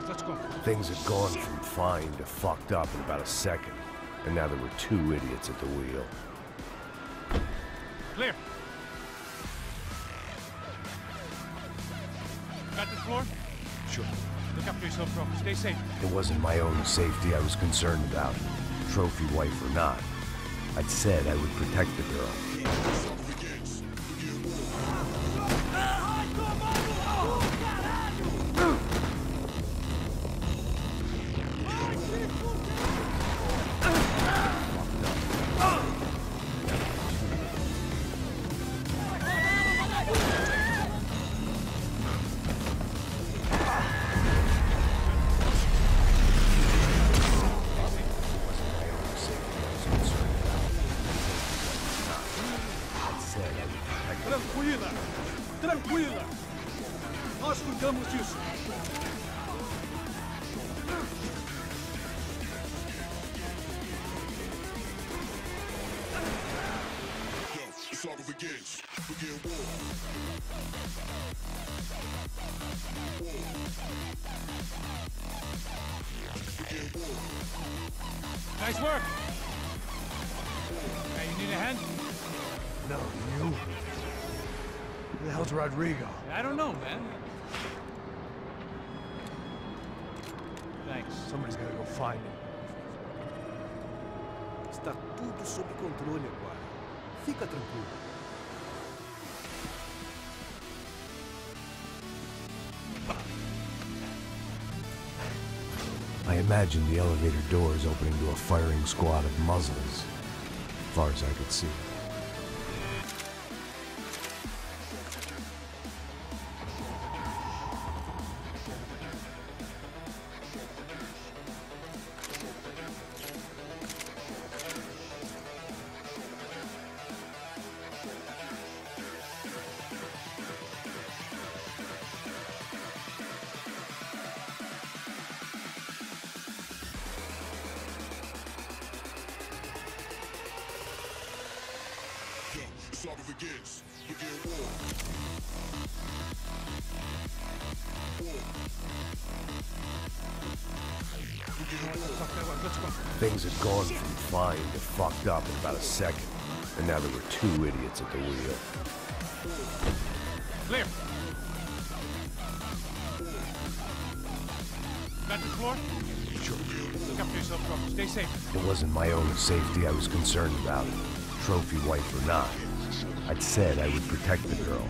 let's go. Things had gone from fine to fucked up in about a second, and now there were two idiots at the wheel. Clear. Got this floor? Sure. Look after yourself, bro. Stay safe. It wasn't my own safety I was concerned about, trophy wife or not. I'd said I would protect the girl. Tranquila! Tranquila! Nós cuidamos disso. It's all begins. Begin war. Begin war. Nice work! Hey, you need a hand? No, you? Who the hell's Rodrigo? I don't know, man. Thanks. Somebody's gotta go find him. Está tudo sob controle agora. Fica tranquilo. I imagined the elevator doors opening to a firing squad of muzzles, as far as I could see. It's all begins. Begin war. Let's go. Things had gone from fine to fucked up in about a second, and now there were two idiots at the wheel. Clear. Got this floor? Sure. Look after yourself, bro. Stay safe. It wasn't my own safety I was concerned about, trophy wife or not. I'd said I would protect the girl.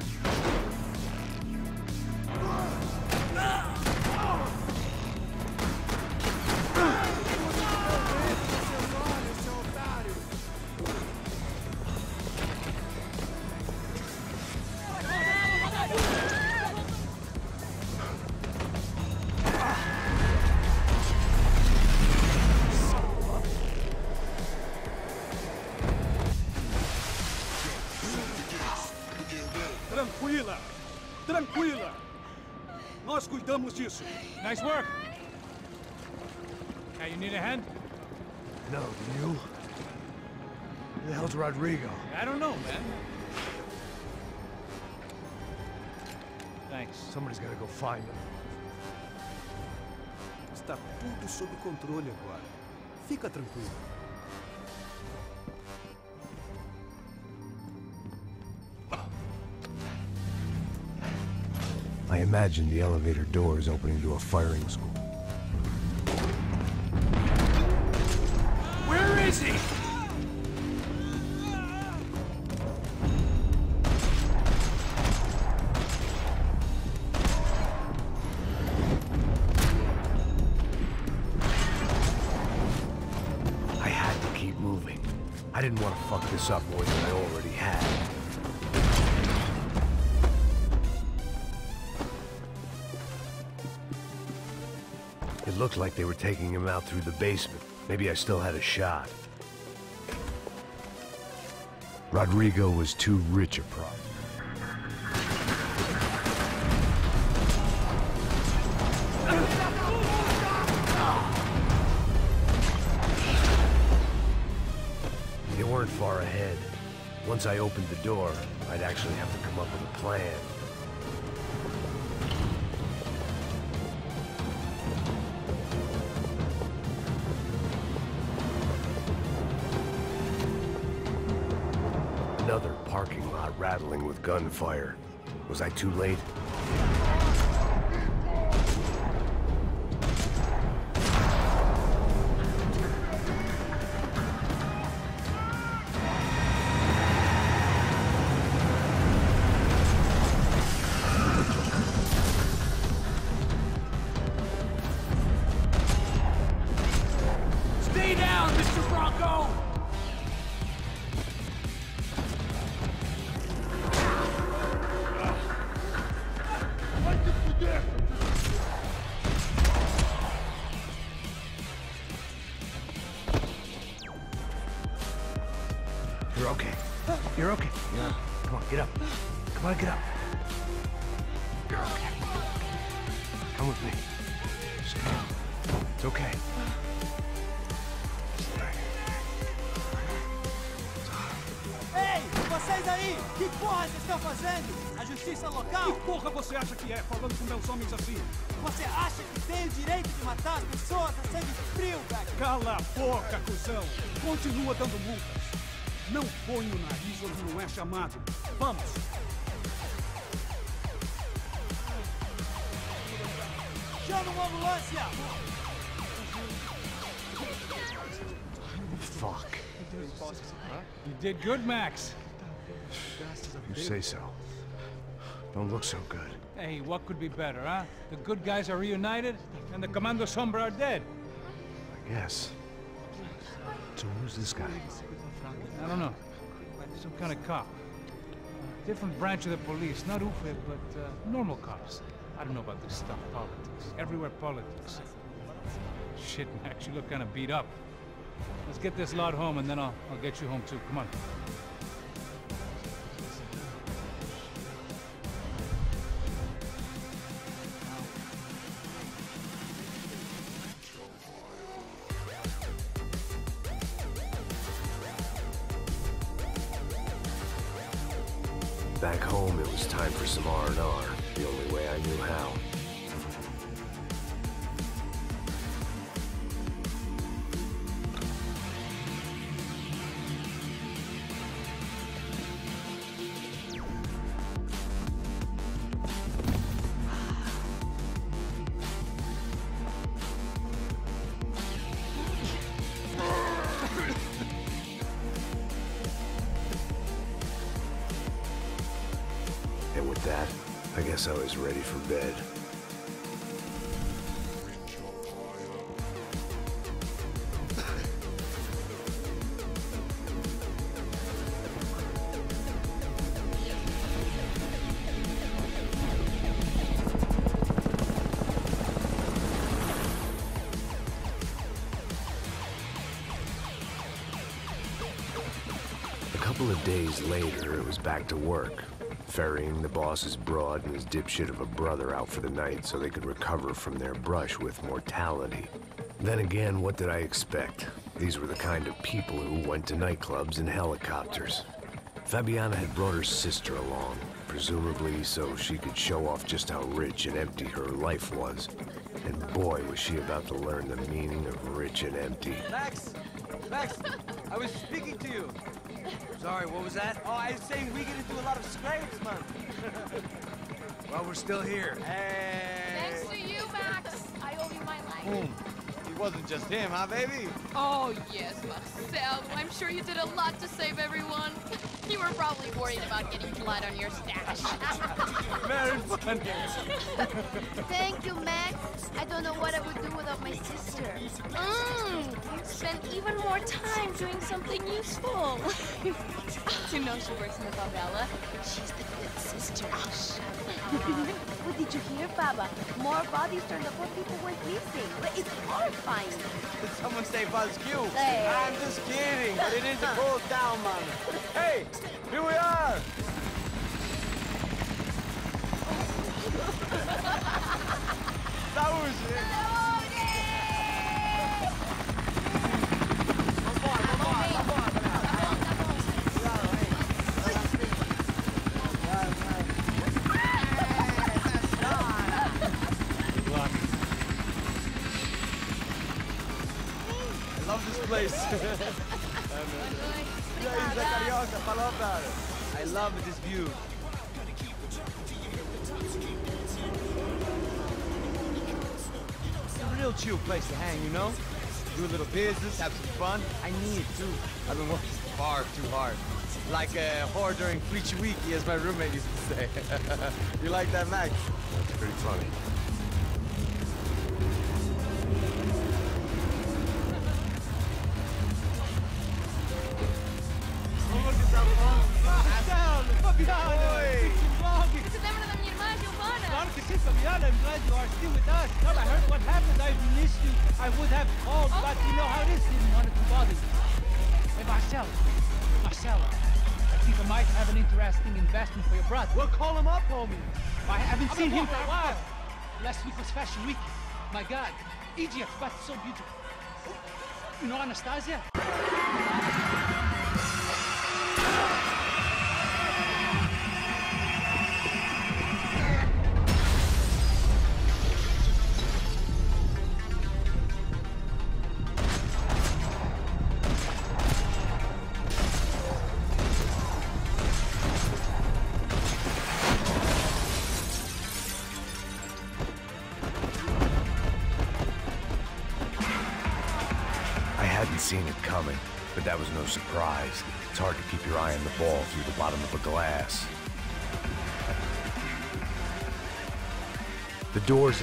Tranquila! Tranquila! Nós cuidamos disso. Nice work. Hey, you need a hand? No, you? Who the hell's Rodrigo? I don't know, man. Thanks. Somebody's gotta go find him. Está tudo sob controle agora. Fica tranquilo. I imagined the elevator doors opening to a firing school. Where is he? I had to keep moving. I didn't want to fuck this up more than I already had. It looked like they were taking him out through the basement. Maybe I still had a shot. Rodrigo was too rich a problem. They weren't far ahead. Once I opened the door, I'd actually have to come up with a plan. rattling with gunfire. Was I too late? Stay down, Mr. Bronco! You're okay. You're okay. Yeah. Come on, get up. Come on, get up. You're okay. Come with me. Stay. It's okay. Ei, vocês aí! Que porra vocês estão fazendo? A justiça local? Que porra você acha que é, falando com meus homens assim? Você acha que tem o direito de matar as pessoas a sangue frio, velho? Cala a boca, cuzão! Continua dando multas. Não põe o nariz onde não é chamado. Vamos! Chama uma ambulância! Fuck. You did good, Max. You say so. Don't look so good. Hey, what could be better, huh? The good guys are reunited, and the Commando Sombra are dead. I guess. So who's this guy? I don't know. Some kind of cop. Different branch of the police. Not UFE, but normal cops. I don't know about this stuff. Politics. Everywhere politics. Shit, Max, you look kind of beat up. Let's get this lot home, and then I'll get you home, too. Come on. Back home, it was time for some R&R, the only way I knew how. And with that, I guess I was ready for bed. A couple of days later, it was back to work. Ferrying the boss's broad and his dipshit of a brother out for the night so they could recover from their brush with mortality. Then again, what did I expect? These were the kind of people who went to nightclubs in helicopters. Fabiana had brought her sister along, presumably so she could show off just how rich and empty her life was. And boy, was she about to learn the meaning of rich and empty. Max! Max! I was speaking to you! Sorry, what was that? Oh, I was saying we get into a lot of scrapes, man. Well, we're still here. Hey! Thanks to you, Max. I owe you my life. Boom. It wasn't just him, huh, baby? Oh, yes, Marcel. I'm sure you did a lot to save everyone. You were probably worried about getting blood on your stash. Very funny. Thank you, Max. I don't know what I would do without my sister. You'd spend even more time doing something useful. You know she works in the favela. She's the good sister. Oh, shut up. What did you hear, Baba? More bodies turned up where people went missing. But it's horrifying. Did someone say Buzzkill? Hey. I'm just kidding, but it is a cool town, man. Hey, here we are! That was it. I love this place. Yeah, he's a carioca, falou, cara. I I love this view. It's a real chill place to hang, you know? Do a little business, have some fun. I need it too. I've been working far too hard. Like a whore during Preachy Weeky, as my roommate used to say. You like that, Max? That's pretty funny. It's the name of the irmã Giovanna. Claro que sim, Fabiana. I'm glad you are still with us. Well, I heard what happened. I missed you. I would have called, but you know how it is. Didn't want to bother you. Hey, Marcelo. I think I might have an interesting investment for your brother. Well, call him up, homie. I haven't seen him for a while. Last week was Fashion Week. My God, Egypt, but so beautiful. You know Anastasia? Seen it coming, but that was no surprise. It's hard to keep your eye on the ball through the bottom of a glass. The doors...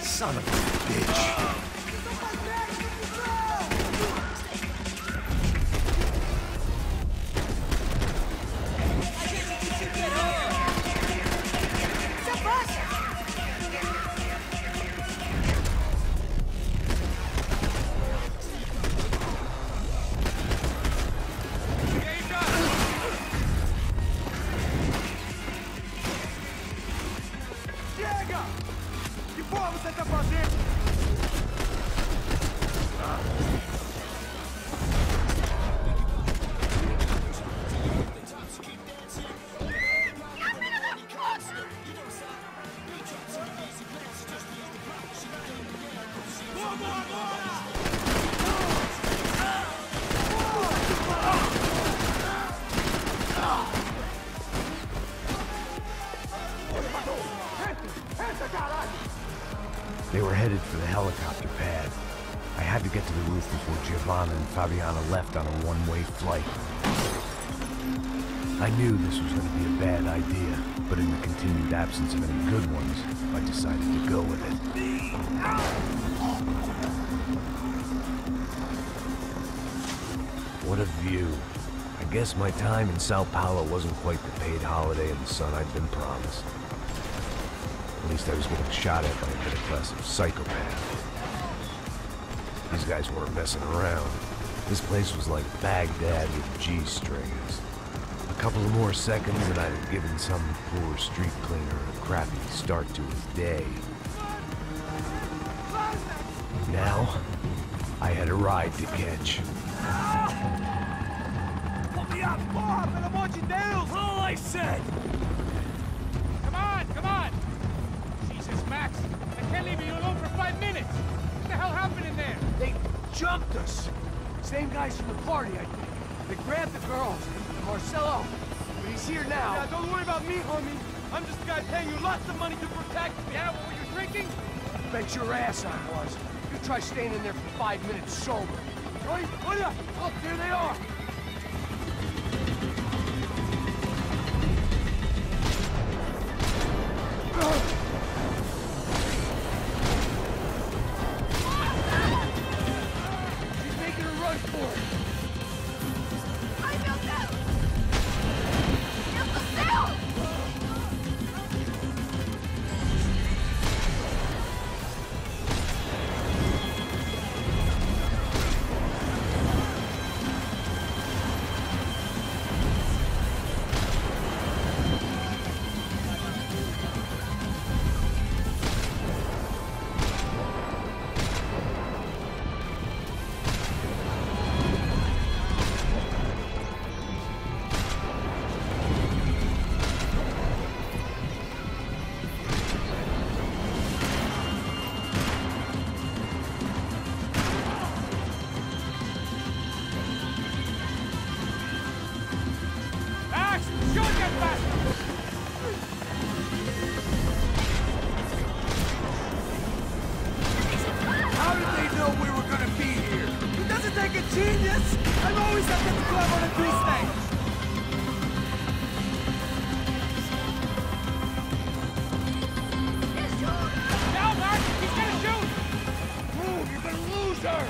Son of a bitch. They were headed for the helicopter pad. I had to get to the roof before Giovanna and Fabiana left on a one-way flight. I knew this was going to be a bad idea, but in the continued absence of any good ones, I decided to go with it. What a view. I guess my time in Sao Paulo wasn't quite the paid holiday in the sun I'd been promised. At least I was getting shot at by a middle-class psychopath. These guys weren't messing around. This place was like Baghdad with G-strings. A couple of more seconds and I'd have given some poor street cleaner a crappy start to his day. Now, I had a ride to catch. Let me up! Porra, pelo amor de Deus! All I said! Come on! Jesus, Max, I can't leave you alone for 5 minutes! What the hell happened in there? They jumped us! Same guys from the party, I think. They grabbed the girls. Marcelo, but he's here now. Yeah, don't worry about me, homie. I'm just a guy paying you lots of money to protect me. Yeah, what were you drinking? Bet your ass I was. You try staying in there for 5 minutes sober. Oi, olha! Look, there they are! She's making a run for it. Ai, meu Deus! Deus do céu! How did they know we were gonna be here? It doesn't take a genius! I'm always up at the club on a Tuesday! No, Mark! He's gonna shoot! Move, you're gonna lose her!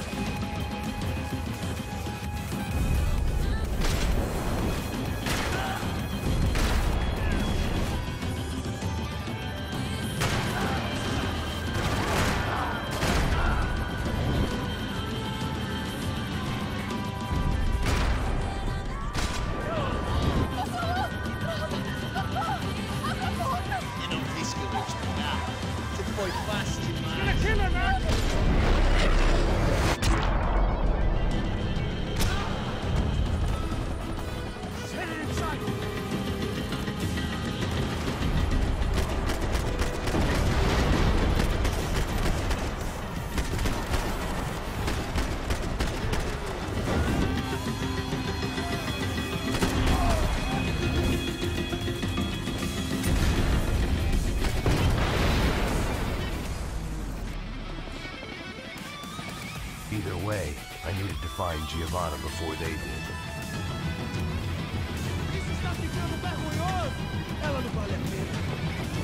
Either way, I needed to find Giovanna before they did. Isso está ficando vergonhoso! Ela não vale a pena.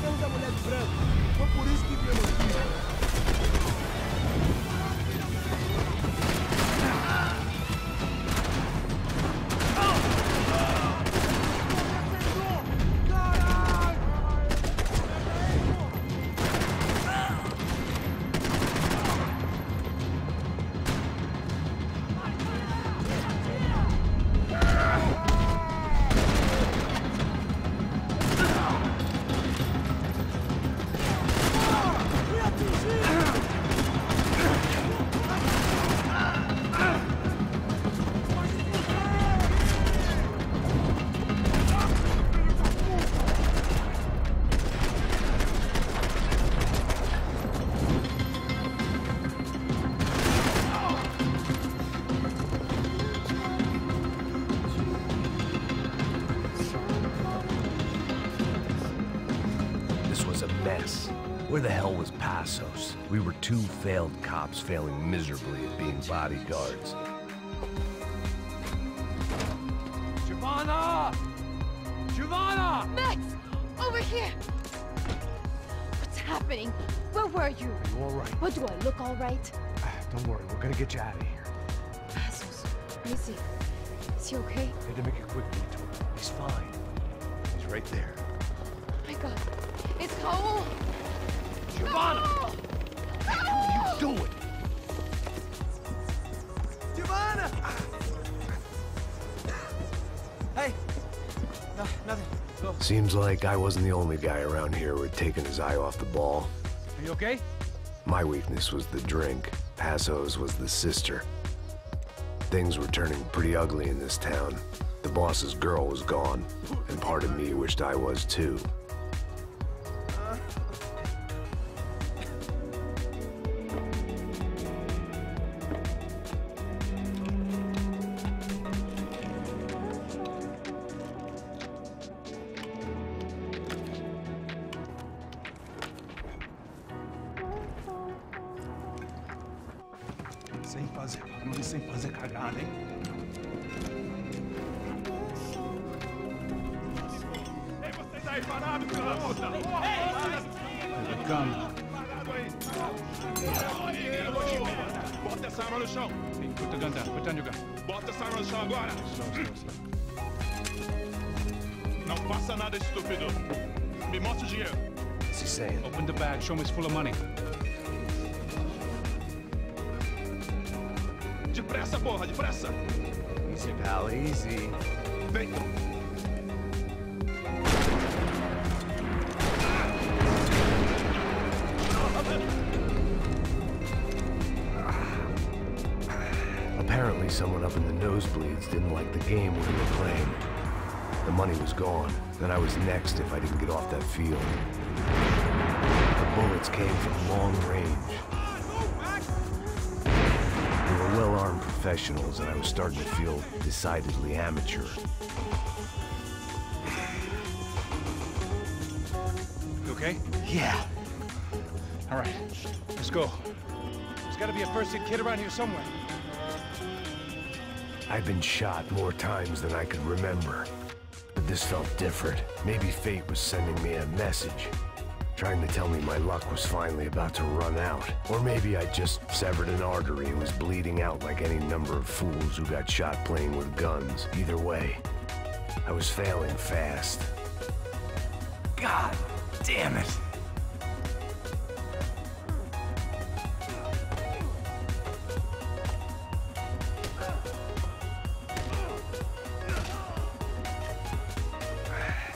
Ela da mulher de branco. Foi por isso que viemos aqui. Where the hell was Passos? We were two failed cops failing miserably at being bodyguards. Giovanna! Giovanna! Max! Over here! What's happening? Where were you? You all right? What, do I look all right? Don't worry, we're gonna get you out of here. Passos. Let me see. Is he okay? Had to make a quick detour. He's fine. He's right there. Oh my God. It's Raul! Giovanna! No! What are you doing? Giovanna! Hey! No, nothing. Go. Seems like I wasn't the only guy around here who had taken his eye off the ball. Are you okay? My weakness was the drink. Passos was the sister. Things were turning pretty ugly in this town. The boss's girl was gone, and part of me wished I was too. Sem fazer cagada, hein? Ei, você tá aí parado, filho da puta! Here they come. Bota essa arma no chão! Hey, put the gun down. Put down your gun. Bota essa arma no chão agora! Slow. Não faça nada estúpido! Me mostra o dinheiro! What's he saying? Open the bag. Show me it's full of money. Depressa, porra! Depressa! Easy, pal, easy. Feito! Apparently someone up in the nosebleeds didn't like the game we were playing. The money was gone, and I was next if I didn't get off that field. The bullets came from long range. They were well-armed professionals, and I was starting to feel decidedly amateur. okay? Yeah. All right, let's go. There's gotta be a first aid kit around here somewhere. I've been shot more times than I could remember. But this felt different. Maybe fate was sending me a message. Trying to tell me my luck was finally about to run out. Or maybe I just severed an artery and was bleeding out like any number of fools who got shot playing with guns. Either way, I was failing fast. God damn it.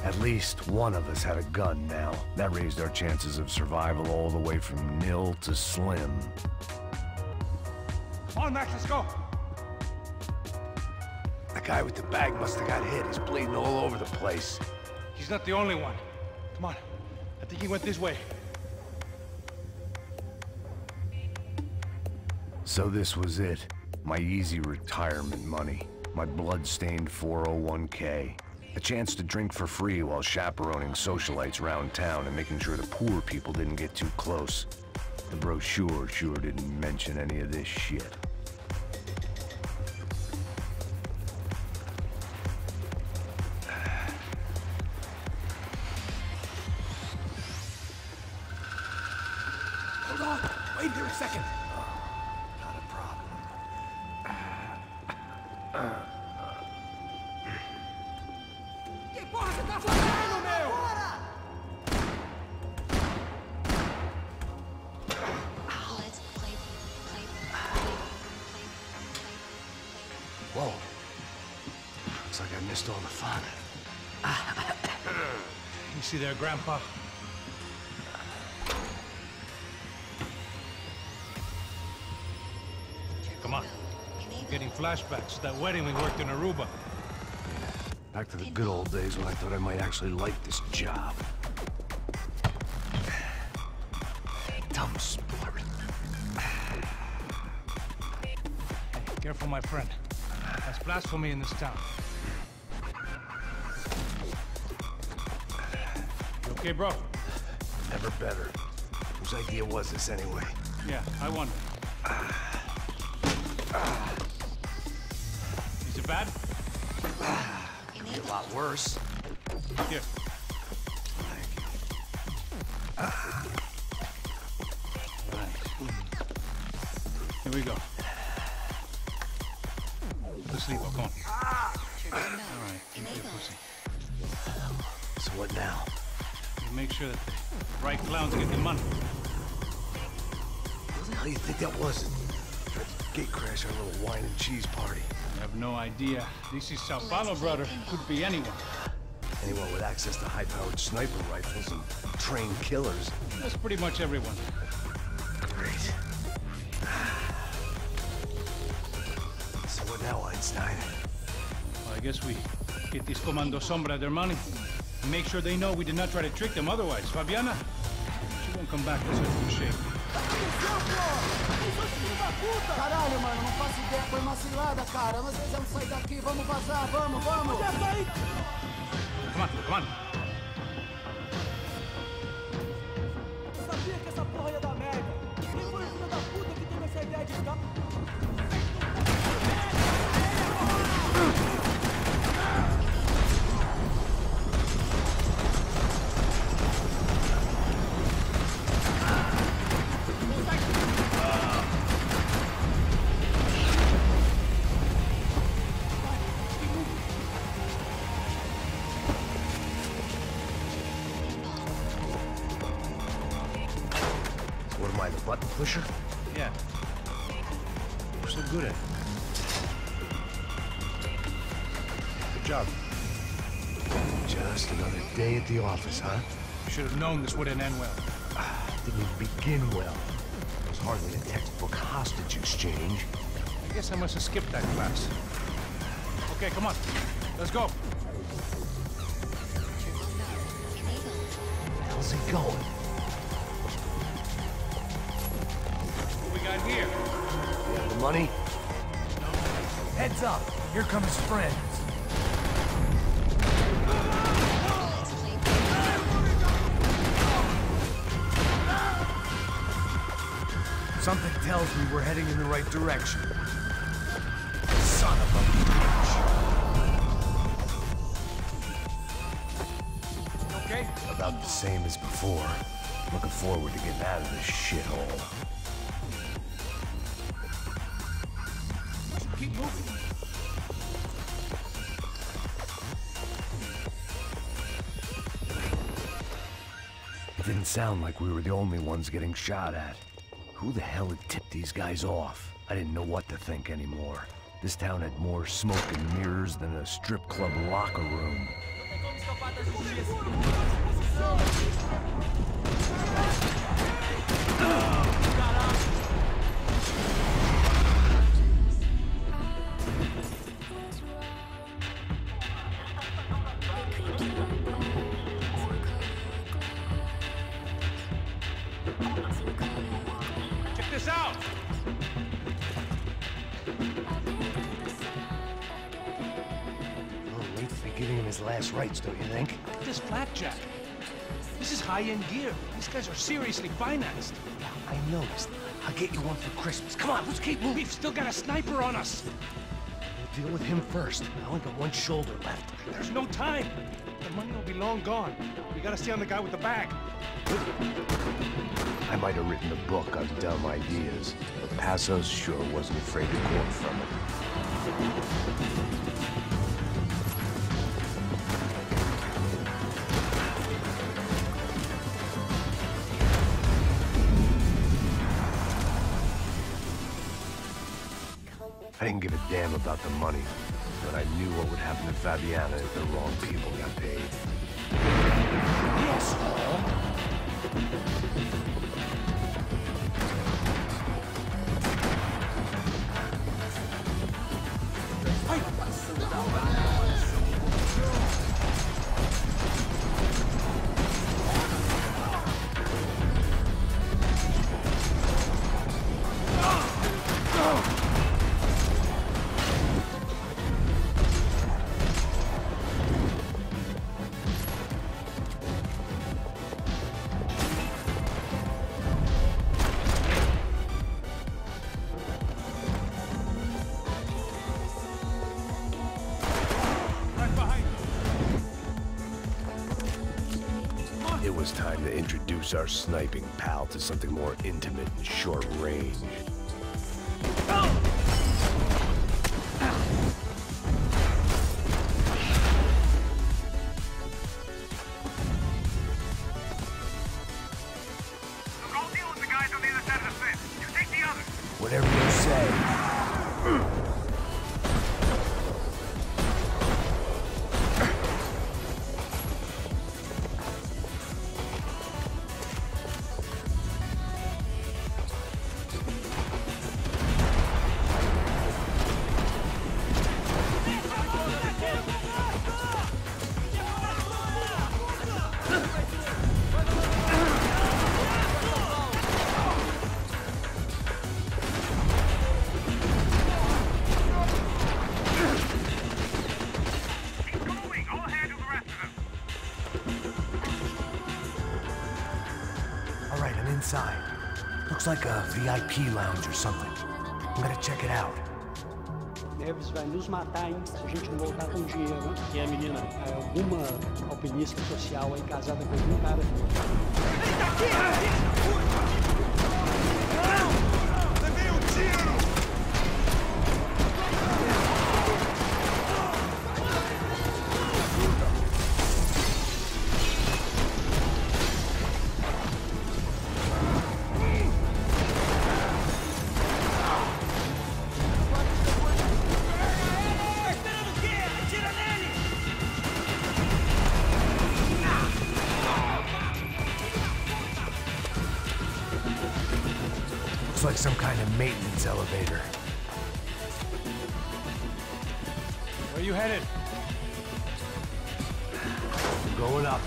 At least one of us had a gun now. That raised our chances of survival all the way from nil to slim. Come on, Max, let's go. The guy with the bag must have got hit. He's bleeding all over the place. He's not the only one. Come on. I think he went this way. So this was it. My easy retirement money. My blood-stained 401k. A chance to drink for free while chaperoning socialites around town and making sure the poor people didn't get too close. The brochure sure didn't mention any of this shit. Hold on. Wait here a second. Not a problem. Que porra você tá fazendo, meu? Whoa. Looks like I missed all the fun. You see there, Grandpa? Come on. I'm getting flashbacks to that wedding we worked in Aruba. Back to the good old days when I thought I might actually like this job. Dumb sport. Hey, careful, my friend. That's blasphemy in this town. You okay, bro? Never better. Whose idea was this anyway? Yeah, I wonder. Is it bad? Be a lot worse. Here. Here we go. Let's sleep, come on. All right, give me your pussy. So what now? You make sure that the right clowns get the money. What the hell do you think that was? Tried to gate crash our little wine and cheese party. I have no idea. This is Sao Paulo, brother. Could be anyone. Anyone with access to high-powered sniper rifles and trained killers. That's pretty much everyone. Great. So what now, Einstein? Well, I guess we get these Comando Sombra their money. And make sure they know we did not try to trick them otherwise. Fabiana, she won't come back to such good shape. Caralho, mano, não faço ideia, foi uma cilada, cara. Nós precisamos sair daqui, vamos vazar, vamos, vamos! Come on, come on. Eu sabia que essa porra ia dar merda. Quem foi o filho da puta que teve essa ideia de ficar... Button pusher? Yeah. You're so good at it. Good job. Just another day at the office, huh? You should have known this wouldn't end well. Didn't even begin well. It was hardly a textbook hostage exchange. I guess I must have skipped that class. Okay, come on. Let's go. Where the hell's he going? What we got here? You have the money? Heads up, here come his friends. Something tells me we're heading in the right direction. Son of a bitch! Okay? About the same as before. Looking forward to getting out of this shithole. Keep moving. It didn't sound like we were the only ones getting shot at. Who the hell had tipped these guys off? I didn't know what to think anymore. This town had more smoke and mirrors than a strip club locker room. Check this out! Late to be giving him his last rites, don't you think? This flapjack. This is high-end gear. These guys are seriously financed. Yeah, I noticed. I'll get you one for Christmas. Come on, let's keep moving. We've still got a sniper on us. We'll deal with him first. I only got one shoulder left. There's no time. The money will be long gone. We gotta stay on the guy with the bag. I might have written a book on dumb ideas, but Passos sure wasn't afraid to quote from it. I didn't give a damn about the money, but I knew what would happen to Fabiana if the wrong people got paid. It was time to introduce our sniping pal to something more intimate and short range. I'll deal with the guys on the other side of the fence. You take the others. Whatever you say. Inside. Looks like a VIP lounge or something. I'm gonna check it out. Neves vai nos matar, hein? Se a gente não voltar com dinheiro. E a menina é alguma alpinista social aí casada com algum cara. Levei tiro! Looks like some kind of maintenance elevator. Where are you headed? Going up.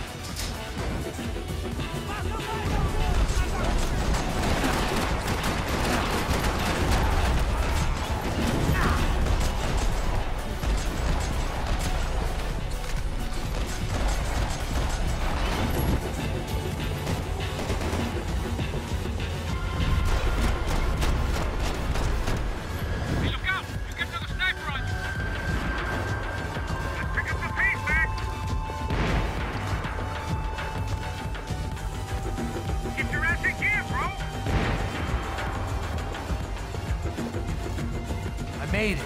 made it.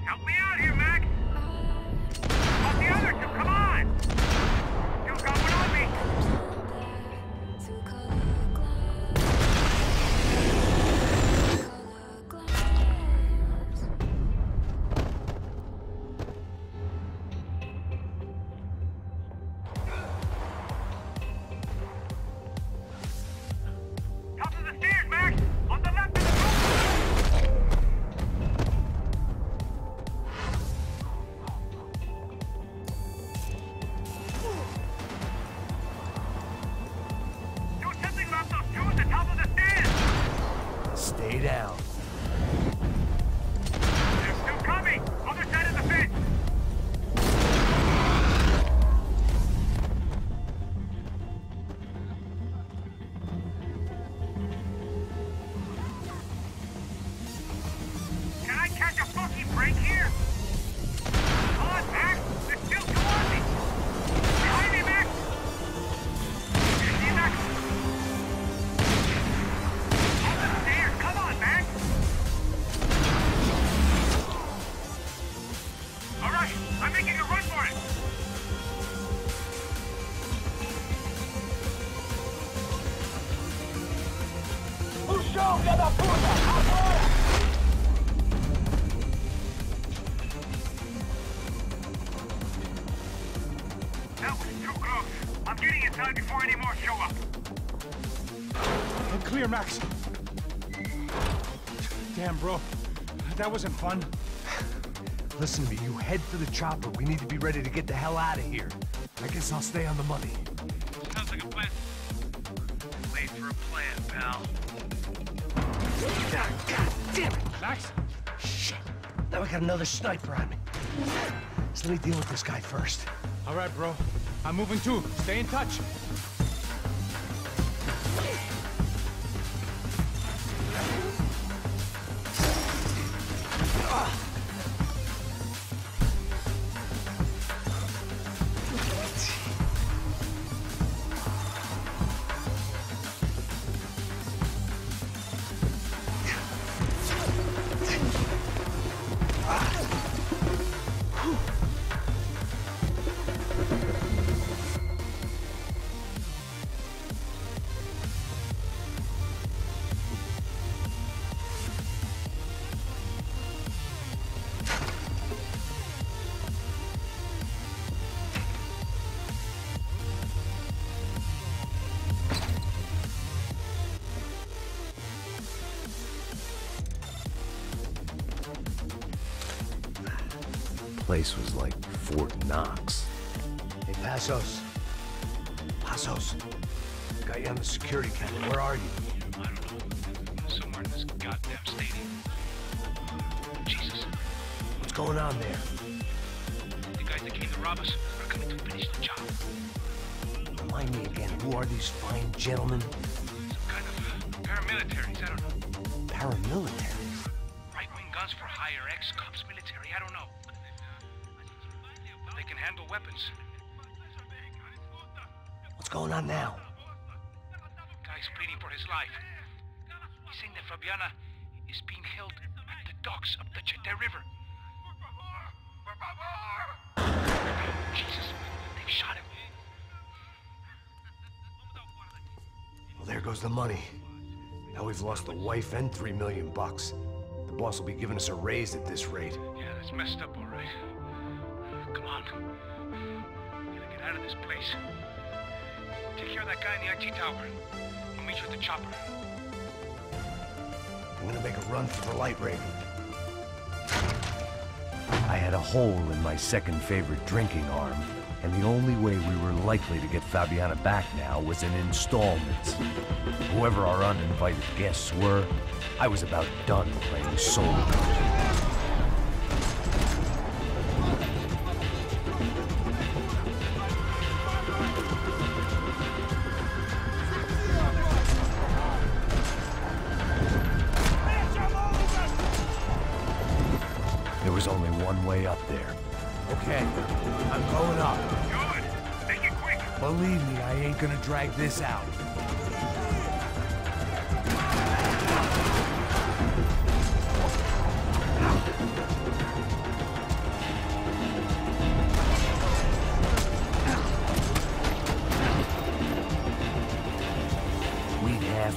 Help me out here, Max! But the other two, come on! Still got one on me! Top of the stairs, Max! On the left of the do something about those two at the top of the stairs! Stay down. They're still coming! Other side of the fence! Can I catch a fucking break here? Come on, Max! There's still two on me! Behind me, Max! You see, Max? On the stairs! Come on, Max! Alright, I'm making a run for it! No chão, filha da puta! Agora! That was too close. I'm getting inside before any more show up. I'm clear, Max. Damn, bro. That wasn't fun. Listen to me, you head for the chopper. We need to be ready to get the hell out of here. I guess I'll stay on the money. Sounds like a plan. Wait for a plan, pal. God damn it! Max? Shit. Now we got another sniper on me. So let me deal with this guy first. All right, bro. I'm moving too. Stay in touch. Place was like Fort Knox. Hey, Passos. Passos. Got you on the security camera. Where are you? I don't know. Somewhere in this goddamn stadium. Jesus. What's going on there? The guys that came to rob us are coming to finish the job. Remind me again, who are these fine gentlemen? Some kind of paramilitaries, I don't know. Paramilitaries? Right-wing guns for hire, ex-cops, military, I don't know. They can handle weapons. What's going on now? Guy's pleading for his life. He's saying that Fabiana is being held at the docks of the Chete River. Jesus, they've shot him. Well, there goes the money. Now we've lost the wife and $3 million bucks. The boss will be giving us a raise at this rate. Yeah, that's messed up, all right. Come on. Gotta get out of this place. Take care of that guy in the IT tower. I'll meet you at the chopper. I'm gonna make a run for the light rig. I had a hole in my second favorite drinking arm, and the only way we were likely to get Fabiana back now was in installments. Whoever our uninvited guests were, I was about done playing solo. There was only one way up there. Okay, I'm going up. Good. Make it quick. Believe me, I ain't gonna drag this out.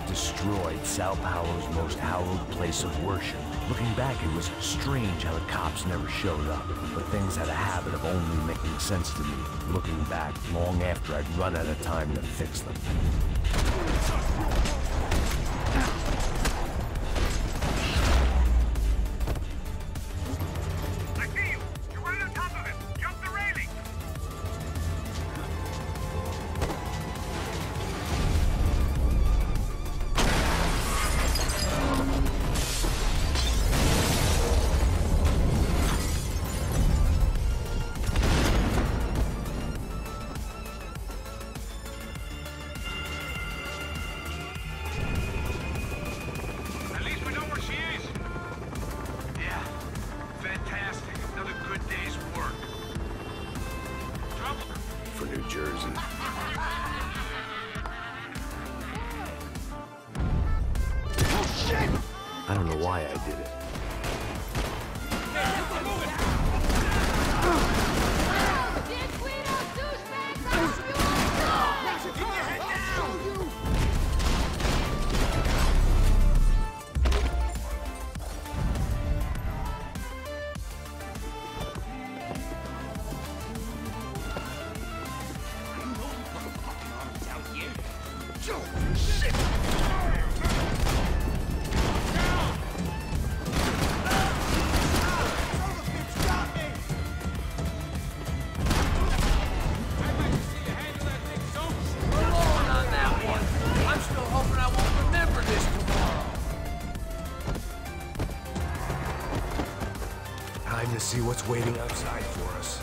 Destroyed Sao Paulo's most hallowed place of worship. Looking back, it was strange how the cops never showed up, but things had a habit of only making sense to me, looking back long after I'd run out of time to fix them. I see you. You're right on top of him. Jump the railing. I don't know why I did it. Time to see what's waiting outside for us.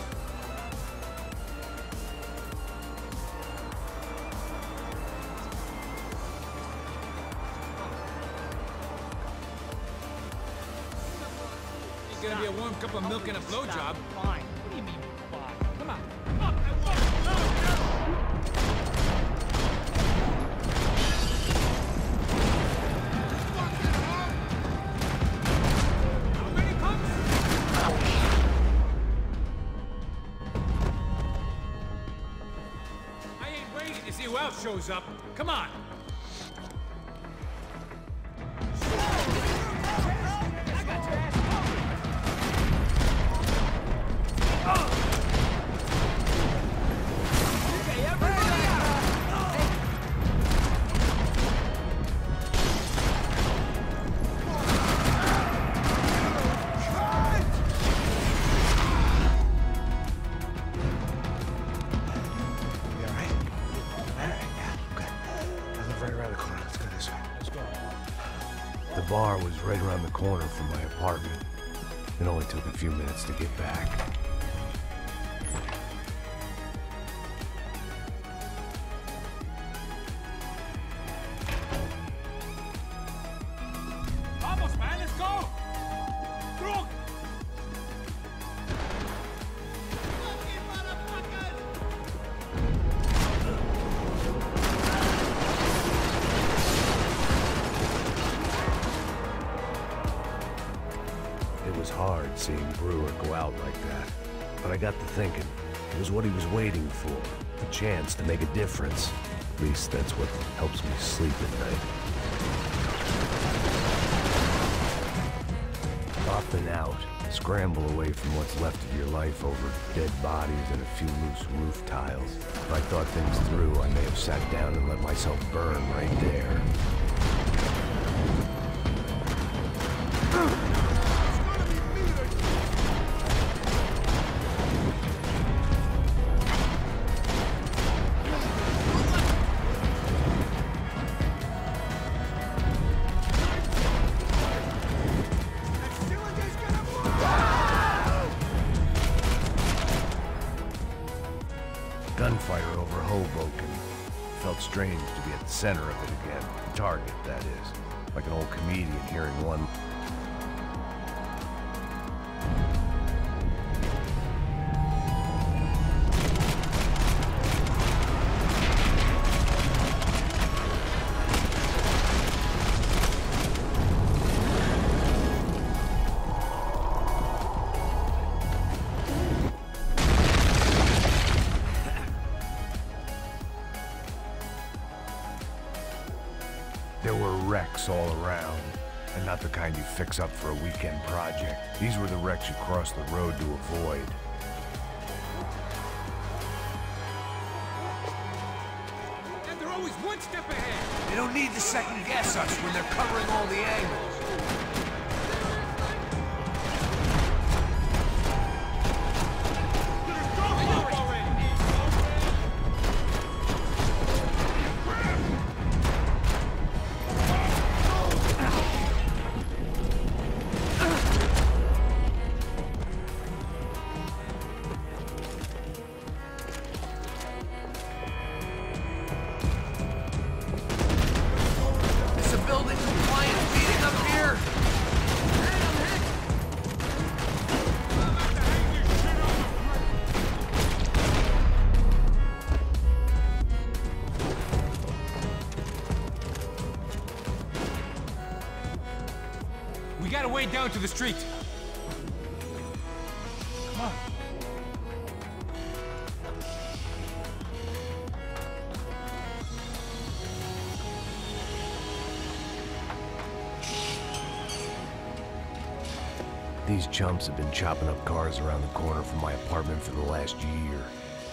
It's gonna be a warm cup of milk and a blowjob. Fine. What do you mean, fine? Come on. See who else shows up. Come on. The bar was right around the corner from my apartment. It only took a few minutes to get back. Vamos, man, let's go! Drunk! It was hard seeing Brewer go out like that. But I got to thinking, it was what he was waiting for. The chance to make a difference. At least that's what helps me sleep at night. Up and out. Scramble away from what's left of your life over dead bodies and a few loose roof tiles. If I thought things through, I may have sat down and let myself burn right there. Gunfire over Hoboken. Felt strange to be at the center of it again. The target, that is. Like an old comedian hearing one not the kind you fix up for a weekend project. These were the wrecks you crossed the road to avoid. And they're always one step ahead. They don't need to second guess us when they're covering all the angles. We gotta wade down to the street. Come on. These chumps have been chopping up cars around the corner from my apartment for the last year.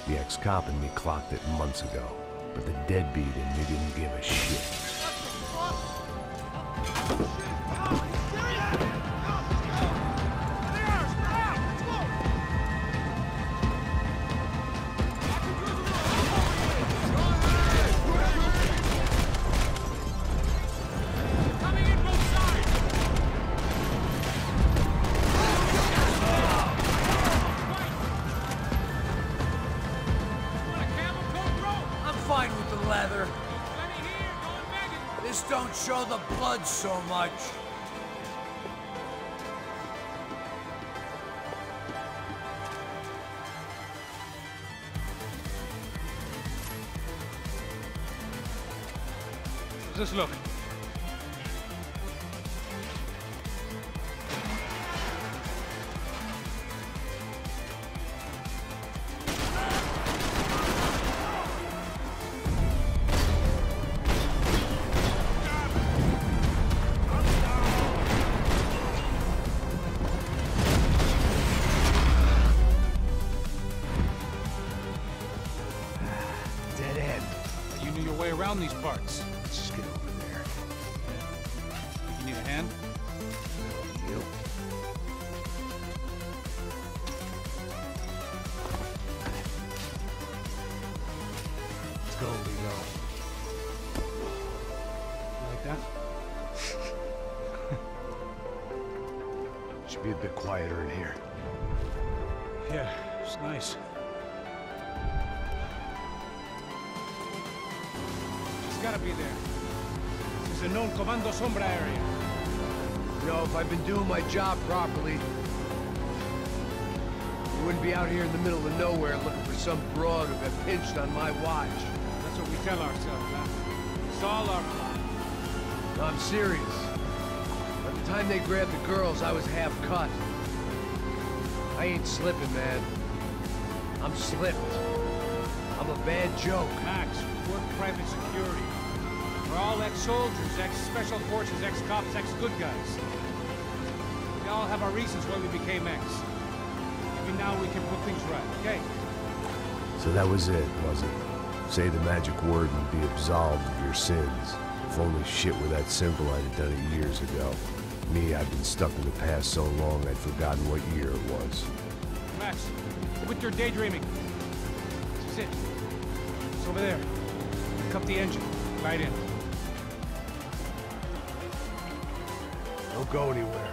The ex-cop and me clocked it months ago, but the deadbeat in me didn't give a shit. This don't show the blood so much. Just look. Around these parts. Let's just get over there. Think you need a hand? Yep. Let's go, Leo. You like that? Should be a bit quieter in here. Yeah, it's nice. Gotta be there. This is a known Comando Sombra area. You know, if I've been doing my job properly, you wouldn't be out here in the middle of nowhere looking for some broad who got pinched on my watch. That's what we tell ourselves, huh? It's all our fault. No, I'm serious. By the time they grabbed the girls, I was half cut. I ain't slipping, man. I'm slipped. I'm a bad joke. Max, we work private security. We're all ex-soldiers, ex-special forces, ex-cops, ex-good guys. We all have our reasons why we became ex. Maybe now we can put things right, okay? So that was it, was it? Say the magic word and be absolved of your sins. If only shit were that simple, I'd have done it years ago. Me, I've been stuck in the past so long I'd forgotten what year it was. Max, quit your daydreaming. This is it. It's over there. Pick up the engine. Glide in. Don't go anywhere.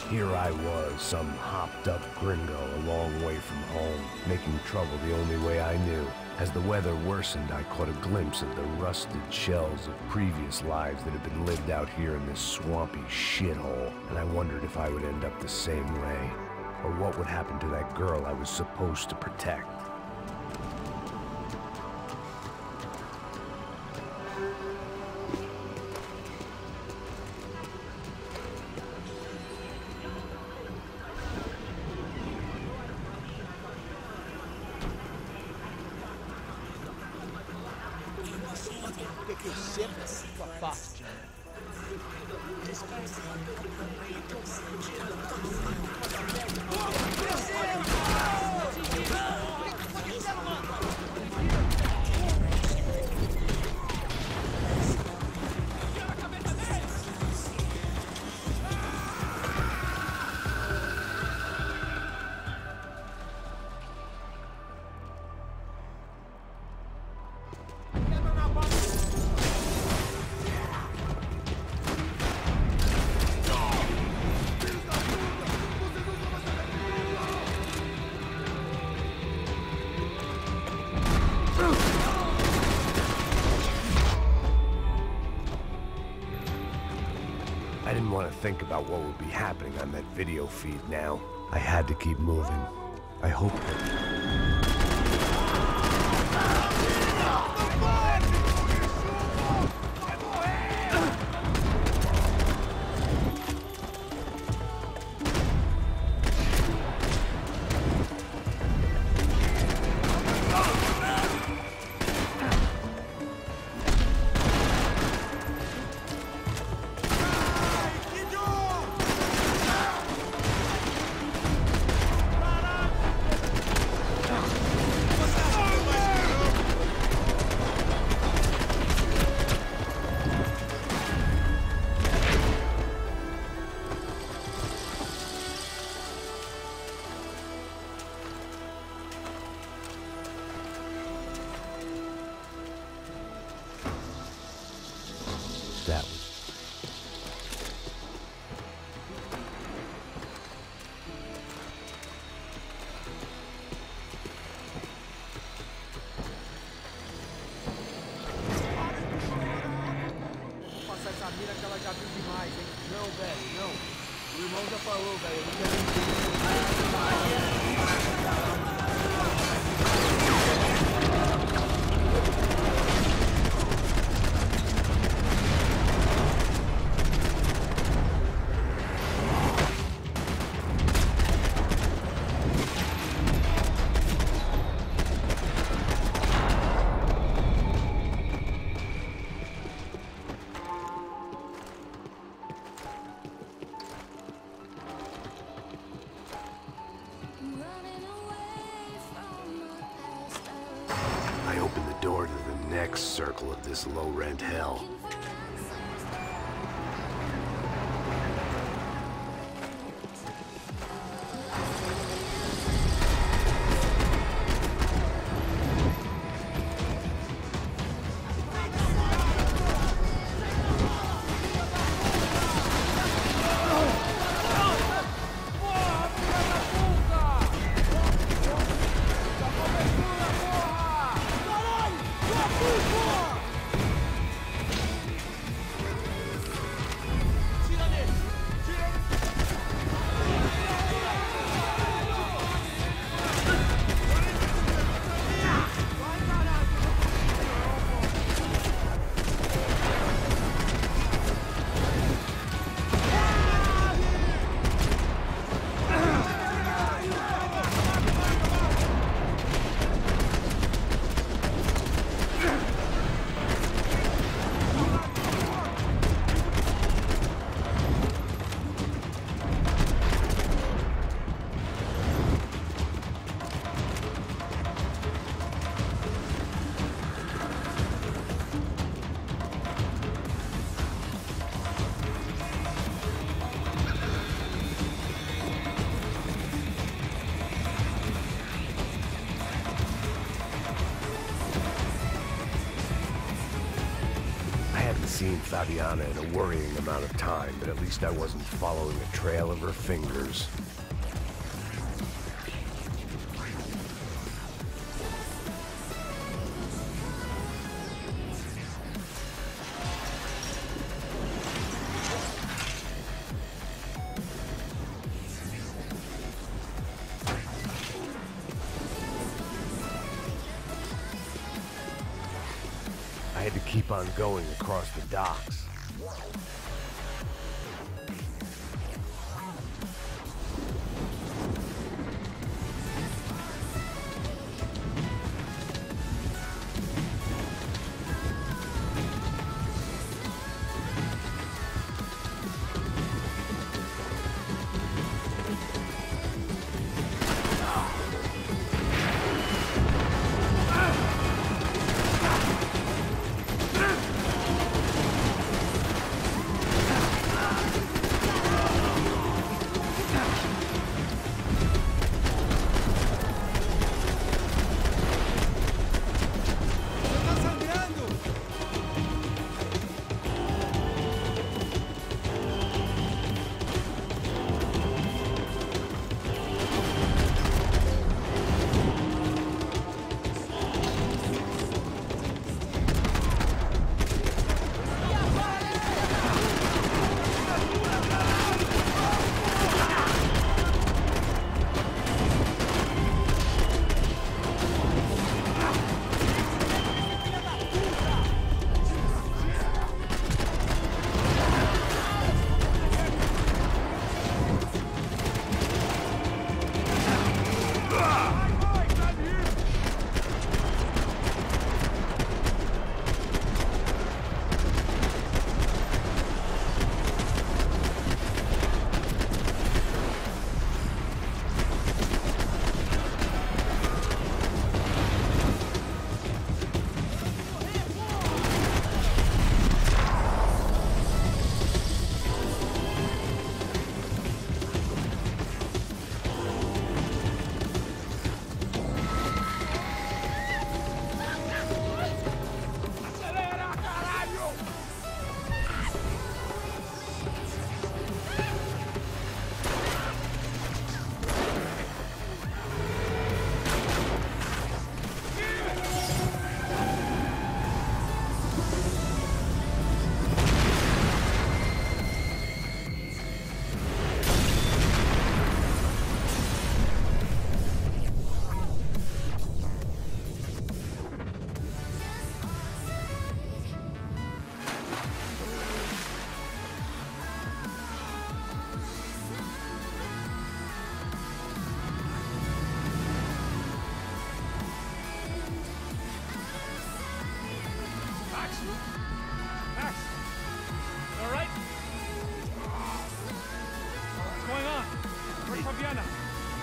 Here I was, some hopped-up gringo a long way from home, making trouble the only way I knew. As the weather worsened, I caught a glimpse of the rusted shells of previous lives that had been lived out here in this swampy shithole, and I wondered if I would end up the same way, or what would happen to that girl I was supposed to protect. I didn't want to think about what would be happening on that video feed now. I had to keep moving. I hoped that... That was... Nossa, essa mira que ela já viu demais, hein? Não, velho, não. O irmão já falou, velho. Eu não quero... I opened the door to the next circle of this low-rent hell. seen Fabiana in a worrying amount of time, but at least I wasn't following the trail of her fingers. I had to keep on going across the docks.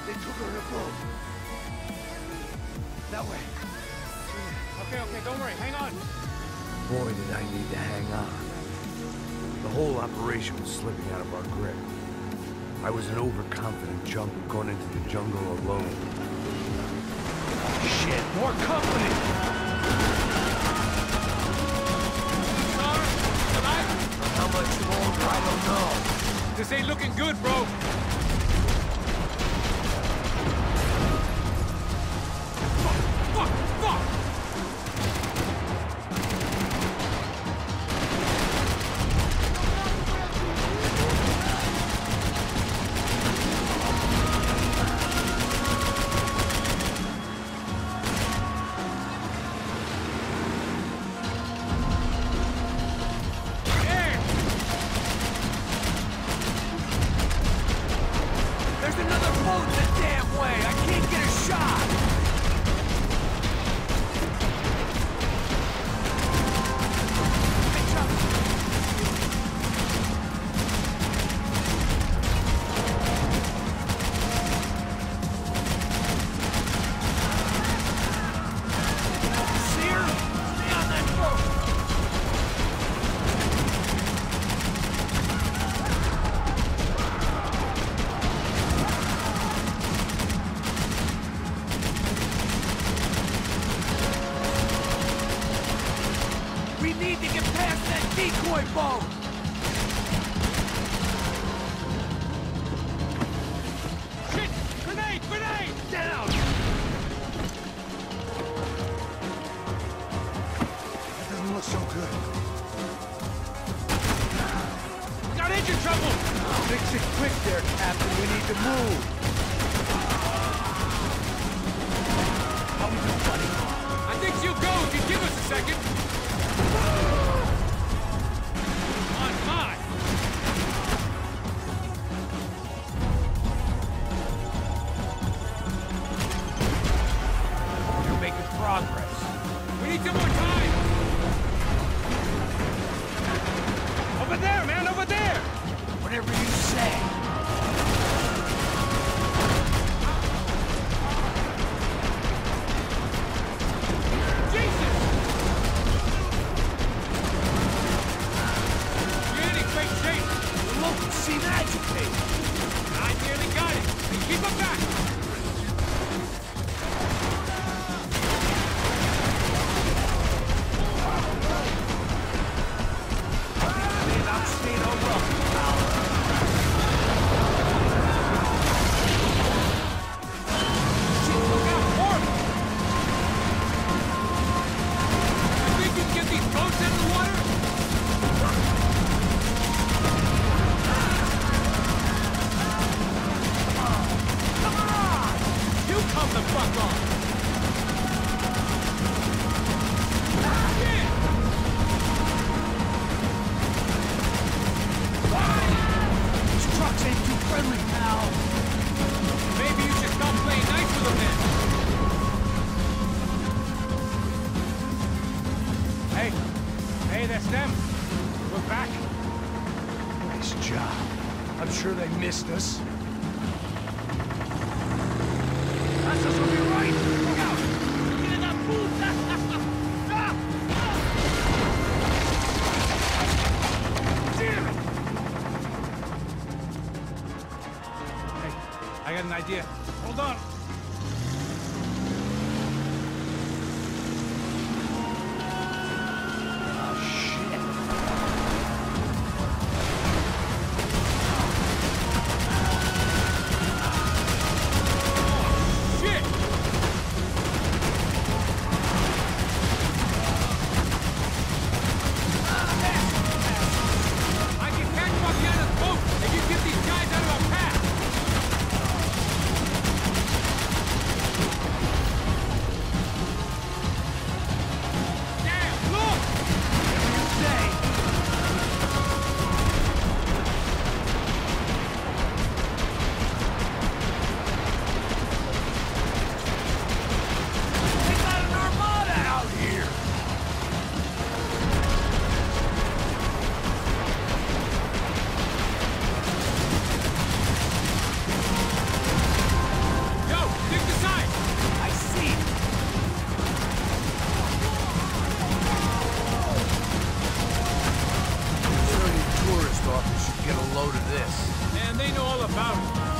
They took her in a boat. That way. Okay, don't worry. Hang on. Boy, did I need to hang on. The whole operation was slipping out of our grip. I was an overconfident junkie going into the jungle alone. Shit, more company! How much longer, I don't know. This ain't looking good, bro. need to get past that decoy boat! Shit! Grenade! Grenade! Down! That doesn't look so good. We got engine trouble! Fix it quick there, Captain. We need to move. How we doing, buddy? I think she'll go if you give us a second. On my! You're making progress. We need some more time! Over there, man! Over there! Whatever you say. Seem agitated. I nearly got it. Keep him back. Man, I'm staying on welcome, pal. Shit, look out for me. You think you can get these boats in the water? Come the fuck on! These trucks ain't too friendly, pal. Maybe you should stop playing nice with them then. Hey! Hey, that's them. We're back. Nice job. I'm sure they missed us. That's will be right! Look out! Get that puta! Damn it! Hey, I got an idea. Hold on.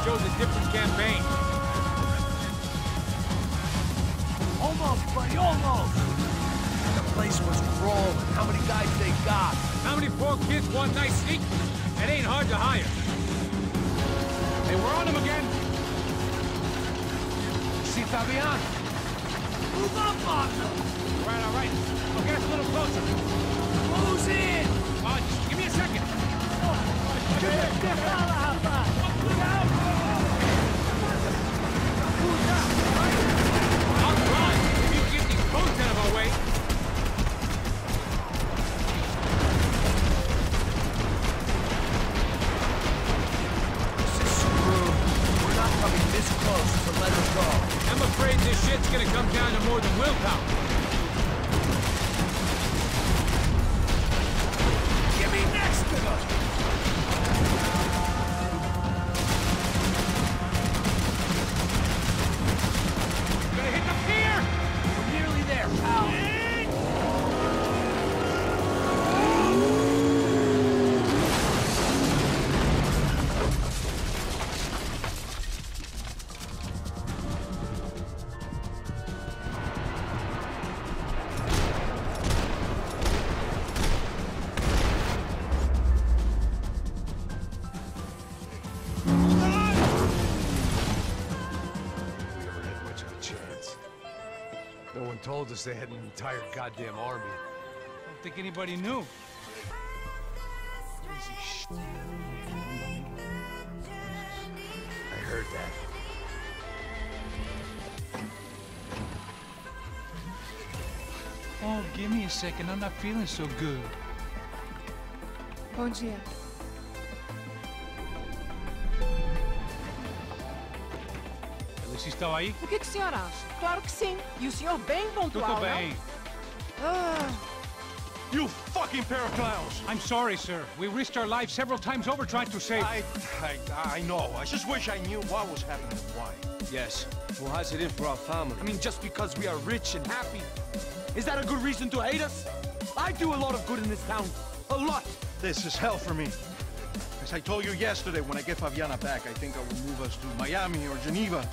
Shows a different campaign. Almost, buddy, almost! The place was rolling. How many guys they got? How many poor kids want nice sneak? It ain't hard to hire. Hey, we're on them again. Si, Fabian? Move up, partner! All right. I'll get us a little closer. Who's in? Just give me a second. I'll run if you get these boats out of our way. This is screwed. We're not coming this close to let her go. I'm afraid this shit's gonna come down to more than willpower. Get me next to them! Gonna hit the pier! We're nearly there, pal. No one told us they had an entire goddamn army. I don't think anybody knew. Crazy shit. I heard that. Oh, give me a second. I'm not feeling so good. Bom dia. Alice estava aí? O que o senhor acha? Claro que sim. E o senhor bem pontual, Tudo bem. You fucking pair of clowns! I'm sorry, sir. We risked our lives several times over trying to save... I know. I just wish I knew what was happening and why. Yes. Well, how's it in for our family? I mean, just because we are rich and happy, is that a good reason to hate us? I do a lot of good in this town. A lot. This is hell for me. As I told you yesterday, when I get Fabiana back, I think I will move us to Miami or Geneva.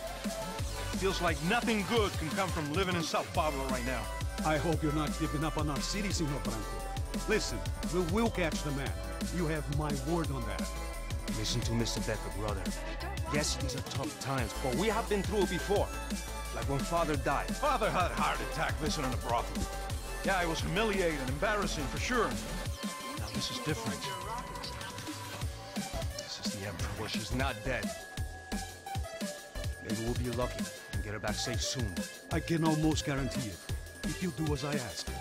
Feels like nothing good can come from living in Sao Paulo right now. I hope you're not giving up on our city, Senor Franco. Listen, we will catch the man. You have my word on that. Listen to Mr. Becker, brother. Yes, these are tough times, but we have been through it before. Like when Father died. Father had a heart attack visiting a brothel. Yeah, it was humiliating, embarrassing, for sure. Now this is different. This is the Emperor. Well, she's not dead. Maybe we'll be lucky and get her back safe soon. I can almost guarantee it, if you do as I ask. Be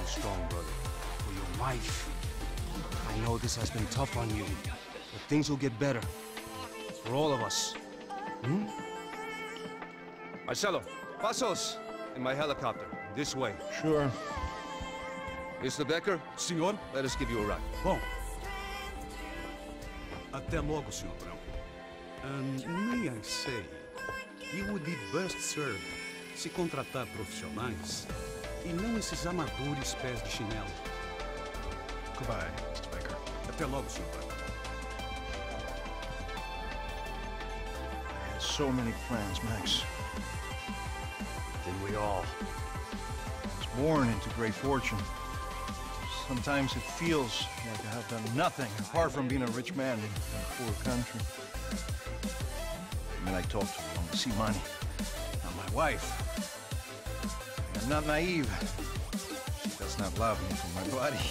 strong, brother. For your wife. I know this has been tough on you, but things will get better. For all of us. Hmm? Marcelo, pasos in my helicopter. This way. Sure. Mr. Becker, senor, let us give you a ride. Bom. Até logo, Senhor Branco. May I say, you would be best served se contratar profissionais e não esses amadores pés de chinelo. Goodbye, Mr. Baker. Até logo, Senhor Branco. I had so many plans, Max. Didn't we all? I was born into great fortune. Sometimes it feels like I have done nothing apart from being a rich man in a poor country. And then I talk to her, I want to see money. Now my wife, I'm not naive. She does not love me for my body.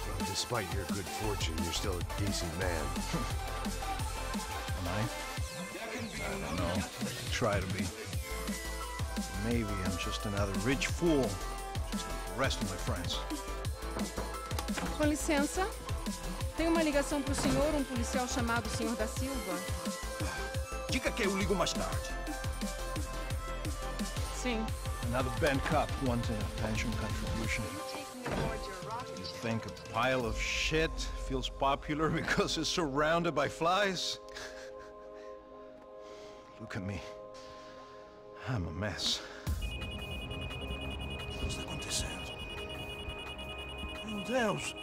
Well, despite your good fortune, you're still a decent man. Am I don't know. I try to be. Maybe I'm just another rich fool. Just like the rest of my friends. Com licença. Tem uma ligação pro senhor, policial chamado Senhor da Silva. Diga que eu ligo mais tarde. Sim. Another bent cop wanting a pension contribution. You think a pile of shit feels popular because it's surrounded by flies? Look at me. I'm a mess. O que está acontecendo? Meu Deus!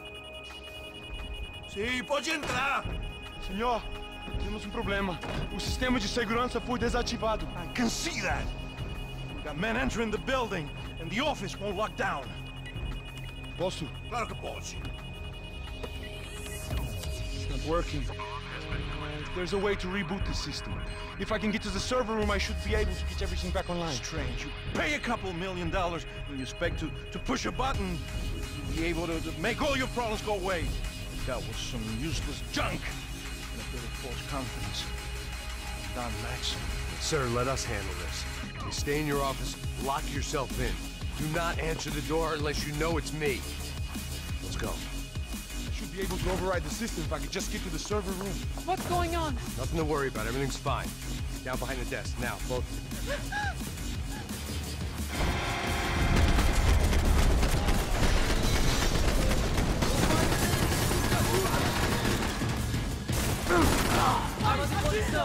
Sim, pode entrar! Senhor, temos problema. O sistema de segurança foi desativado. I can see that. We got men entering the building, and the office won't lock down. Posso? Claro que pode. It's not working. There's a way to reboot the system. If I can get to the server room, I should be able to get everything back online. Strange. You pay a couple $1 million, and you expect to push a button, to be able to make all your problems go away. That was some useless junk and a bit of false confidence. Don Max. Sir, let us handle this. You stay in your office, lock yourself in. Do not answer the door unless you know it's me. Let's go. I should be able to override the system if I could just get to the server room. What's going on? Nothing to worry about. Everything's fine. Down behind the desk. Now, both. Armas em posição!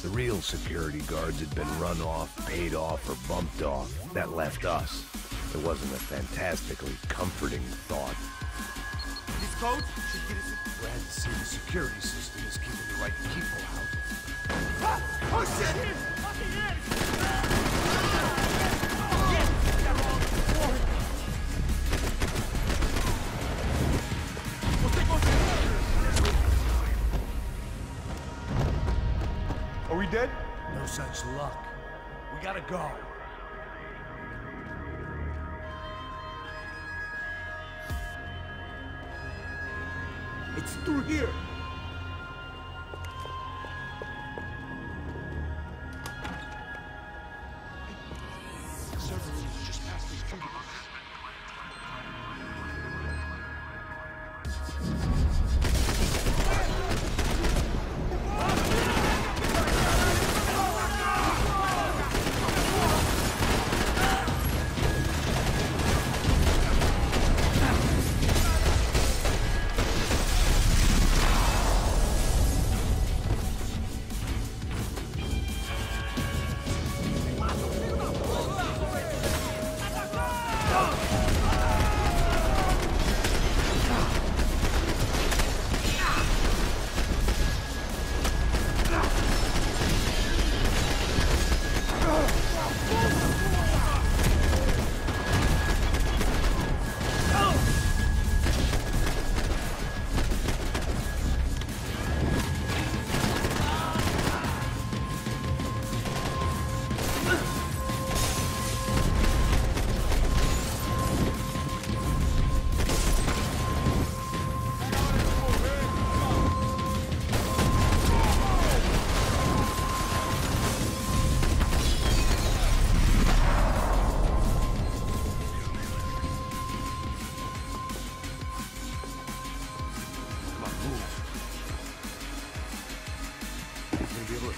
The real security guards had been run off, paid off, or bumped off. That left us. It wasn't a fantastically comforting thought. This code should get us... Glad to see the security system is keeping the right people out. Are we dead? No such luck. We gotta go. It's through here.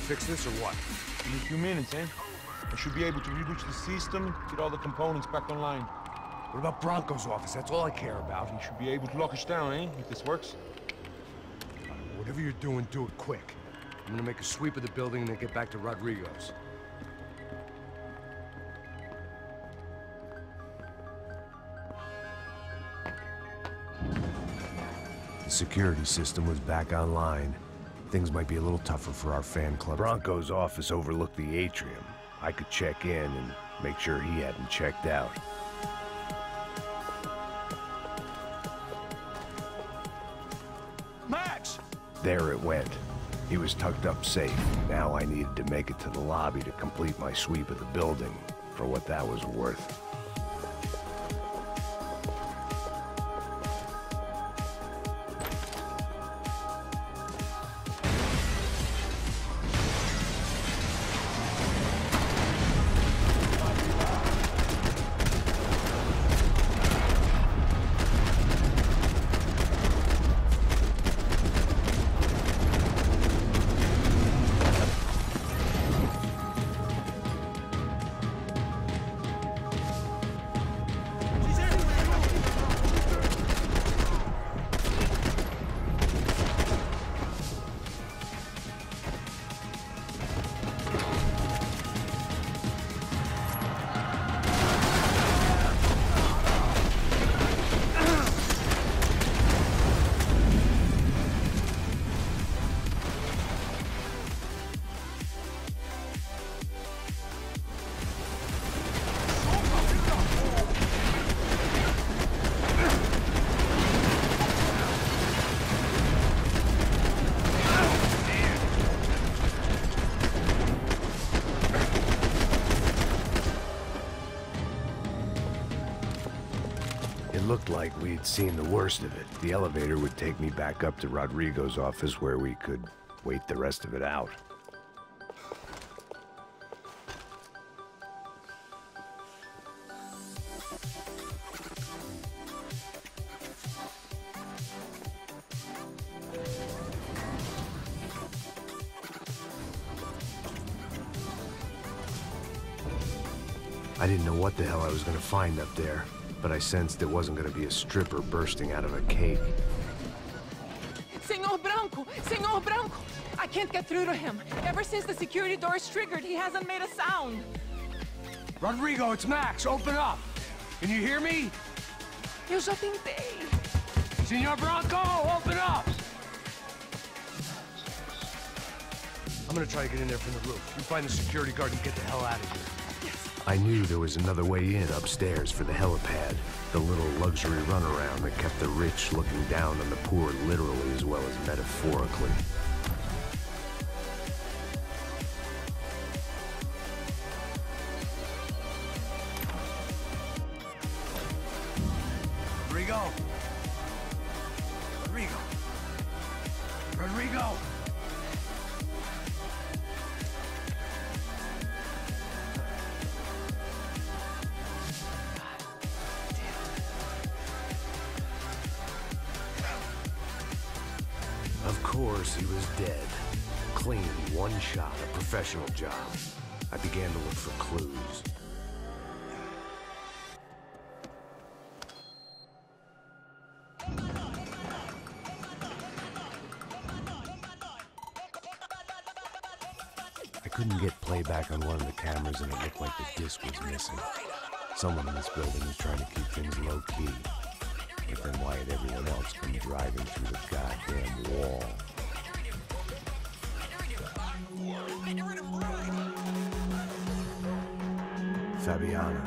Fix this or what? In a few minutes, eh? I should be able to reboot the system, get all the components back online. What about Bronco's office? That's all I care about. He should be able to lock us down, eh? If this works. Whatever you're doing, do it quick. I'm gonna make a sweep of the building and then get back to Rodrigo's. The security system was back online. Things might be a little tougher for our fan club. Bronco's office overlooked the atrium. I could check in and make sure he hadn't checked out. Max! There it went. He was tucked up safe. Now I needed to make it to the lobby to complete my sweep of the building, for what that was worth. Looked like we'd seen the worst of it. The elevator would take me back up to Rodrigo's office where we could wait the rest of it out. I didn't know what the hell I was going to find up there, but I sensed it wasn't going to be a stripper bursting out of a cake. Senor Branco! Senor Branco! I can't get through to him. Ever since the security door is triggered, he hasn't made a sound. Rodrigo, it's Max. Open up. Can you hear me? Eu já tentei. Senor Branco, open up! I'm gonna try to get in there from the roof. You find the security guard and get the hell out of here. I knew there was another way in upstairs for the helipad, the little luxury runaround that kept the rich looking down on the poor literally as well as metaphorically. Rodrigo! Of course, he was dead. Clean, one shot, a professional job. I began to look for clues. I couldn't get playback on one of the cameras and it looked like the disc was missing. Someone in this building was trying to keep things low-key. But then why had everyone else come driving through the goddamn wall? Fabiana.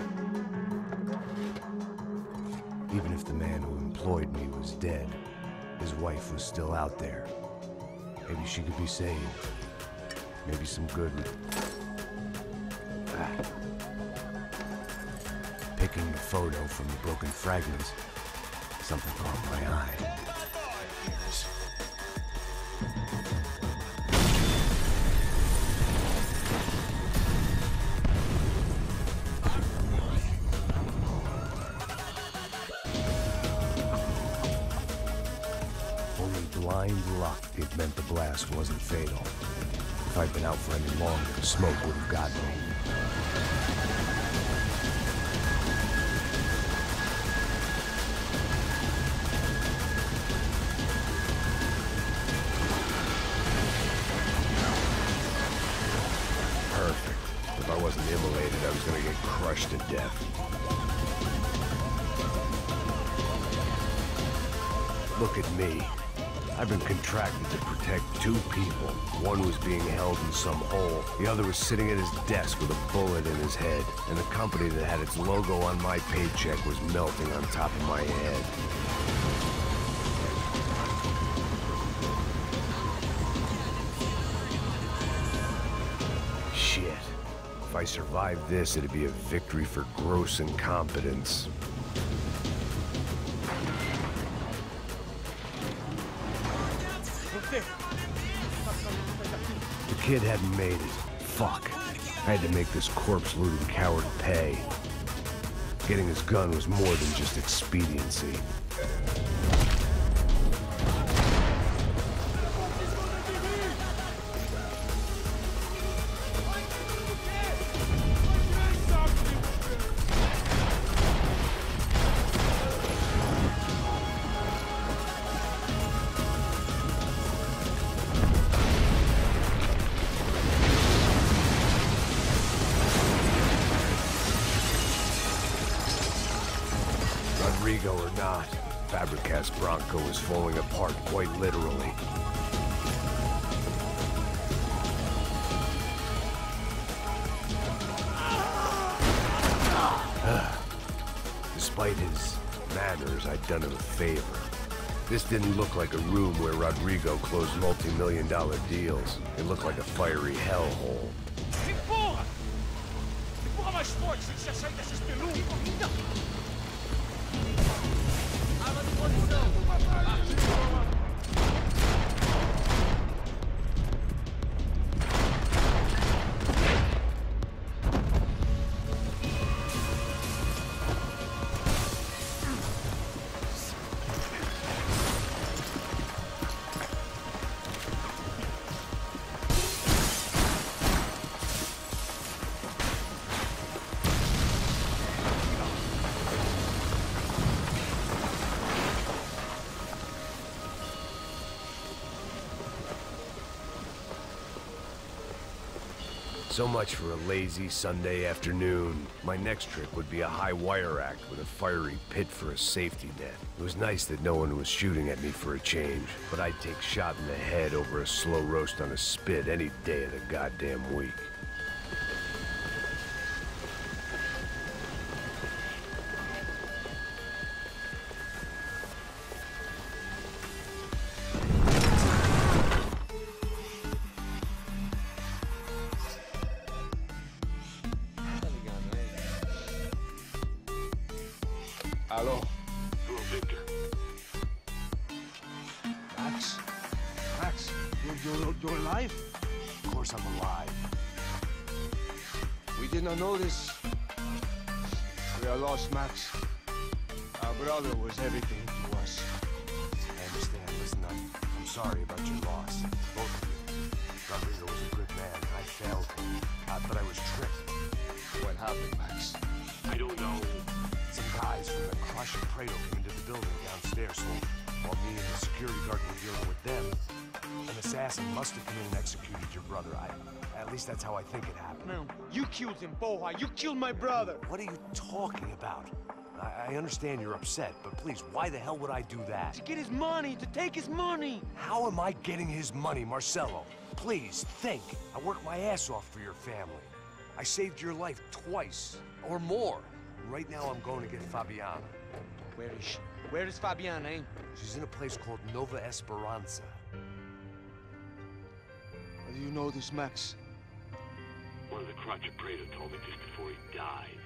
Even if the man who employed me was dead, his wife was still out there. Maybe she could be saved. Maybe some good... Picking the photo from the broken fragments, something caught my eye. Only blind luck it meant the blast wasn't fatal. If I'd been out for any longer, the smoke would have gotten me. Perfect. If I wasn't immolated, I was gonna get crushed to death. Look at me. I've been contracted to protect two people. One was being held in some hole. The other was sitting at his desk with a bullet in his head. And the company that had its logo on my paycheck was melting on top of my head. Shit. If I survived this, it'd be a victory for gross incompetence. The kid hadn't made it. Fuck. I had to make this corpse-looting coward pay. Getting his gun was more than just expediency. Rodrigo or not, Fabricat's Bronco was falling apart quite literally. Despite his manners, I'd done him a favor. This didn't look like a room where Rodrigo closed multi-million-dollar deals. It looked like a fiery hellhole. Empurra! Empurra mais forte, sem se sair dessa espelunca! Arma de posição! So much for a lazy Sunday afternoon. My next trick would be a high wire act with a fiery pit for a safety net. It was nice that no one was shooting at me for a change, but I'd take shot in the head over a slow roast on a spit any day of the goddamn week. Hello. Hello, Victor. Max? Max, you're alive? Of course I'm alive. We did not know this. We are lost, Max. Our brother was everything to us. I understand. Listen, I'm sorry about your loss. Both of you. Rodrigo was a good man. I failed him. But I was tricked. What happened, Max? I don't know. Some guys from the Crush of Prado came into the building downstairs, so while me and the security guard were dealing with them, an assassin must have come in and executed your brother. At least that's how I think it happened. No, you killed him, Boha. You killed my brother. What are you talking about? I understand you're upset, but please, why the hell would I do that? To get his money, to take his money. How am I getting his money, Marcelo? Please, think. I worked my ass off for your family. I saved your life twice, or more. Right now, I'm going to get Fabiana. Where is she? Where is Fabiana, eh? She's in a place called Nova Esperanza. How do you know this, Max? One of the Crotch of Prado told me just before he died.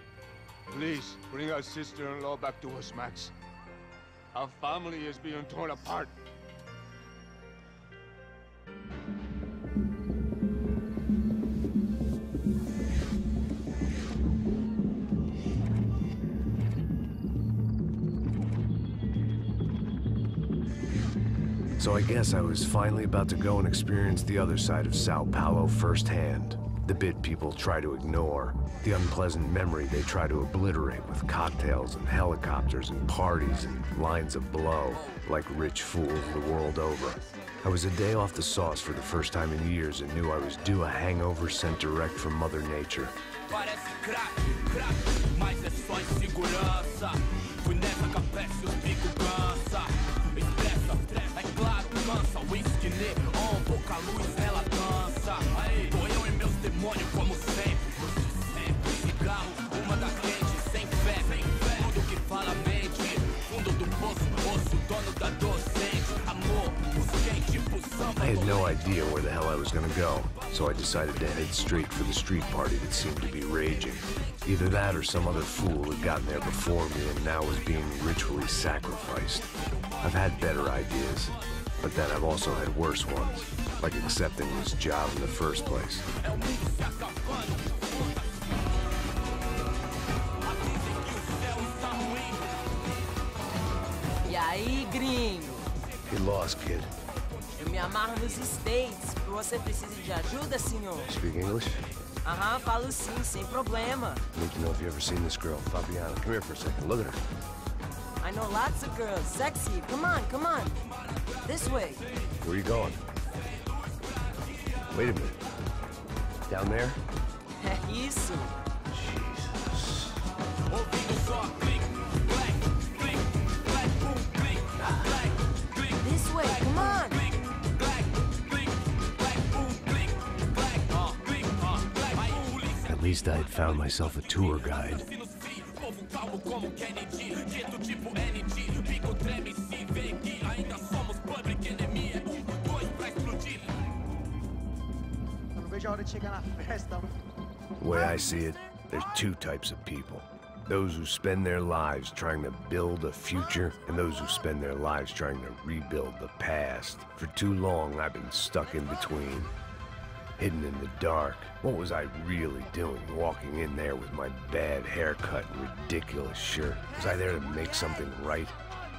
Please, bring our sister-in-law back to us, Max. Our family is being torn apart. So I guess I was finally about to go and experience the other side of Sao Paulo firsthand. The bit people try to ignore. The unpleasant memory they try to obliterate with cocktails and helicopters and parties and lines of blow, like rich fools the world over. I was a day off the sauce for the first time in years and knew I was due a hangover sent direct from Mother Nature. I had no idea where the hell I was gonna go, so I decided to head straight for the street party that seemed to be raging. Either that or some other fool had gotten there before me and now was being ritually sacrificed. I've had better ideas, but then I've also had worse ones, like accepting this job in the first place. E aí, gringo? Get lost, kid. Eu me amarro nos States. Você precisa de ajuda, senhor? Speak English? Aham, falo sim, sem problema. Need to know if you've ever seen this girl, Fabiana. Come here for a second. Look at her. I know lots of girls. Sexy. Come on, come on. This way. Where are you going? Wait a minute. Down there? Isso. Jesus. This way, come on. At least I had found myself a tour guide. The way I see it, there's two types of people. Those who spend their lives trying to build a future, and those who spend their lives trying to rebuild the past. For too long, I've been stuck in between. Hidden in the dark. What was I really doing walking in there with my bad haircut and ridiculous shirt? Was I there to make something right?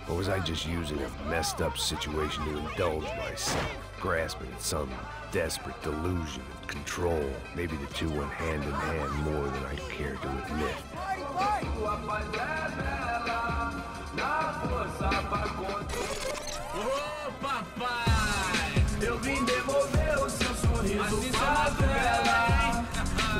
Or was I just using a messed up situation to indulge myself, grasping at some desperate delusion of control? Maybe the two went hand in hand more than I care to admit. Ô papai, eu vim devolver o seu sorriso pra ela.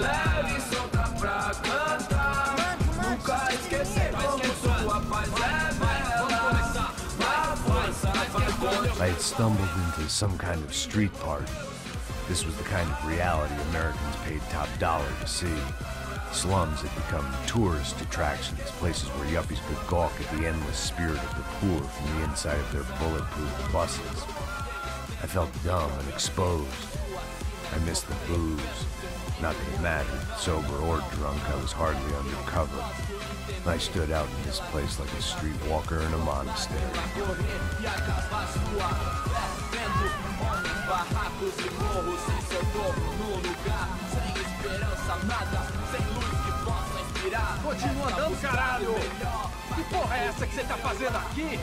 leve e solta pra cantar. Nunca esquecer como sua paz é bela. Vai força, vai. I had stumbled into some kind of street party. This was the kind of reality Americans paid top dollar to see. Slums had become tourist attractions, places where yuppies could gawk at the endless spirit of the poor from the inside of their bulletproof buses. I felt dumb and exposed. I missed the booze. Not that it mattered, sober or drunk, I was hardly undercover. I stood out in this place like a streetwalker in a monastery. Continua andando, caralho! Que porra é essa que você tá fazendo aqui?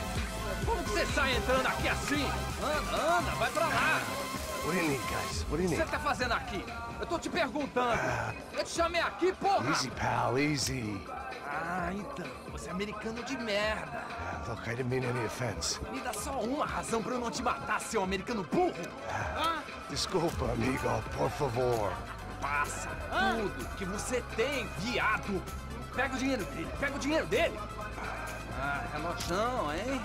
Como que você sai entrando aqui assim? Anda, vai pra lá! What do you need, guys? What do you O que need? você tá fazendo aqui? Eu tô te perguntando. Eu te chamei aqui, porra! Easy, pal, easy. Ah, então. Você é americano de merda. Look, I didn't mean any offense. Me dá só uma razão pra eu não te matar, seu americano burro. Desculpa, amigo, por favor. Passa tudo que você tem, viado. Pega o dinheiro dele, pega o dinheiro dele. Ah, relojão, hein?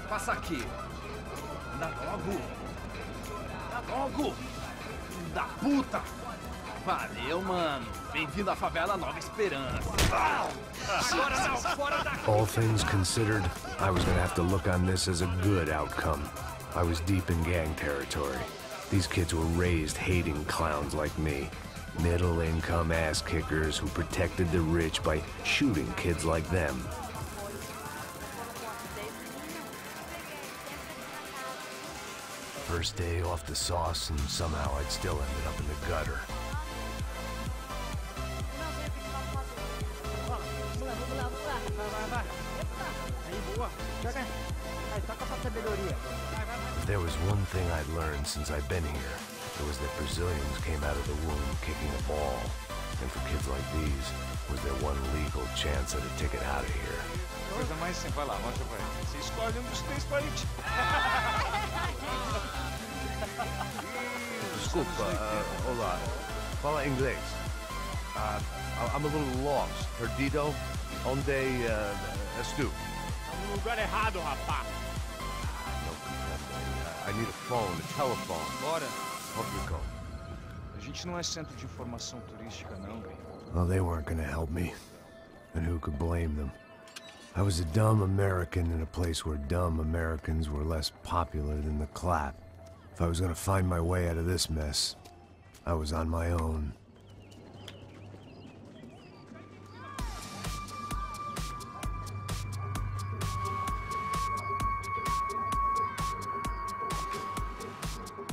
Passa aqui. Dá logo. Dá logo. Filho da puta. Valeu, mano. Bem-vindo à favela Nova Esperança. Agora não, fora daqui. All things considered, I was gonna have to look on this as a good outcome. I was deep in gang territory. These kids were raised hating clowns like me. Middle-income ass-kickers who protected the rich by shooting kids like them. First day off the sauce, and somehow I'd still ended up in the gutter. If there was one thing I'd learned since I've been here, it was that Brazilians came out of the womb kicking a ball. And for kids like these, was their one legal chance at a ticket out of here. Coisa mais simples. Vai lá, mostra pra ele. Você escolhe dos três pra gente. Desculpa, olá. Fala inglês. I'm a little lost. Perdido? Onde estou? No lugar errado, rapaz. I need a phone, a telephone. Bora. Hope you go. A gente não é centro de informação turística, não, velho. Well, they weren't gonna help me. And who could blame them? I was a dumb American in a place where dumb Americans were less popular than the clap. If I was gonna find my way out of this mess, I was on my own.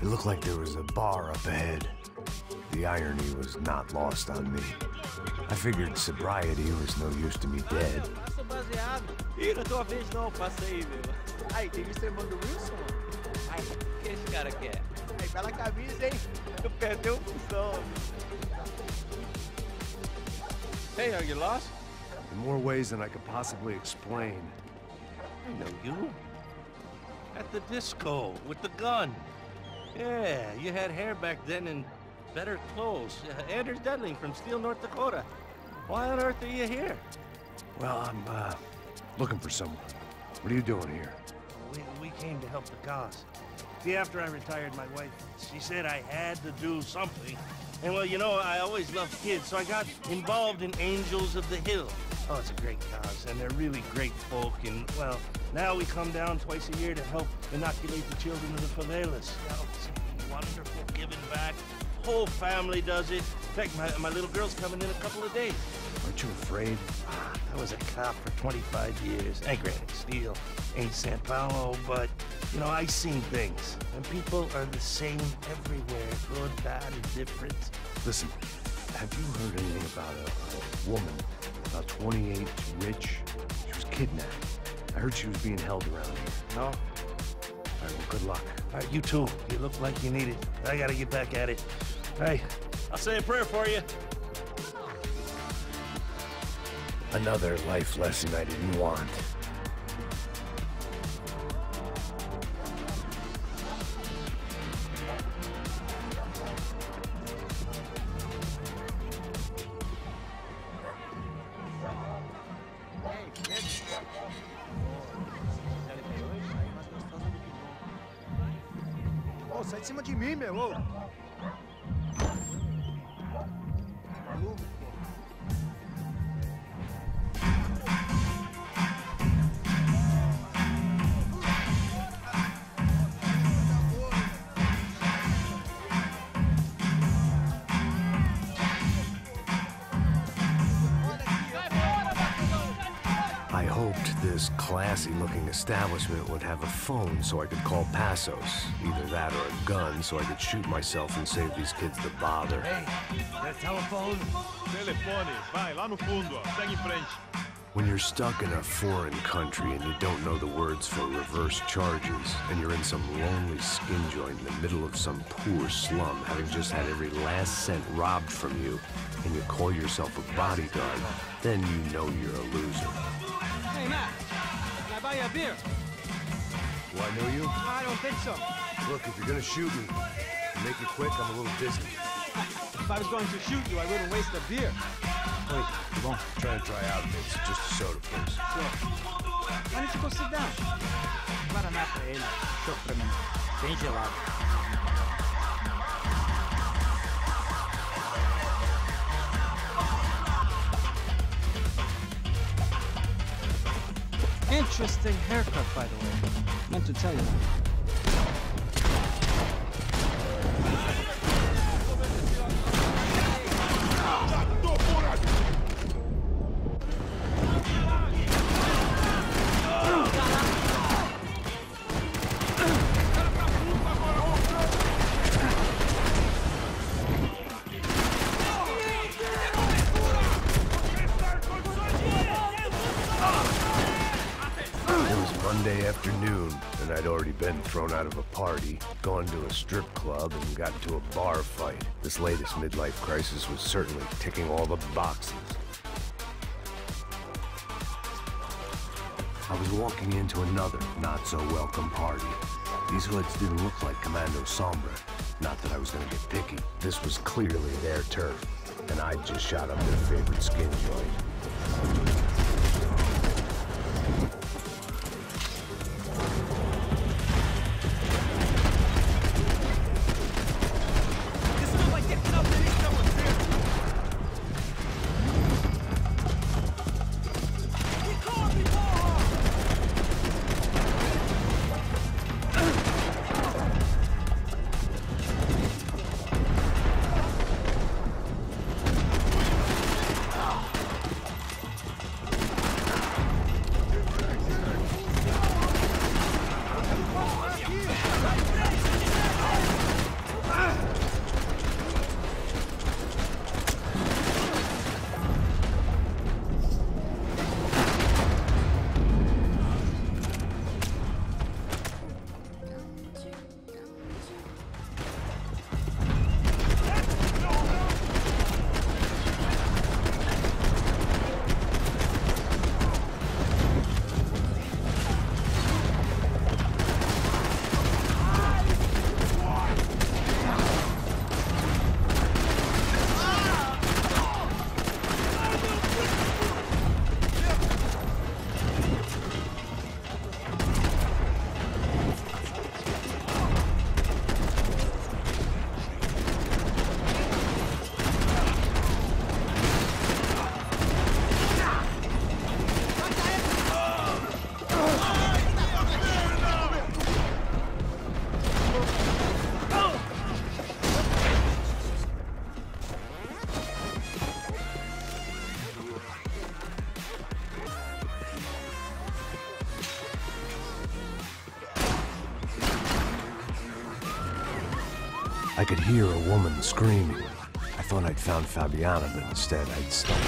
It looked like there was a bar up ahead. The irony was not lost on me. I figured sobriety was no use to me dead. Sou baseado. Ih, não é tua vez não, passa aí, meu. Aí, tem visto o irmão do Wilson? Ai, o que esse cara quer? Ai, bela camisa, hein? Eu perdi um função. Hey, are you lost? In more ways than I could possibly explain. I know you. At the disco, with the gun. Yeah, you had hair back then and better clothes. Anders Dedling from Steele, North Dakota. Why on earth are you here? Well, I'm, looking for someone. What are you doing here? We came to help the cause. See, after I retired, my wife, she said I had to do something. And well, you know, I always loved kids, so I got involved in Angels of the Hill. Oh, it's a great cause, and they're really great folk, and, well, now we come down twice a year to help inoculate the children of the favelas. Oh, it's wonderful giving back. Whole family does it. In fact, my little girl's coming in a couple of days. Aren't you afraid? I was a cop for 25 years. Ain't granted, Steele, ain't San Paulo, but, you know, I seen things. And people are the same everywhere, good, bad, indifferent. Listen, have you heard anything about a woman, about 28, rich? She was kidnapped. I heard she was being held around here. No? All right, well, good luck. All right, you too. You look like you need it. I gotta get back at it. Hey, I'll say a prayer for you. Another life lesson I didn't want. sai de cima de mim, meu. Ô. Maluco, I hoped this classy-looking establishment would have a phone so I could call Passos. Either that or a gun so I could shoot myself and save these kids the bother. Hey, that telephone? Telefone, vai, lá no fundo, ó. Segue em frente. When you're stuck in a foreign country and you don't know the words for reverse charges, and you're in some lonely skin joint in the middle of some poor slum, having just had every last cent robbed from you, and you call yourself a bodyguard, then you know you're a loser. Hey, Matt, can I buy you a beer? Do I know you? I don't think so. Look, if you're gonna shoot me, make it quick, I'm a little busy. If I was going to shoot you, I wouldn't waste a beer. Wait, come on. Try and dry out, Vince. Just a soda, please. Sure. Why don't you go sit down? Guaraná pra ele, chopp pra mim. Bem gelado. Interesting haircut, by the way. Meant to tell you that. Monday afternoon, and I'd already been thrown out of a party, gone to a strip club, and got into a bar fight. This latest midlife crisis was certainly ticking all the boxes. I was walking into another not-so-welcome party. These hoods didn't look like Commando Sombra. Not that I was gonna get picky. This was clearly their turf, and I'd just shot up their favorite skin joint. I could hear a woman screaming. I thought I'd found Fabiana, but instead I'd stumbled.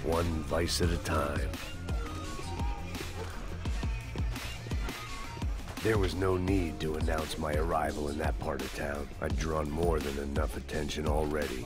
one vice at a time. There was no need to announce my arrival in that part of town. I'd drawn more than enough attention already.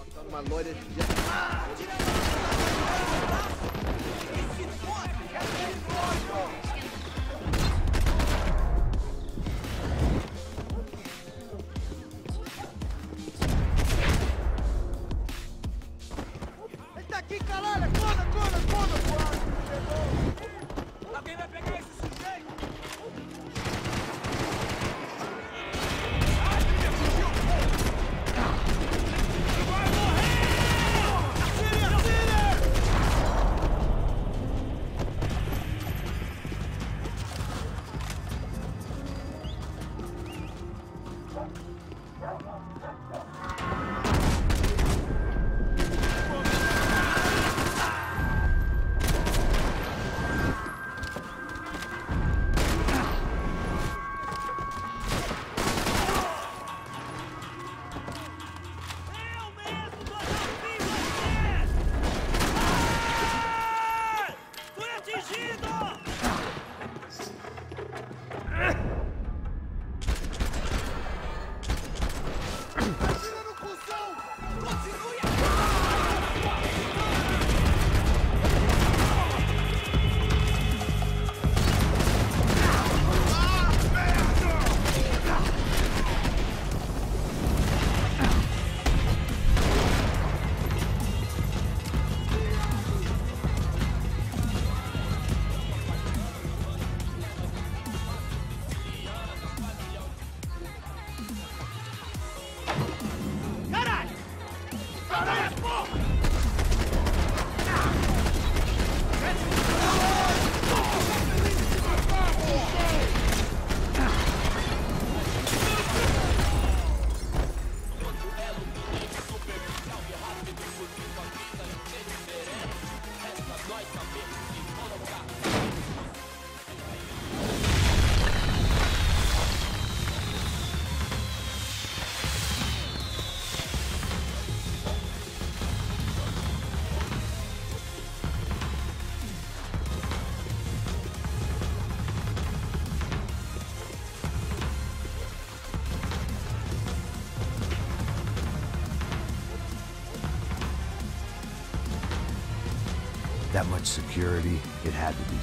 That much security, it had to be.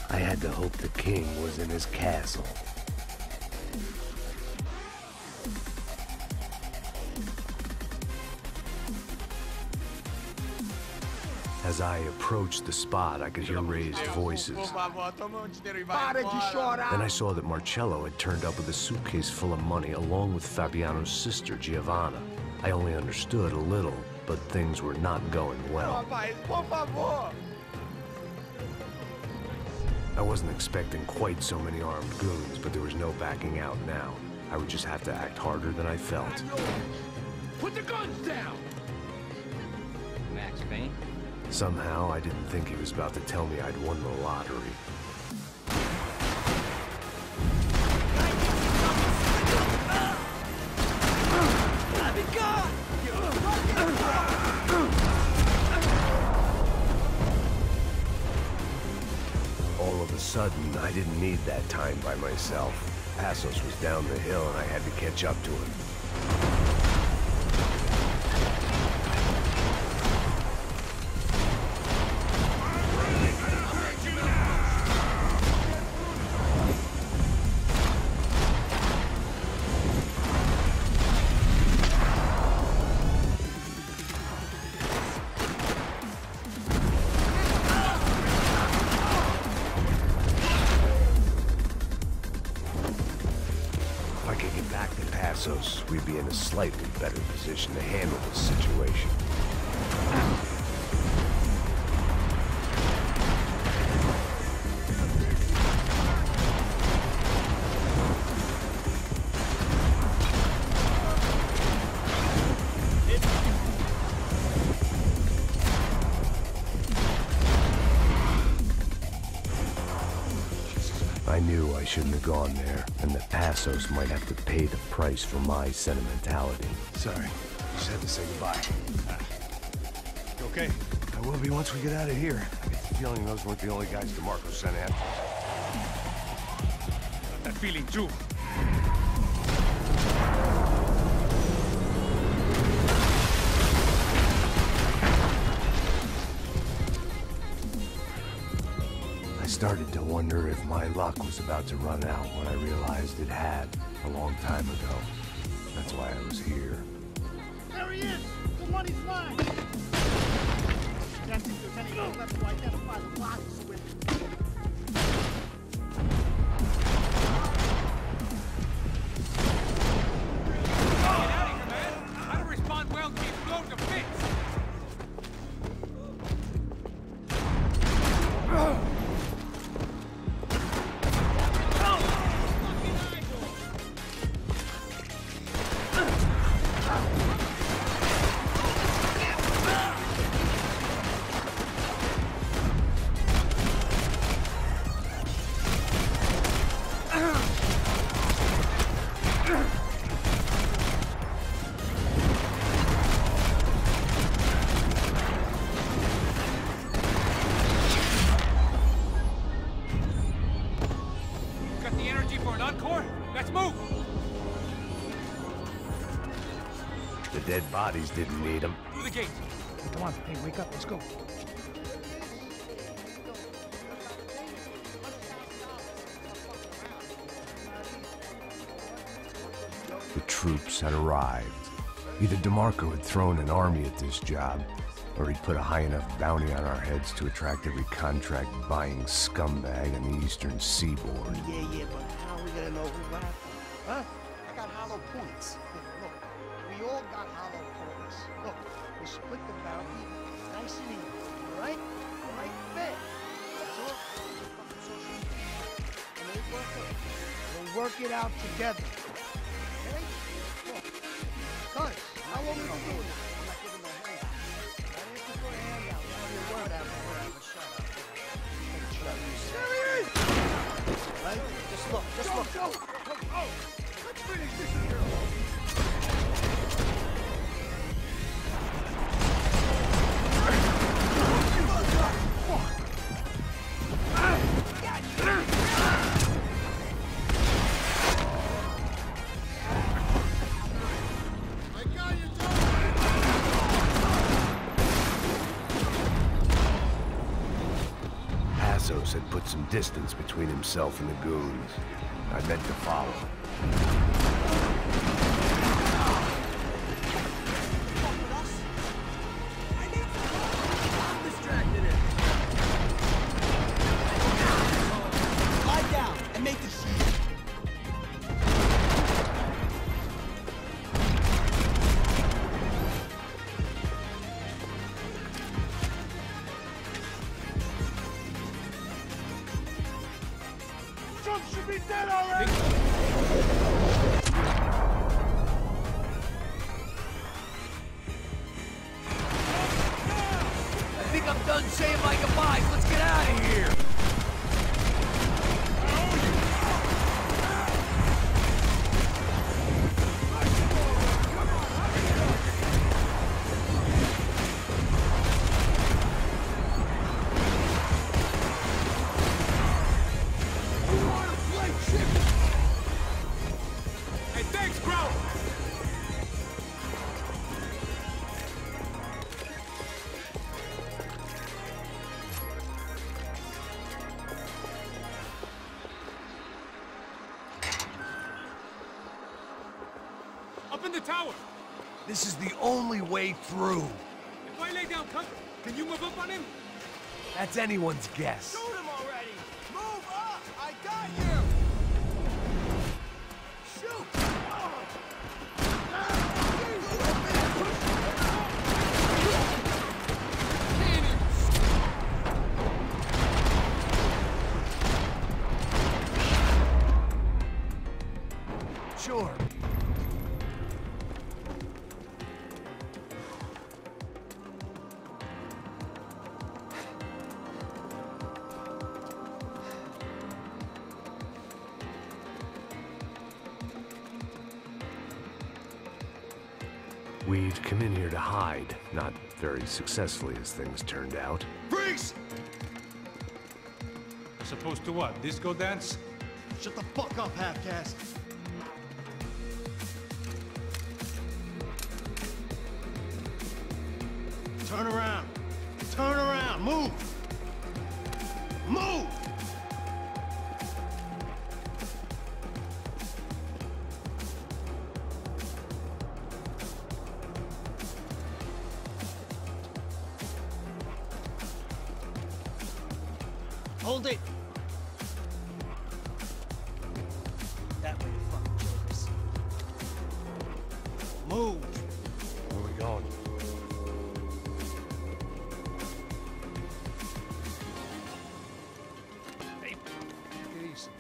I had to hope the king was in his castle. As I approached the spot, I could hear raised voices. Then I saw that Marcello had turned up with a suitcase full of money along with Fabiano's sister, Giovanna. I only understood a little, but things were not going well. I wasn't expecting quite so many armed goons, but there was no backing out now. I would just have to act harder than I felt. Put the guns down! Max Payne? Somehow, I didn't think he was about to tell me I'd won the lottery. All of a sudden, I didn't need that time by myself. Passos was down the hill and I had to catch up to him. Passos, we'd be in a slightly better position to handle this situation. I knew I shouldn't have gone there, and that Passos might have to pay the price for my sentimentality. Sorry, just had to say goodbye. You okay? I will be once we get out of here. I get the feeling those weren't the only guys DeMarco sent after us. Got that feeling too. I started to wonder if my luck was about to run out when I realized it had a long time ago. That's why I was here. There he is! The money's mine! Can't think there's anything left to identify the bodies with. Get out of here, man! How to respond well to being blown to bits! The dead bodies didn't need them. Through the gate. Hey, come on. Hey, wake up. Let's go. The troops had arrived. Either DeMarco had thrown an army at this job, or he'd put a high enough bounty on our heads to attract every contract-buying scumbag on the eastern seaboard. Yeah, but how are we gonna know who laughed? Huh? I got hollow points. Look, we all got hollow points. Look, we'll split the bounty nice and even, all right? All right, fair. That's all. And then we'll work it out together. Okay? Look, guys, how long have we been doing this? I'm not giving no handout. Not asking for a handout. Whatever. Shut up. There he is! Right? Just look. Go! Oh! Let's finish this here. Passos had put some distance between himself and the goons. I meant to follow. Lie down and make the Should be dead already! I think I'm done saying my goodbyes. Let's get out of here. Hey, thanks, bro. Up in the tower. This is the only way through. If I lay down cover, can you move up on him? That's anyone's guess. Shoot him already! Move up! I got you! Shoot! Oh. We'd come in here to hide, not very successfully as things turned out. Freeze! As opposed to what? Disco dance? Shut the fuck up, half-caste. Turn around. Turn around. Move. Move! Hold it! That way, fucking jokers. Move! Where are we going? Hey, take it easy.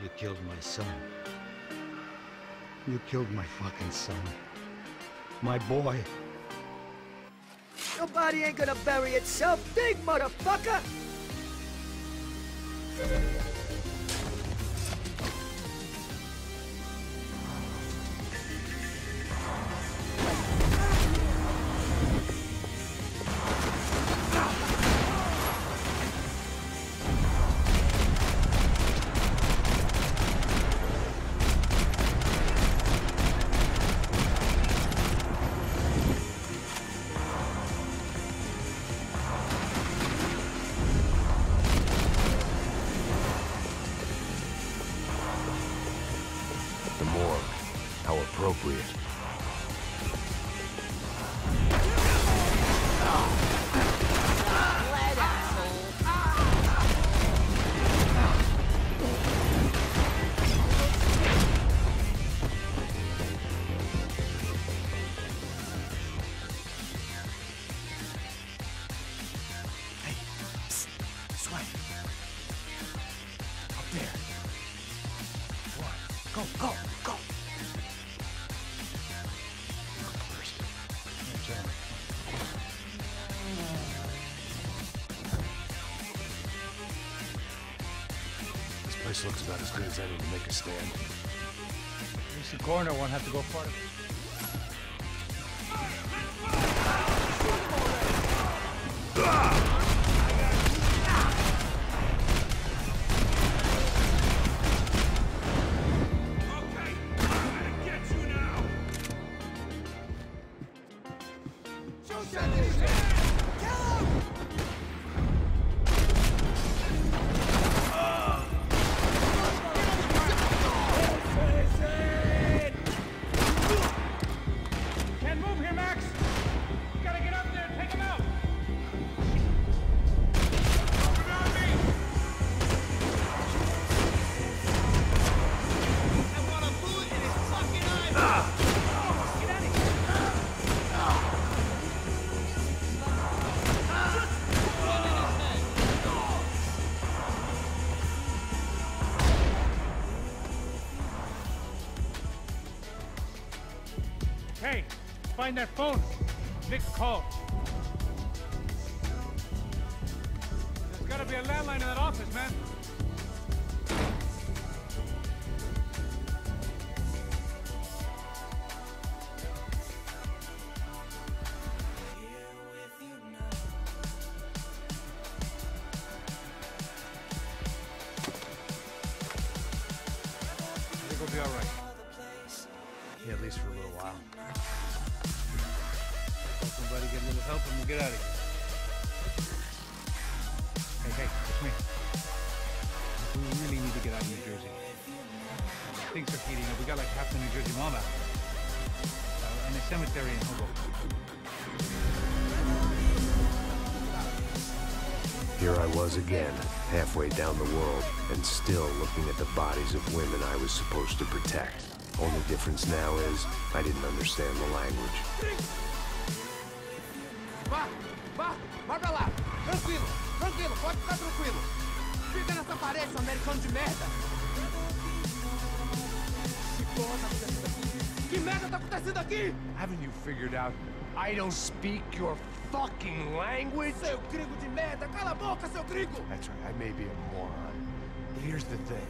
You killed my son. You killed my fucking son. My boy. Your body ain't gonna bury itself. Dig, motherfucker! The morgue. How appropriate. Go, go, go! This place looks about as good as any to make a stand. At least the coroner won't have to go farther. Can't move here, Max! You gotta get up there and take him out! I want a bullet in his fucking eye! Get out of here! Hey, find that phone. Nick called. There's gotta be a landline in that office, man. I think we'll be all right. Yeah, at least for a little while. Call somebody, get a little help, and we'll get out of here. Hey, it's me. We really need to get out of New Jersey. Things are heating up. We got like half the New Jersey mob out. In a cemetery in Hoboken. Here I was again, halfway down the world, and still looking at the bodies of women I was supposed to protect. Only difference now is, I didn't understand the language. Vai pra lá! Tranquilo, tranquilo, pode ficar tranquilo! Fica nessa parede, seu americano de merda! Que porra tá acontecendo aqui? Que merda tá acontecendo aqui? Haven't you figured out I don't speak your fucking language? Seu gringo de merda! Cala a boca, seu gringo! That's right, I may be a moron, But here's the thing.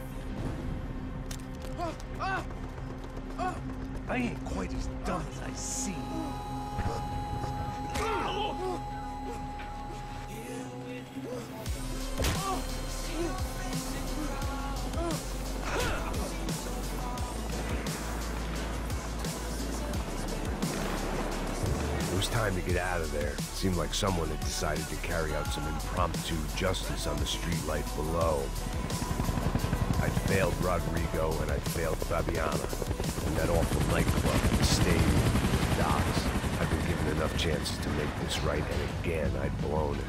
I ain't quite as dumb as I seem. It was time to get out of there. It seemed like someone had decided to carry out some impromptu justice on the streetlight below. I'd failed Rodrigo and I'd failed Fabiana. And that awful nightclub, the stadium, the docks. I'd been given enough chances to make this right, and again, I'd blown it.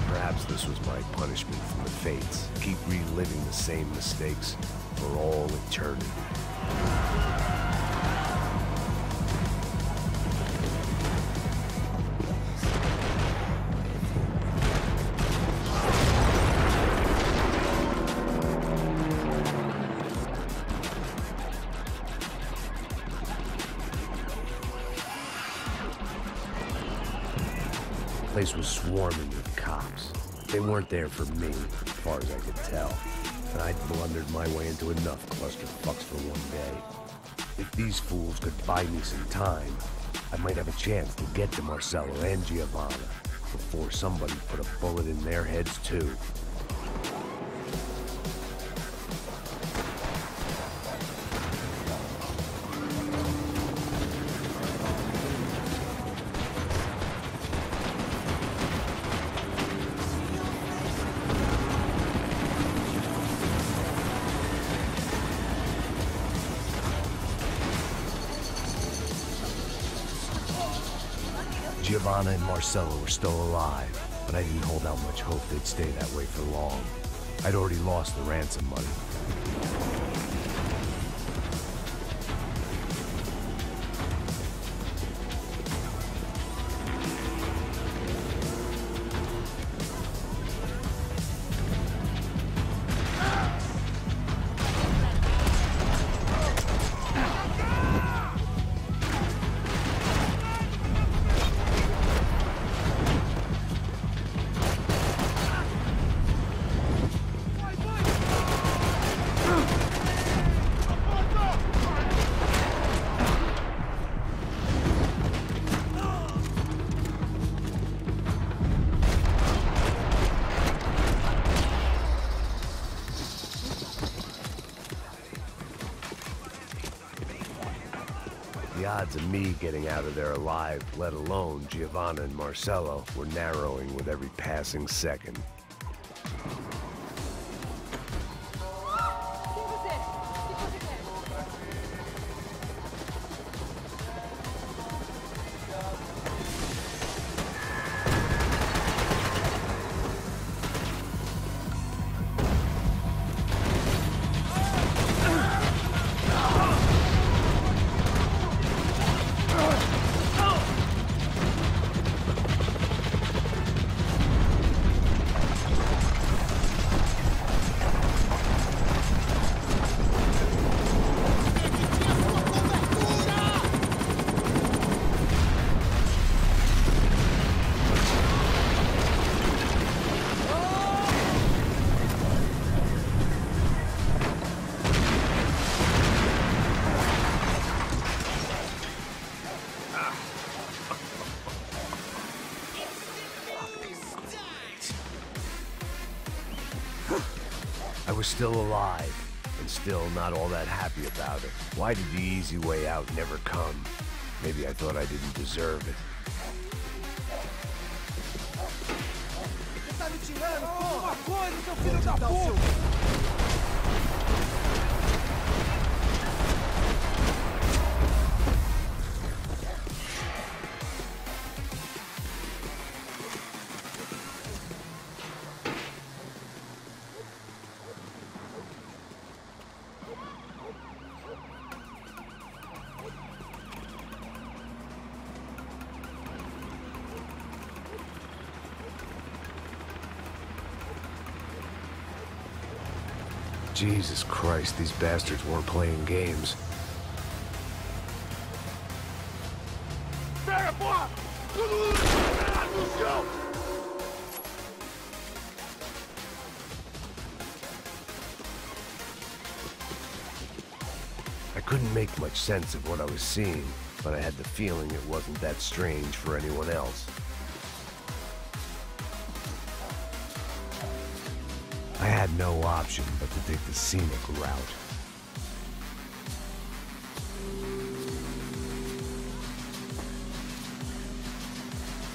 Perhaps this was my punishment from the fates. Keep reliving the same mistakes for all eternity. The place was swarming with cops. They weren't there for me, as far as I could tell. And I'd blundered my way into enough clusterfucks for one day. If these fools could buy me some time, I might have a chance to get to Marcello and Giovanna before somebody put a bullet in their heads too. Giovanna and Marcello were still alive, but I didn't hold out much hope they'd stay that way for long. I'd already lost the ransom money. The odds of me getting out of there alive, let alone Giovanna and Marcello, were narrowing with every passing second. I was still alive, and still not all that happy about it. Why did the easy way out never come? Maybe I thought I didn't deserve it. Você tá me tirando, porra! Uma coisa, seu filho da puta! Jesus Christ, these bastards weren't playing games. Pega, porra! No chão! couldn't make much sense of what I was seeing, but I had the feeling it wasn't that strange for anyone else. I had no option but to take the scenic route.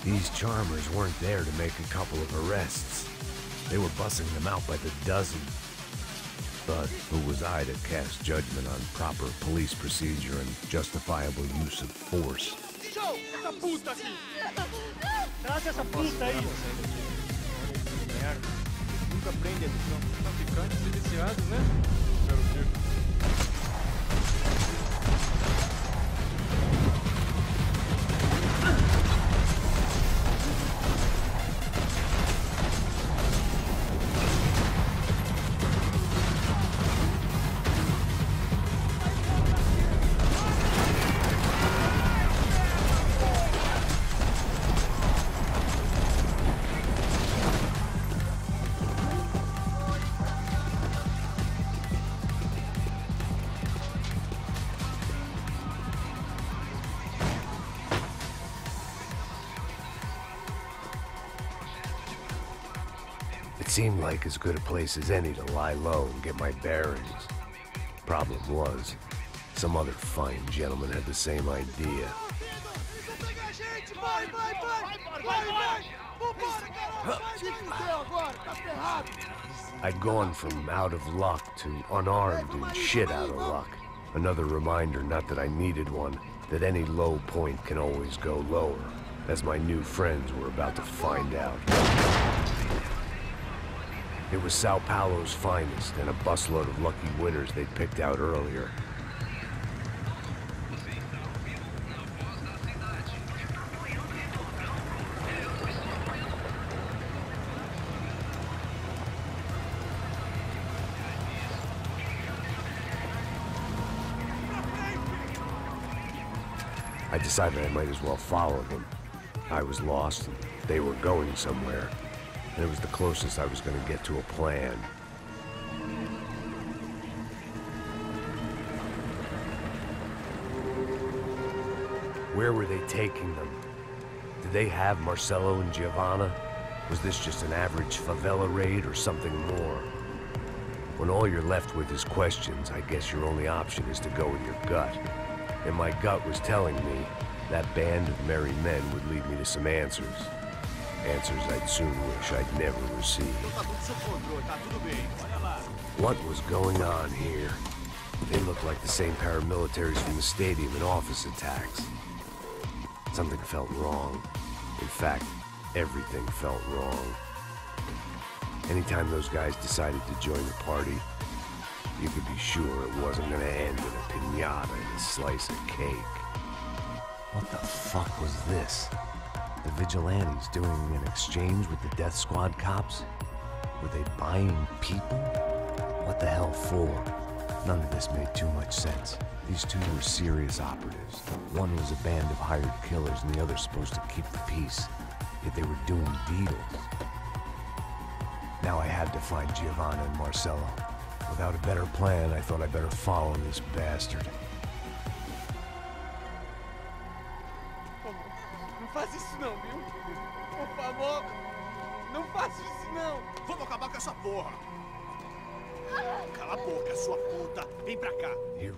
These charmers weren't there to make a couple of arrests. They were bussing them out by the dozen. But who was I to cast judgment on proper police procedure and justifiable use of force? Show! Essa puta aqui! Traz essa puta aí! Merda. Nunca prende os traficantes e viciados, né? Quero ver. It seemed like as good a place as any to lie low and get my bearings. Problem was, some other fine gentleman had the same idea. I'd gone from out of luck to unarmed and shit out of luck. Another reminder, not that I needed one, that any low point can always go lower, as my new friends were about to find out. It was Sao Paulo's finest, and a busload of lucky winners they'd picked out earlier. I decided I might as well follow them. I was lost, and they were going somewhere. And it was the closest I was going to get to a plan. Where were they taking them? Did they have Marcelo and Giovanna? Was this just an average favela raid or something more? When all you're left with is questions, I guess your only option is to go with your gut. And my gut was telling me that band of merry men would lead me to some answers. Answers I'd soon wish I'd never received. What was going on here? They looked like the same paramilitaries from the stadium in office attacks. Something felt wrong. In fact, everything felt wrong. Anytime those guys decided to join the party, you could be sure it wasn't gonna end in a piñata and a slice of cake. What the fuck was this? The vigilantes doing an exchange with the death squad cops? Were they buying people? What the hell for? None of this made too much sense. These two were serious operatives. One was a band of hired killers and the other supposed to keep the peace. Yet they were doing deals. Now I had to find Giovanna and Marcelo. Without a better plan, I thought I'd better follow this bastard. Não faz isso não, viu? Por favor, não faça isso não. Vamos acabar com essa porra. Cala a boca, sua puta. Vem pra cá. Here.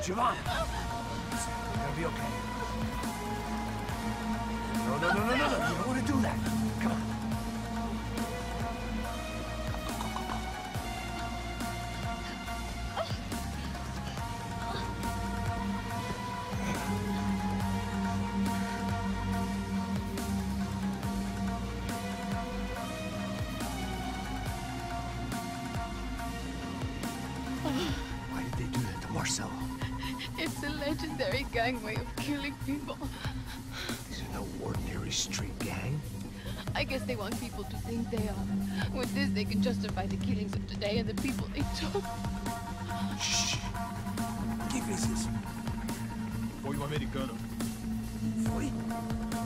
Giovanna! Listen, you're gonna be okay. No. You don't want to do that. Come on. Why did they do that to Marcelo? It's a legendary gang way of killing people. These are no ordinary street gang. I guess they want people to think they are. With this, they can justify the killings of today and the people they took. Shh. Quem fez isso? Foi um americano. Foi?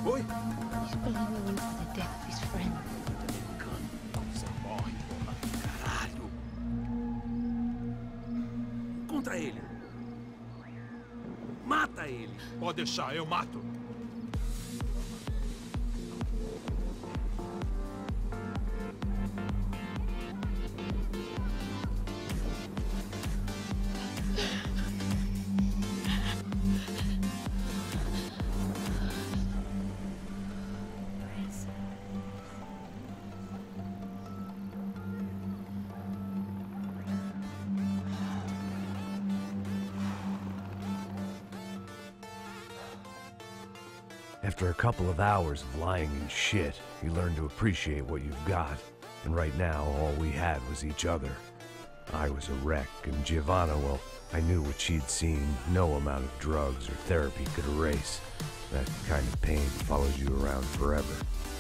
Foi? He's blaming you for the death of his friend. Americano. Você morre, porra. Caralho. Contra ele. Mata ele. Pode deixar, eu mato. After a couple of hours of lying in shit, you learn to appreciate what you've got. And right now, all we had was each other. I was a wreck, and Giovanna, well, I knew what she'd seen no amount of drugs or therapy could erase. That kind of pain follows you around forever.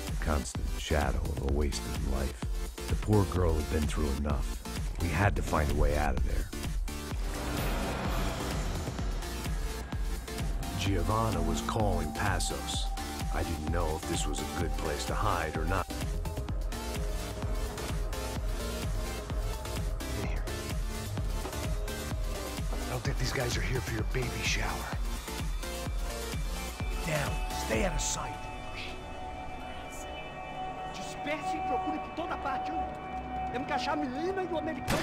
The constant shadow of a wasted life. The poor girl had been through enough. We had to find a way out of there. Giovanna was calling Passos. I didn't know if this was a good place to hide or not. In here. I don't think these guys are here for your baby shower. Down. Stay out of sight. Disperse e procure por toda parte. Temos que achar a menina e o americano.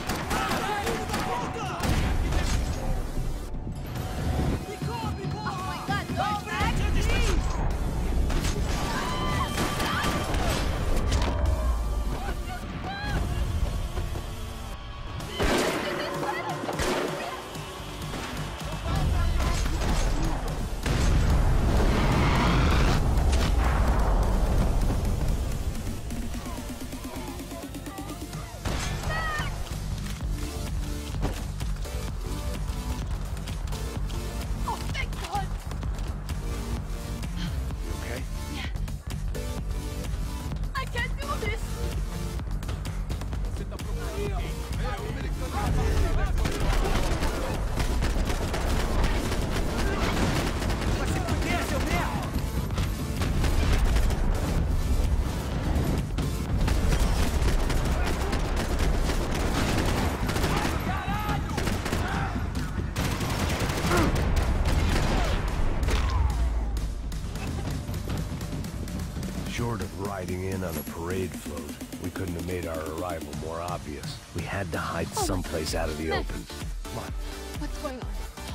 Short of riding in on a parade float, we couldn't have made our arrival more obvious. We had to hide someplace out of the open. Come on. What's going on?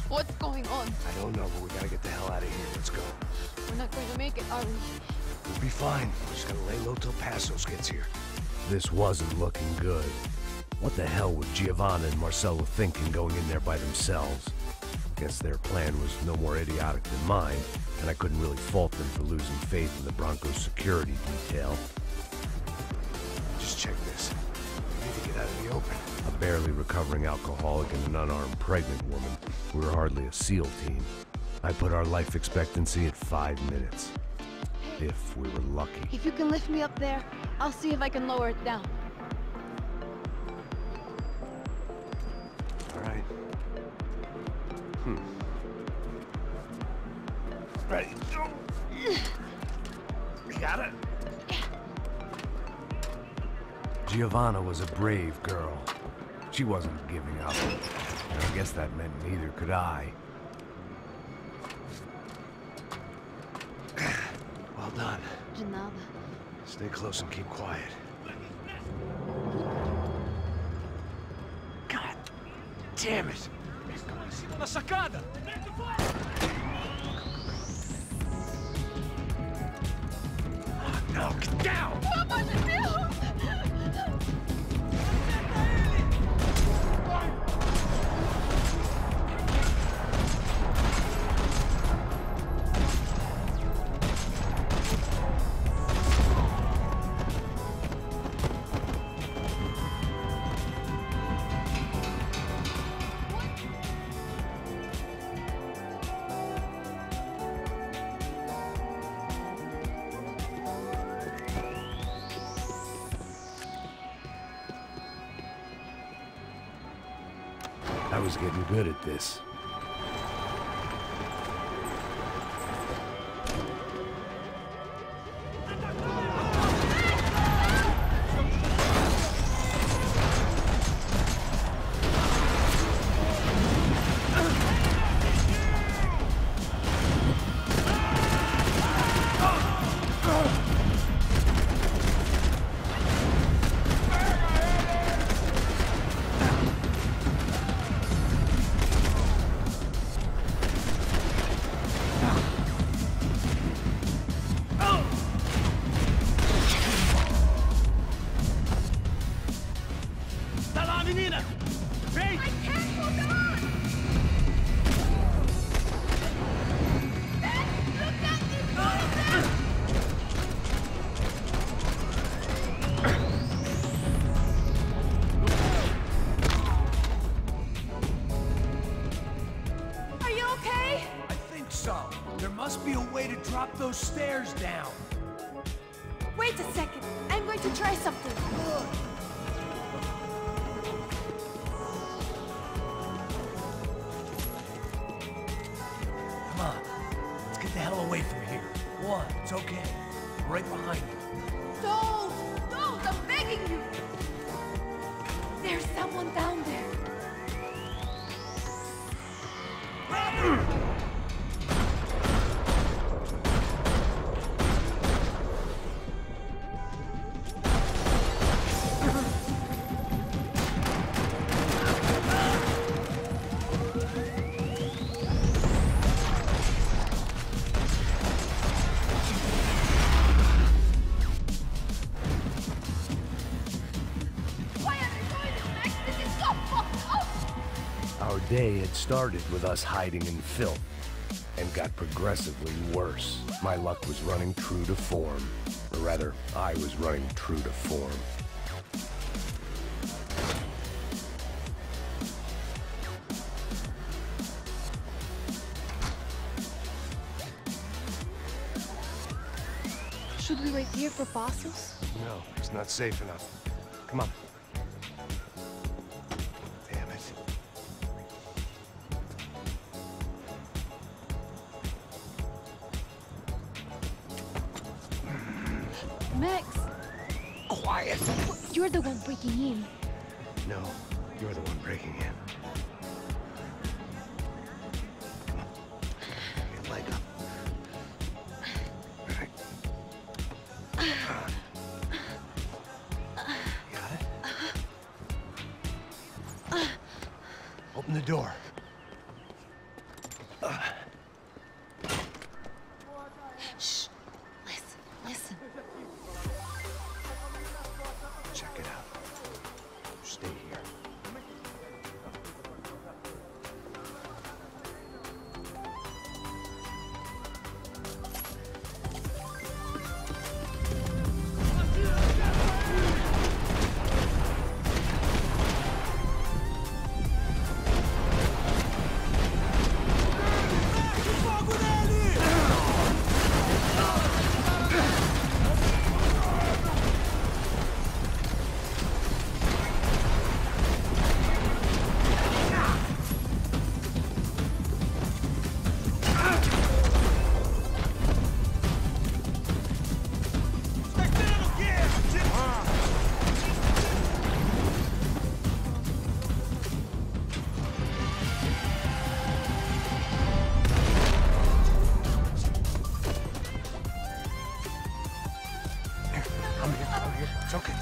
What's going on? I don't know, but we gotta get the hell out of here. Let's go. We're not going to make it, are we? We'll be fine. We're just gonna lay low till Passos gets here. This wasn't looking good. What the hell were Giovanna and Marcelo thinking going in there by themselves? Guess their plan was no more idiotic than mine, and I couldn't really fault them for losing faith in the Broncos security detail. Just check this. We need to get out of the open. A barely recovering alcoholic and an unarmed pregnant woman. We were hardly a SEAL team. I put our life expectancy at 5 minutes. If we were lucky. If you can lift me up there, I'll see if I can lower it down. All right. Ready. You got it? Giovanna was a brave girl. She wasn't giving up. And I guess that meant neither could I. Well done. De nada. Stay close and keep quiet. God damn it! Na sacada! No, get down! Pelo amor de Deus! I was getting good at this. Those stairs down. Wait a second. I'm going to try something. Come on. Let's get the hell away from here. One, it's okay. Right behind you. Don't! Don't! I'm begging you! There's someone down there. Our day had started with us hiding in filth, and got progressively worse. My luck was running true to form. Or rather, I was running true to form. Should we wait here for bosses? No, it's not safe enough. Come on. Damn it. Max! Quiet! You're the one breaking in. No, you're the one breaking in. Come on. Get leg up. Got it? Open the door. Shh. Listen, listen. Check it out. Stay here. It's okay.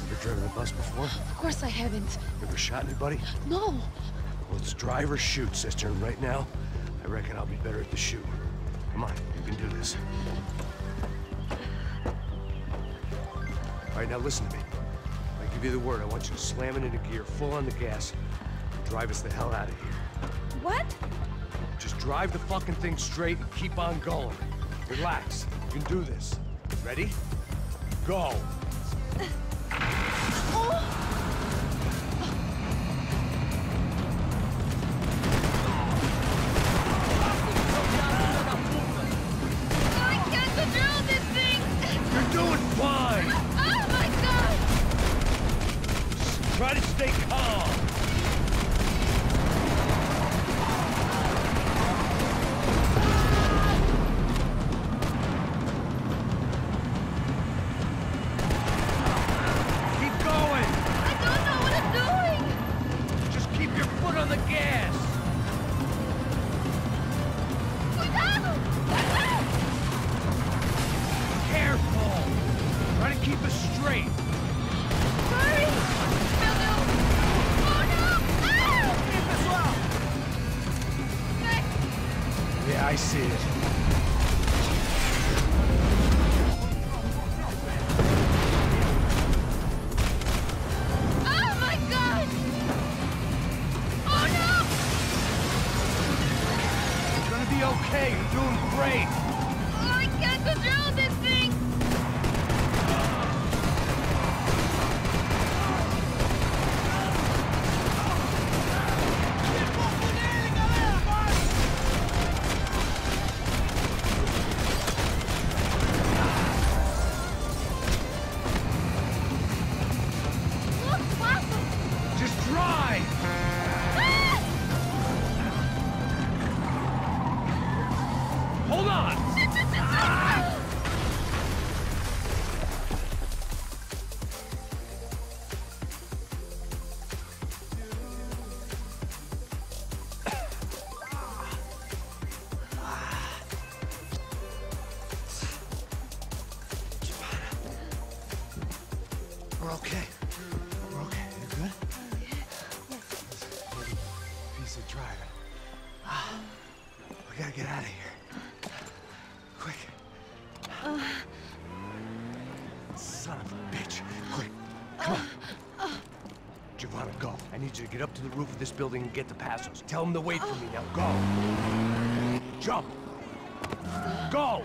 Ever driven a bus before? Of course I haven't. Ever shot anybody? No. Well, it's drive or shoot, sister. And right now, I reckon I'll be better at the shoot. Come on, you can do this. All right, now listen to me. I give you the word. I want you to slam it into gear, full on the gas, and drive us the hell out of here. What? Just drive the fucking thing straight and keep on going. Relax. You can do this. Ready? Go. I see it. Oh my God! Oh no! It's gonna be okay. You're doing great. Oh, I can't control this thing! Just drive! Hold on! We're okay. We're okay. You good? Piece of driving. We gotta get out of here. Quick. Son of a bitch. Quick. Come on. Giovanna, go. I need you to get up to the roof of this building and get the Passos. Tell them to wait for me now. Go. Jump. Go!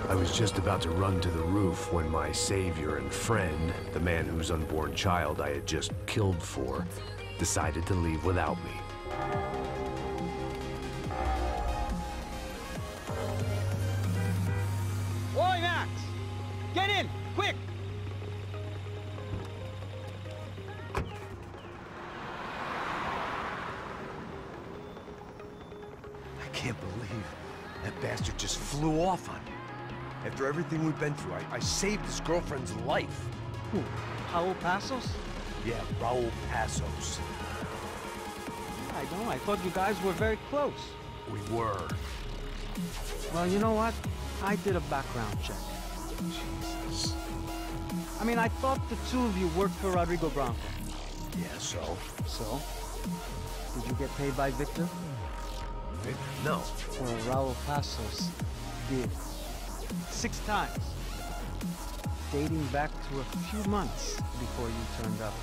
I was just about to run to the roof when my savior and friend, the man whose unborn child I had just killed for, decided to leave without me. Oi, Max! Get in, quick! I can't believe that bastard just flew off on me. After everything we've been through, I saved his girlfriend's life. Who? Raul Passos? Yeah, Raul Passos. I don't know. I thought you guys were very close. We were. Well, you know what? I did a background check. Jesus. I mean, I thought the two of you worked for Rodrigo Branco. Yeah, so? So? Did you get paid by Victor? No. Well, Raul Passos did. 6 times. Dating back to a few months before you turned up.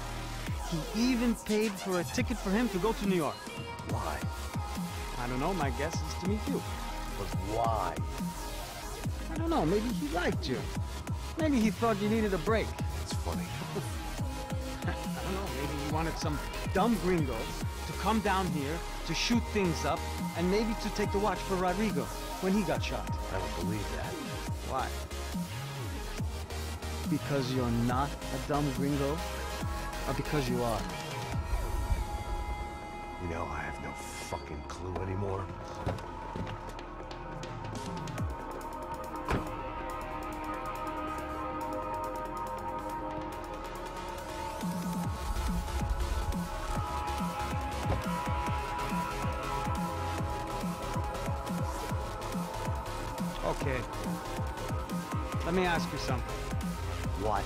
He even paid for a ticket for him to go to New York. Why? I don't know, my guess is to meet you. But why? I don't know, maybe he liked you. Maybe he thought you needed a break. It's funny. I don't know, maybe he wanted some dumb gringo to come down here to shoot things up and maybe to take the watch for Rodrigo when he got shot. I don't believe that. Why? Because you're not a dumb gringo? Or because you are? You know, I have no fucking clue anymore. Okay. Let me ask you something. What?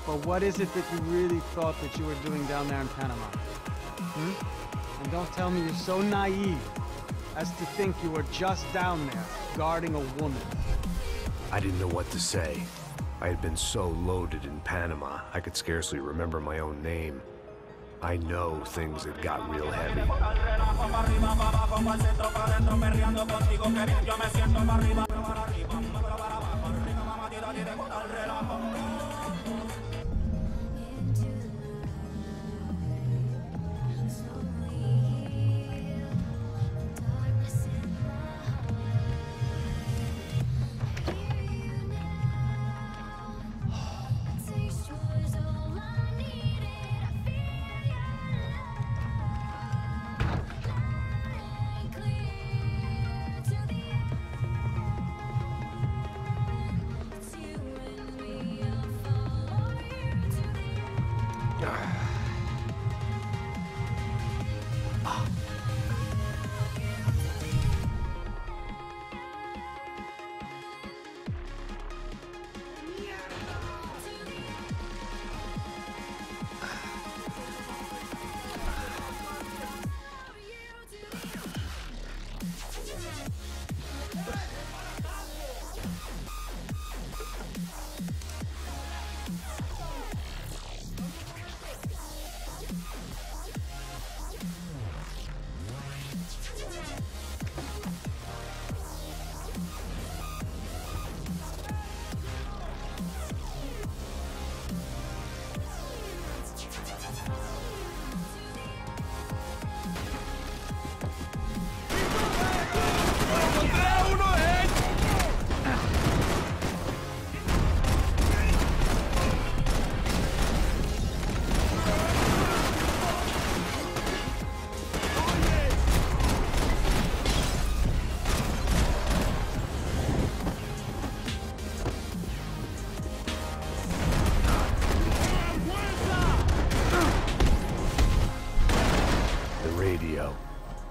But what is it that you really thought that you were doing down there in Panama? And don't tell me you're so naive as to think you were just down there guarding a woman. I didn't know what to say. I had been so loaded in Panama, I could scarcely remember my own name. I know things had got real heavy.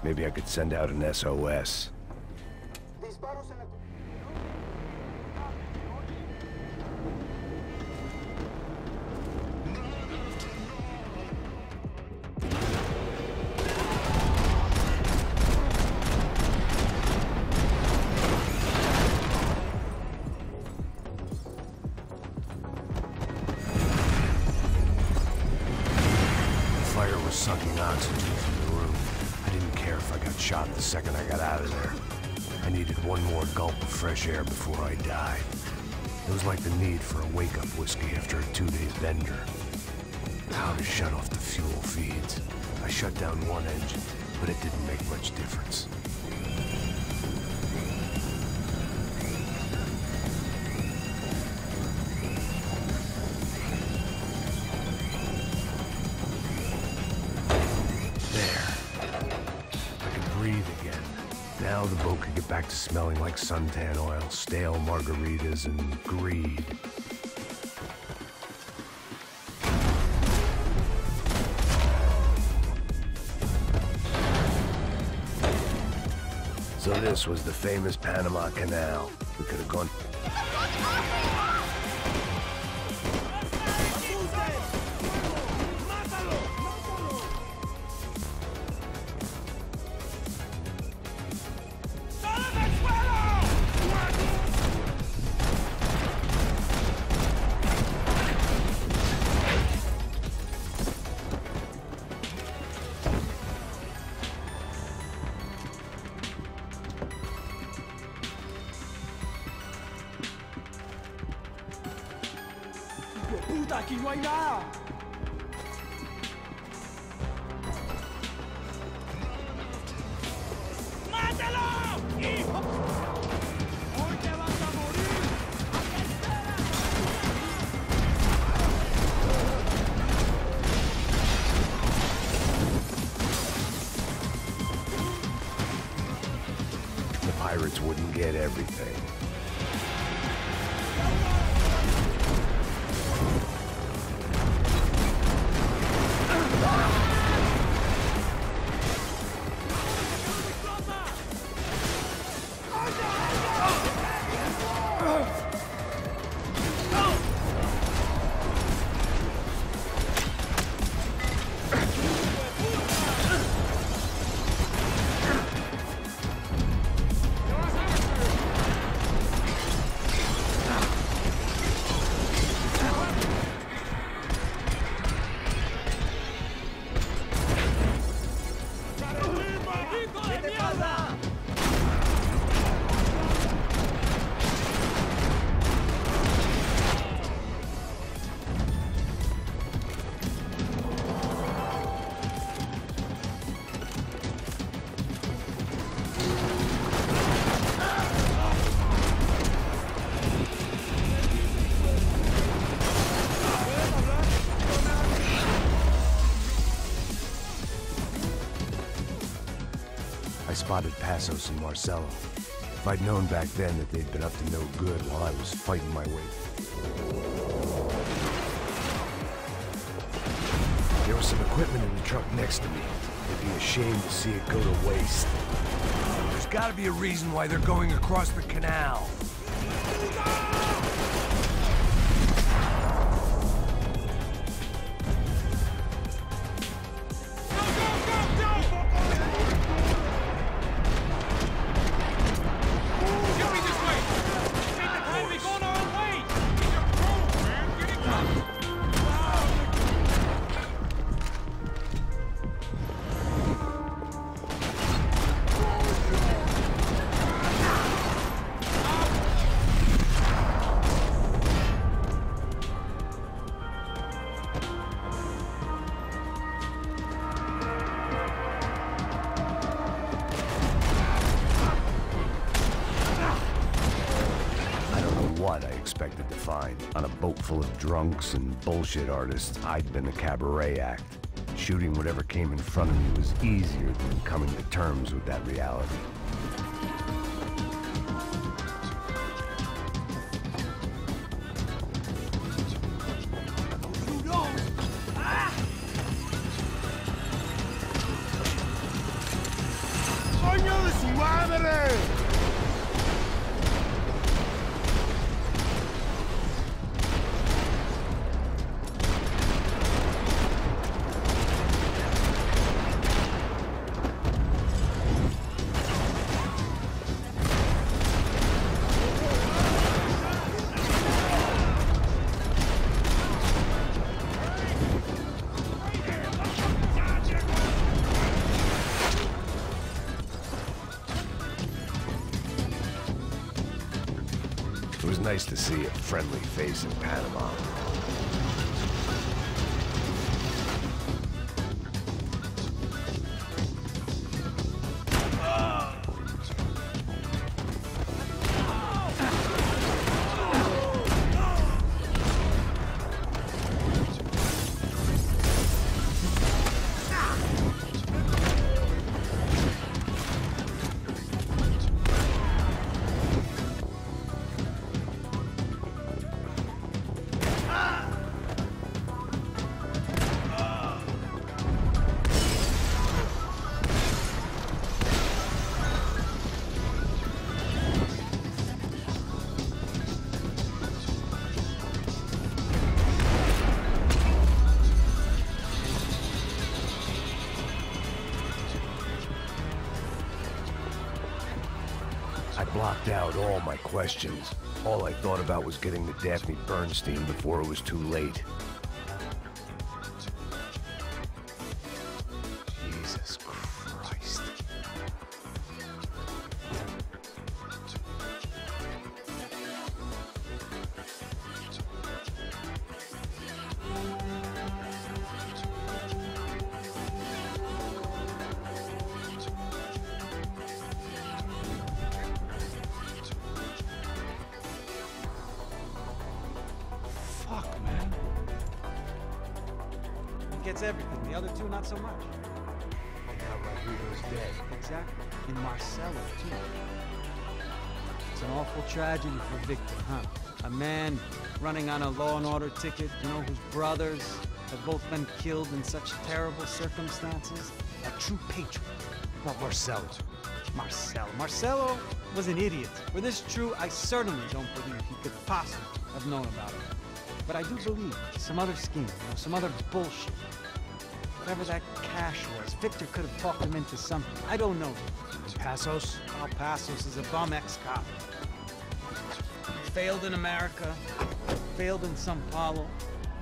Maybe I could send out an SOS. The fire was sucking oxygen from the room. I didn't care if I got shot the second I got out of there. I needed one more gulp of fresh air before I died. It was like the need for a wake-up whiskey after a 2-day bender. How to shut off the fuel feeds. I shut down one engine, but it didn't make much difference. Now the boat could get back to smelling like suntan oil, stale margaritas, and greed. So this was the famous Panama Canal. We could have gone... ¡Puta, aquí no hay nada! ¡Mátalo! ¡Hijo! ¡Hoy te vas a morir! The pirates wouldn't get everything. spotted Passos and Marcelo. If I'd known back then that they'd been up to no good while I was fighting my way. There was some equipment in the truck next to me. It'd be a shame to see it go to waste. There's gotta be a reason why they're going across the canal. What I expected to find. On a boat full of drunks and bullshit artists, I'd been a cabaret act. Shooting whatever came in front of me was easier than coming to terms with that reality. ¡Coño de su madre! It was nice to see a friendly face in Panama. I blocked out all my questions. All I thought about was getting to Daphne Bernstein before it was too late. Jesus Christ. Fuck, man. He gets everything. The other two, not so much. Now Rodrigo's dead. Exactly. In Marcelo, too. It's an awful tragedy for Victor, huh? A man running on a law and order ticket, you know, whose brothers have both been killed in such terrible circumstances. A true patriot. Not Marcelo. Marcelo was an idiot. Were this true, I certainly don't believe he could possibly have known about it. But I do believe some other scheme, some other bullshit. Whatever that cash was, Victor could have talked him into something. I don't know. Passos? Al Passos is a bum ex-cop. Failed in America, failed in Sao Paulo.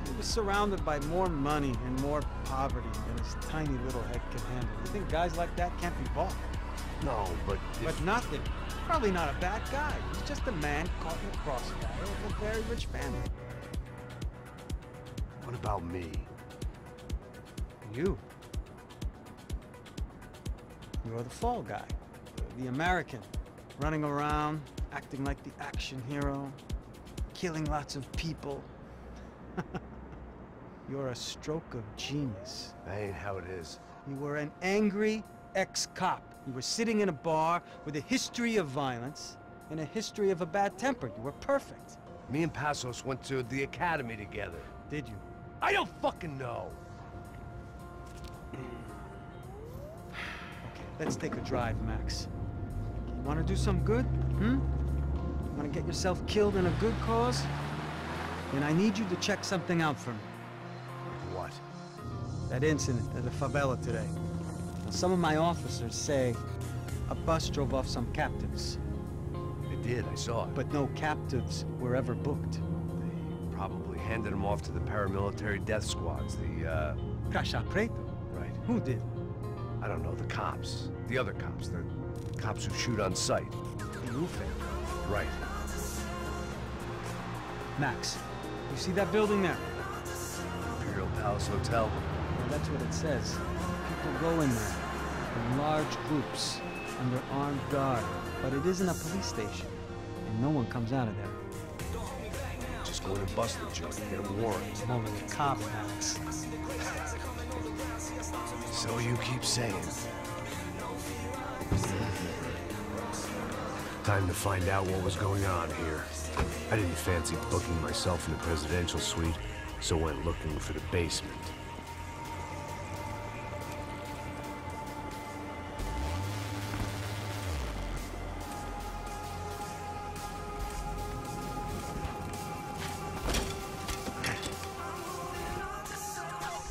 He was surrounded by more money and more poverty than his tiny little head can handle. You think guys like that can't be bought? No, but But nothing. Probably not a bad guy. He's just a man caught in a crossfire of a very rich family. what about me? You. You're the fall guy. The American. Running around, acting like the action hero. Killing lots of people. You're a stroke of genius. That ain't how it is. You were an angry ex-cop. You were sitting in a bar with a history of violence and a history of a bad temper. You were perfect. Me and Passos went to the academy together. Did you? I don't fucking know. Okay, let's take a drive, Max. You want to do some good? You want to get yourself killed in a good cause? Then I need you to check something out for me. What? That incident at the favela today. Now, some of my officers say a bus drove off some captives. It did, I saw it. But no captives were ever booked. They probably handed them off to the paramilitary death squads, the, Caixa Preto? Right. Who did? I don't know, the cops. The other cops. The cops who shoot on sight. The Ufe. Right. Max, you see that building there? Imperial Palace Hotel. Well, that's what it says. People go in there in large groups under armed guard. But it isn't a police station, and no one comes out of there. Just go in and bust the joint, get a warrant. I'm only a cop, Max. So you keep saying. Time to find out what was going on here. I didn't fancy booking myself in the presidential suite, so went looking for the basement.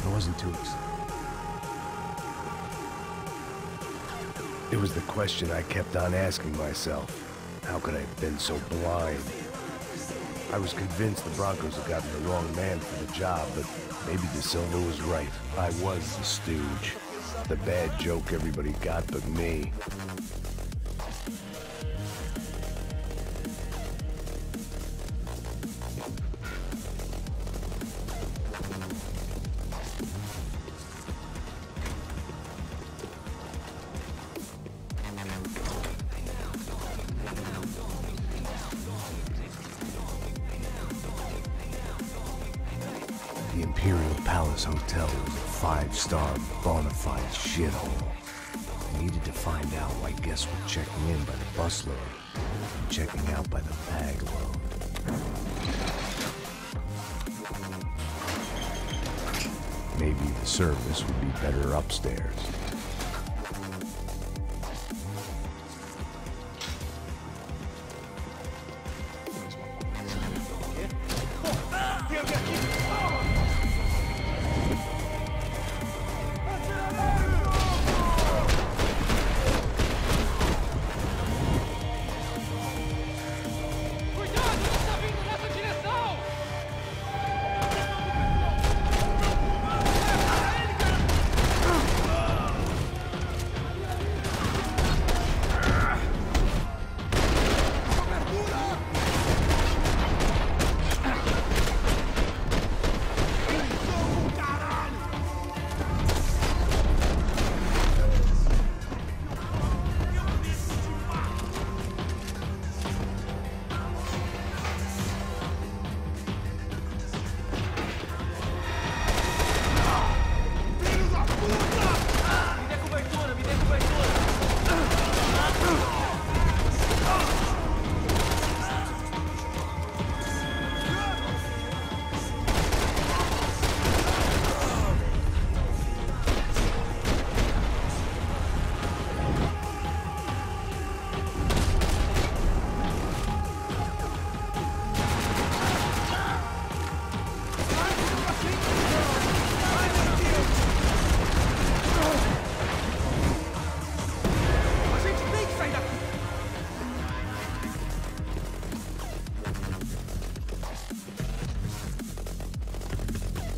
I wasn't too excited. It was the question I kept on asking myself. How could I have been so blind? I was convinced the Broncos had gotten the wrong man for the job, but maybe De Silva was right. I was the stooge. The bad joke everybody got but me. The Imperial Palace Hotel was a 5-star bona fide shithole. I needed to find out why guests were checking in by the busload and checking out by the bag load. Maybe the service would be better upstairs.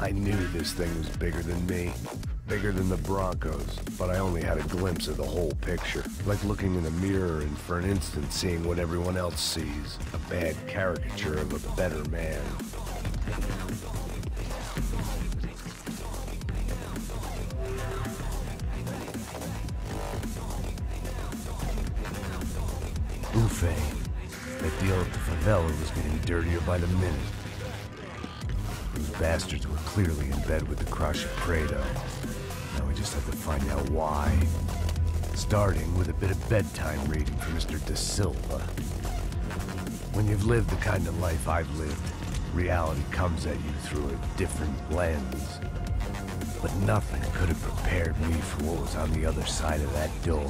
I knew this thing was bigger than me, bigger than the Broncos, but I only had a glimpse of the whole picture. Like looking in a mirror and for an instant seeing what everyone else sees, a bad caricature of a better man. Buffet. That deal at the favela was getting dirtier by the minute. Those bastards were clearly in bed with the Crush of Prado. Now we just have to find out why. Starting with a bit of bedtime reading for Mr. De Silva. When you've lived the kind of life I've lived, reality comes at you through a different lens. But nothing could have prepared me for what was on the other side of that door.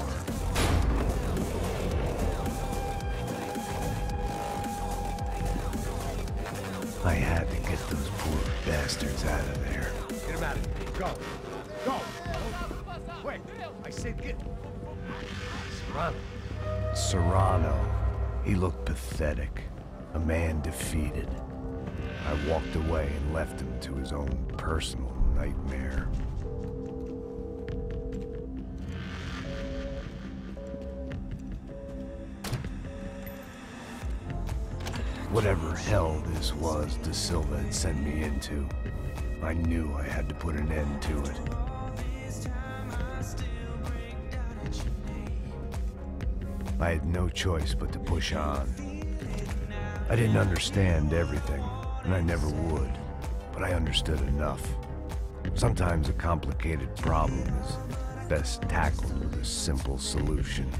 I had to get those poor bastards out of there. Get him out of here. Go. Go. Wait. I said get... Serrano. Serrano. He looked pathetic. A man defeated. I walked away and left him to his own personal nightmare. Whatever hell this was De Silva had sent me into, I knew I had to put an end to it. I had no choice but to push on. I didn't understand everything, and I never would, but I understood enough. Sometimes a complicated problem is best tackled with a simple solution.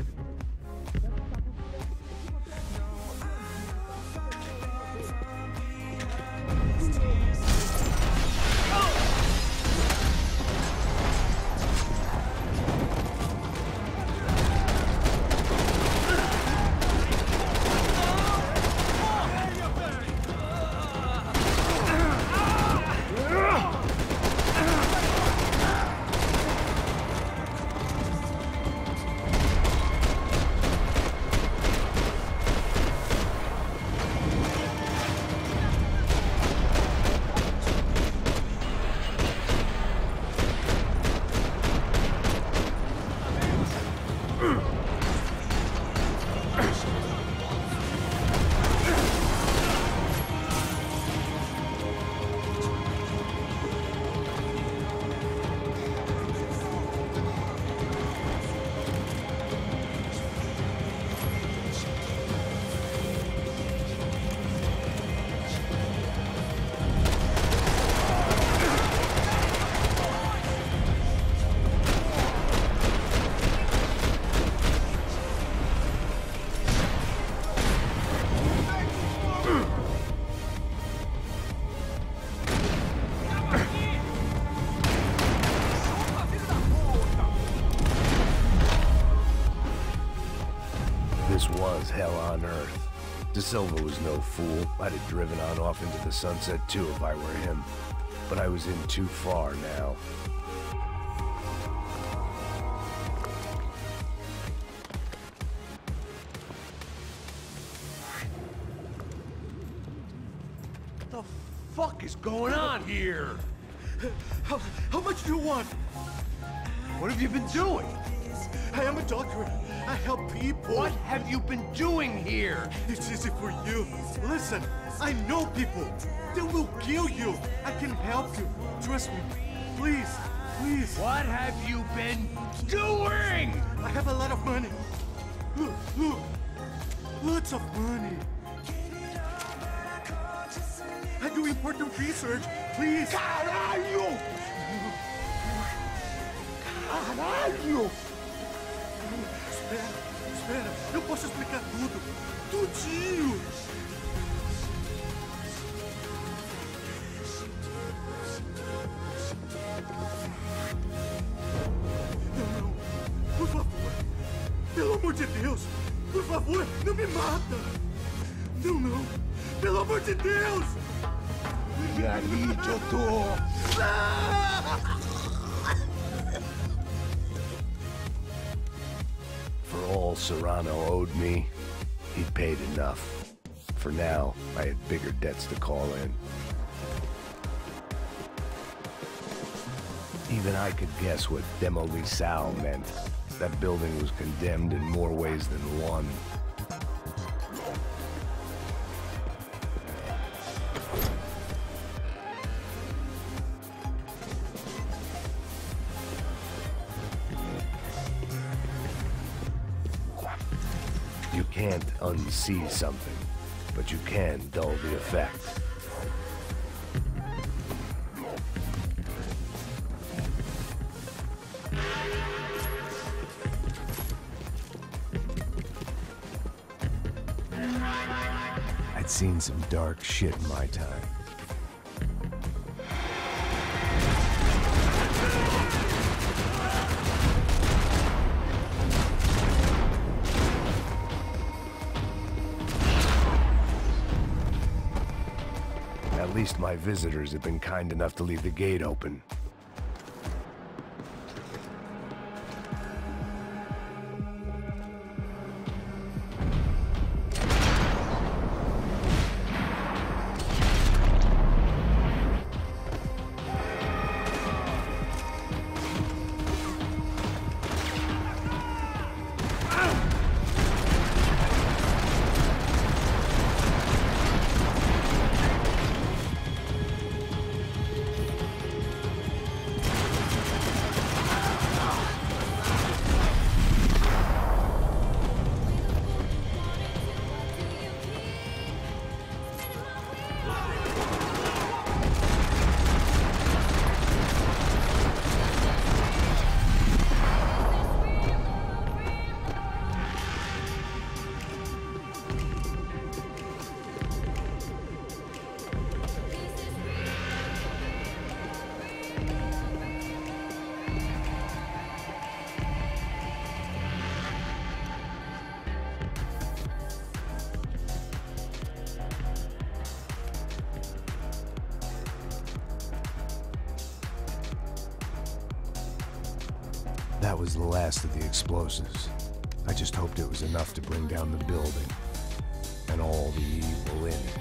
This was hell on earth. De Silva was no fool. I'd have driven on off into the sunset too if I were him. But I was in too far now. What the fuck is going on here? How much do you want? What have you been doing? I am a doctor. I help people. What have you been doing here? It's easy for you. Listen, I know people. They will kill you. I can help you. Trust me. Please, please. What have you been doing? I have a lot of money. Look, look. Lots of money. I do important research. Please. Caralho! Caralho! Espera, eu posso explicar tudo. Tudinho. Não, por favor. Pelo amor de Deus. Por favor, não me mata. Não, não. Pelo amor de Deus. E aí, doutor? For all Serrano owed me, he'd paid enough. For now, I had bigger debts to call in. Even I could guess what Demolição meant. That building was condemned in more ways than one. You can't unsee something, but you can dull the effect. seen some dark shit in my time. At least my visitors have been kind enough to leave the gate open. That was the last of the explosives. I just hoped it was enough to bring down the building and all the evil in it.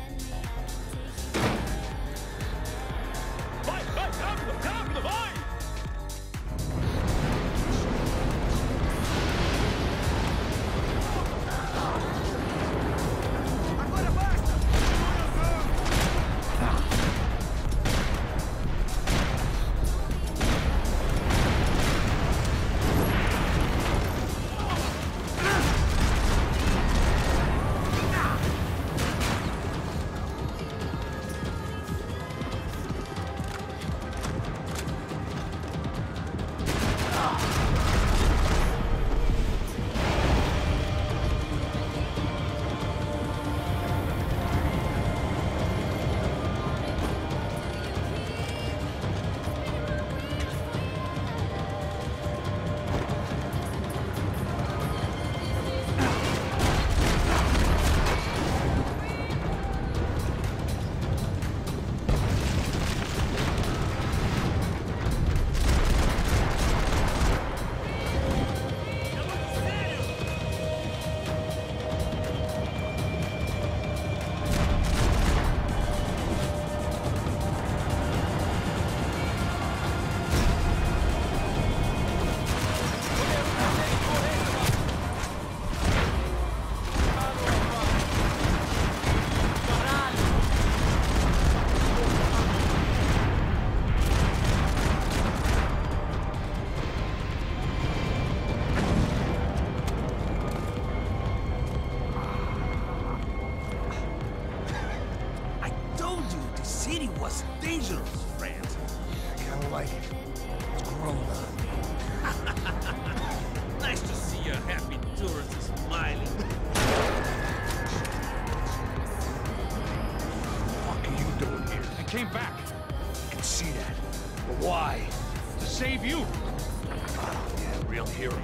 Dangerous, friend. I kinda like it. It's grown on me. Nice to see your happy tourists smiling. What are you doing here? I came back. I can see that. But why? To save you. Oh, yeah, real hero.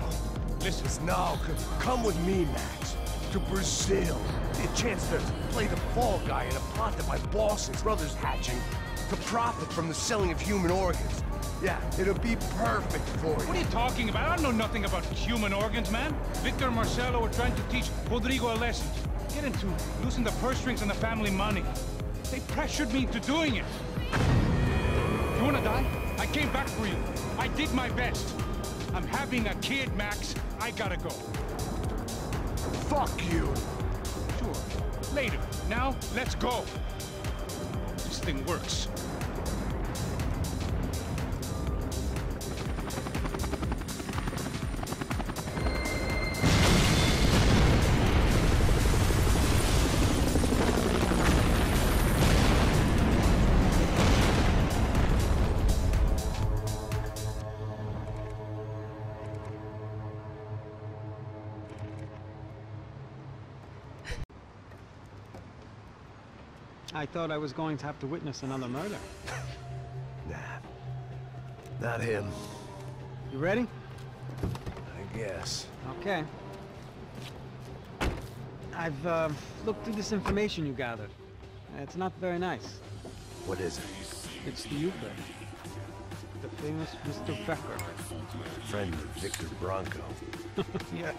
Listen. Now, come with me, Max. To Brazil. A chance to play the fall guy in a plot that my boss's brother's hatching to profit from the selling of human organs. Yeah, it'll be perfect for you. What are you talking about? I don't know nothing about human organs, man. Victor and Marcelo were trying to teach Rodrigo a lesson. Get into losing the purse strings and the family money. They pressured me into doing it. You wanna die? I came back for you. I did my best. I'm having a kid, Max. I gotta go. Fuck you. Sure. Later. Now, let's go. This thing works. I thought I was going to have to witness another murder. Nah. Not him. You ready? I guess. Okay. I've looked through this information you gathered. It's not very nice. What is it? It's the Uber. The famous Mr. Becker. Friend of Victor Bronco. Yes.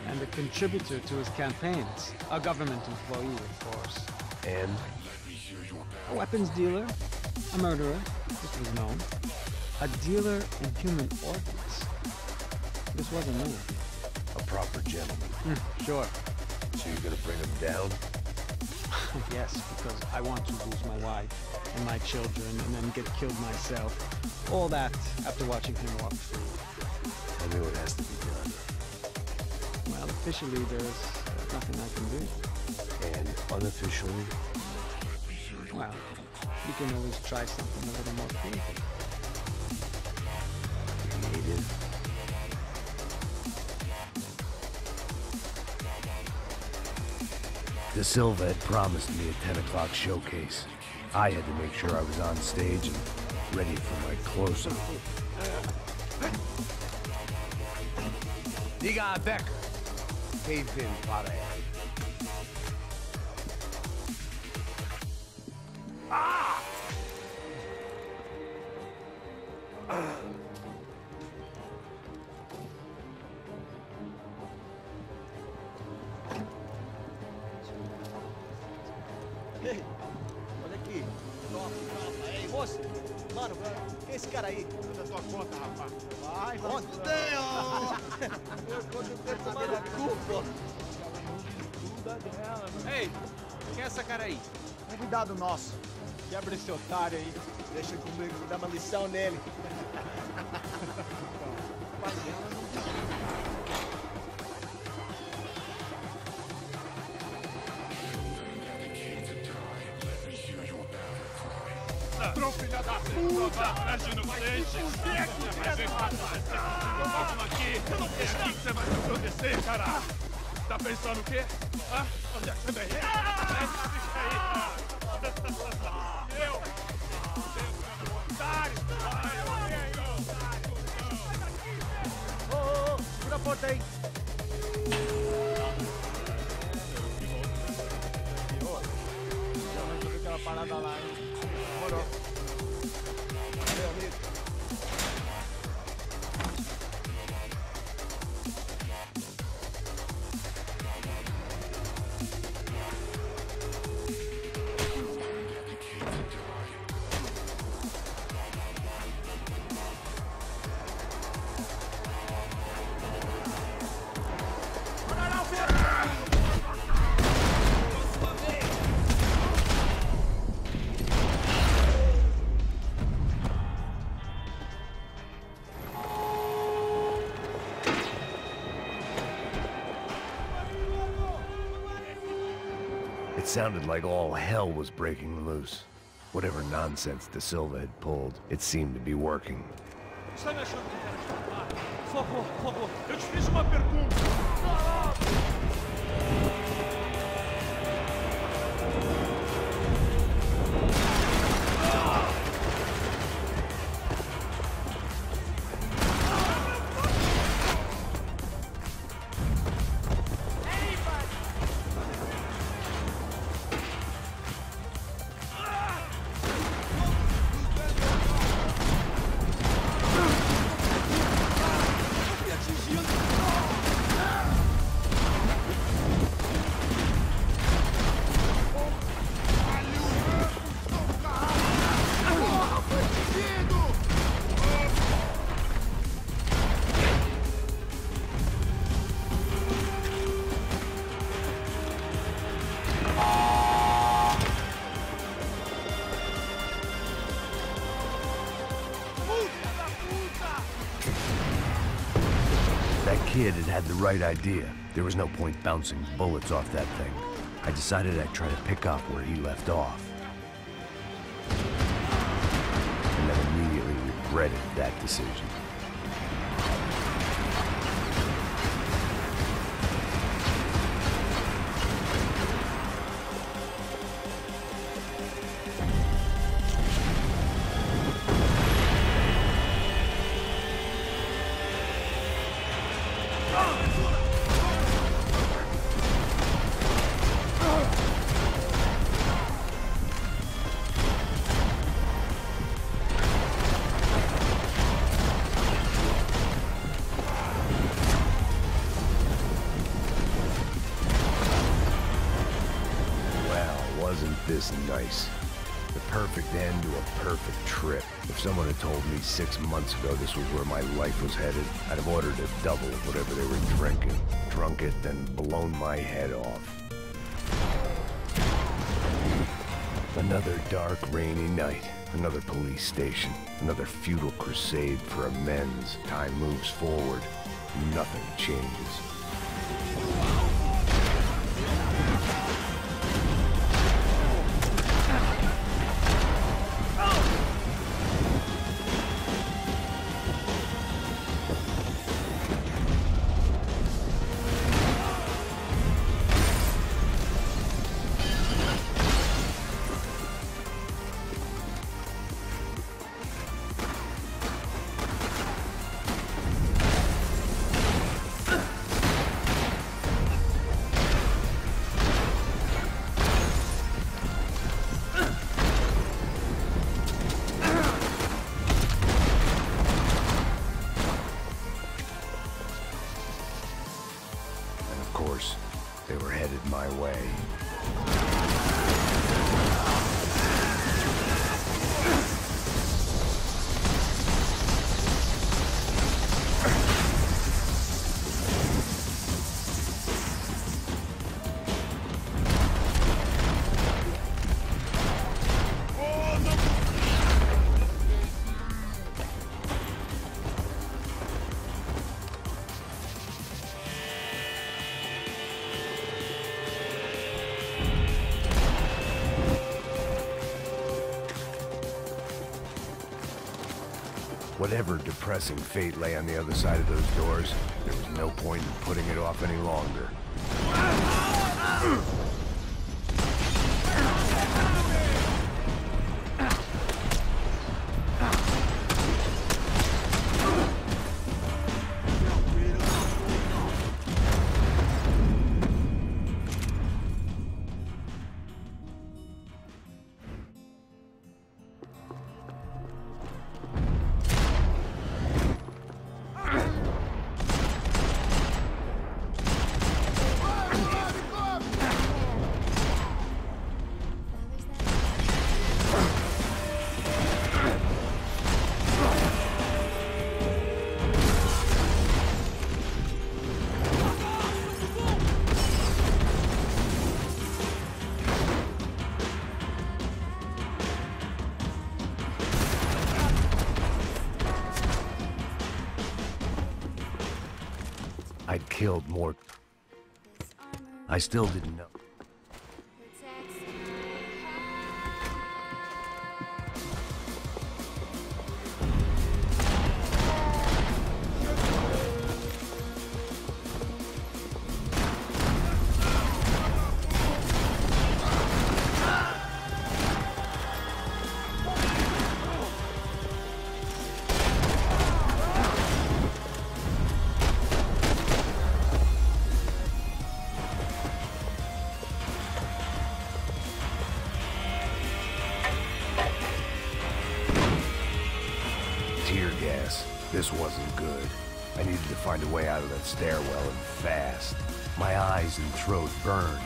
And a contributor to his campaigns. A government employee, of course. And? A weapons dealer. A murderer. This was known. A dealer in human organs. This wasn't known. A proper gentleman. Sure. So you're gonna bring him down? Yes, because I want to lose my wife and my children and then get killed myself. All that after watching him walk free. Tell me what has to be done. Well, officially there's nothing I can do. And unofficially? Well, you can always try something a little more creative. Creative? De Silva had promised me a 10 o'clock showcase. I had to make sure I was on stage and ready for my close-up. Diga a Becker. Caved in para él. Ah! Ei, olha aqui. Ei, moço. Mano, quem é esse cara aí? Manda tua conta, rapaz. Vai, conta. Eu conto tempo tomando culpa. Ei, quem é essa cara aí? Convidado nosso. Quebra esse otário aí. Deixa comigo, vou dar uma lição nele. Ladrão, filha da puta! Atrás de inocente! Vamos aqui! Eu não sei o que você vai me acontecer, cara! Tá pensando o quê? Hã? Onde é que você vem? Eu! Otário! Ô, segura a porta aí! Eu vi aquela parada lá, hein? Demorou. Valeu, amigo. It sounded like all hell was breaking loose. Whatever nonsense De Silva had pulled, it seemed to be working. Está me achando que quer chamar? Por favor, eu te fiz uma pergunta. Kid had the right idea. There was no point bouncing bullets off that thing. I decided I'd try to pick up where he left off. And then immediately regretted that decision. this nice. The perfect end to a perfect trip. If someone had told me 6 months ago this was where my life was headed, I'd have ordered a double of whatever they were drinking, drunk it, then blown my head off. Another dark, rainy night. Another police station. Another futile crusade for amends. Time moves forward. Nothing changes. They were headed my way. Whatever depressing fate lay on the other side of those doors, there was no point in putting it off any longer. I'd killed more. I still didn't know. Tear gas. This wasn't good. I needed to find a way out of that stairwell and fast. My eyes and throat burned.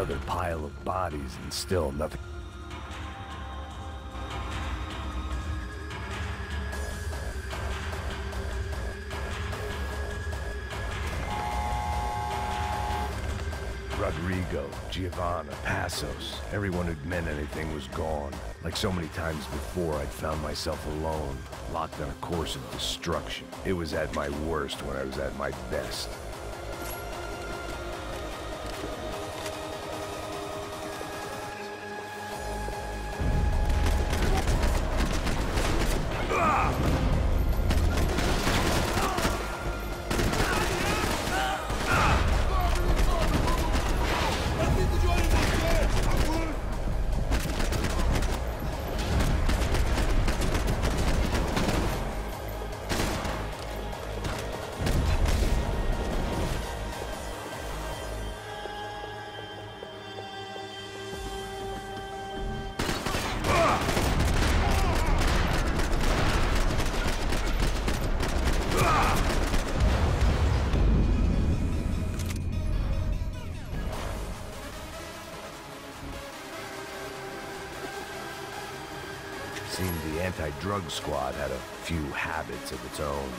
another pile of bodies and still nothing. Rodrigo, Giovanna, Passos, everyone who'd meant anything was gone. Like so many times before, I'd found myself alone, locked on a course of destruction. It was at my worst when I was at my best. Seemed the anti-drug squad had a few habits of its own.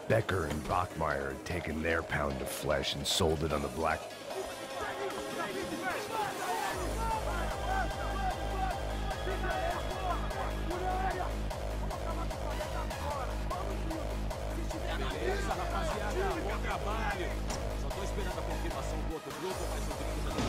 Becker and Bachmeyer had taken their pound of flesh and sold it on the black. Beleza, rapaziada, bom trabalho. Só tô esperando a confirmação do outro grupo, mas o gringo já tá.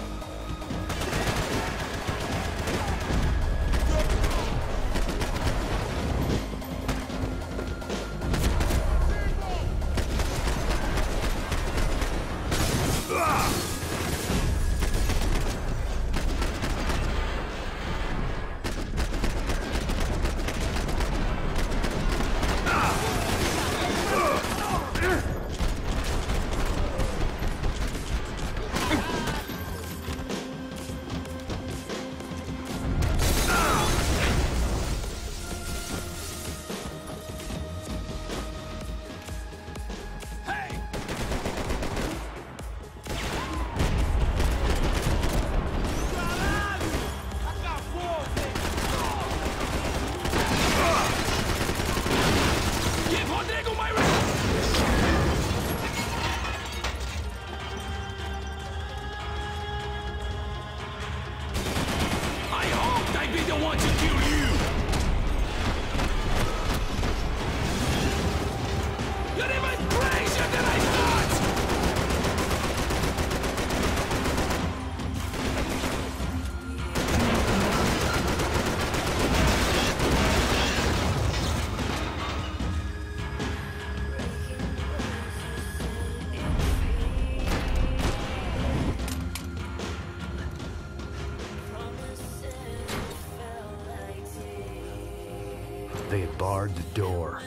They had barred the door.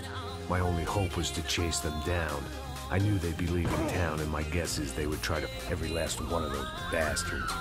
My only hope was to chase them down. I knew they'd be leaving town, and my guess is they would try to every last one of those bastards.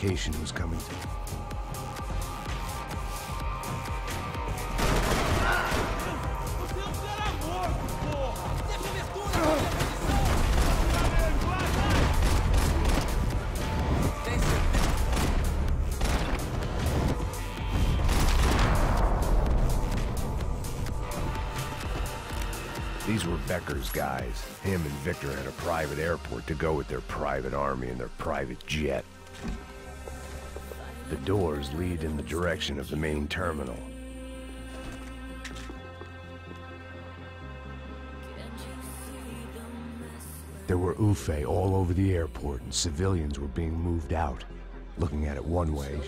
communication was coming to. These were Becker's guys. Him and Victor had a private airport to go with their private army and their private jet. The doors lead in the direction of the main terminal. There were UFE all over the airport, and civilians were being moved out. Looking at it one way...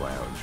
Lounge.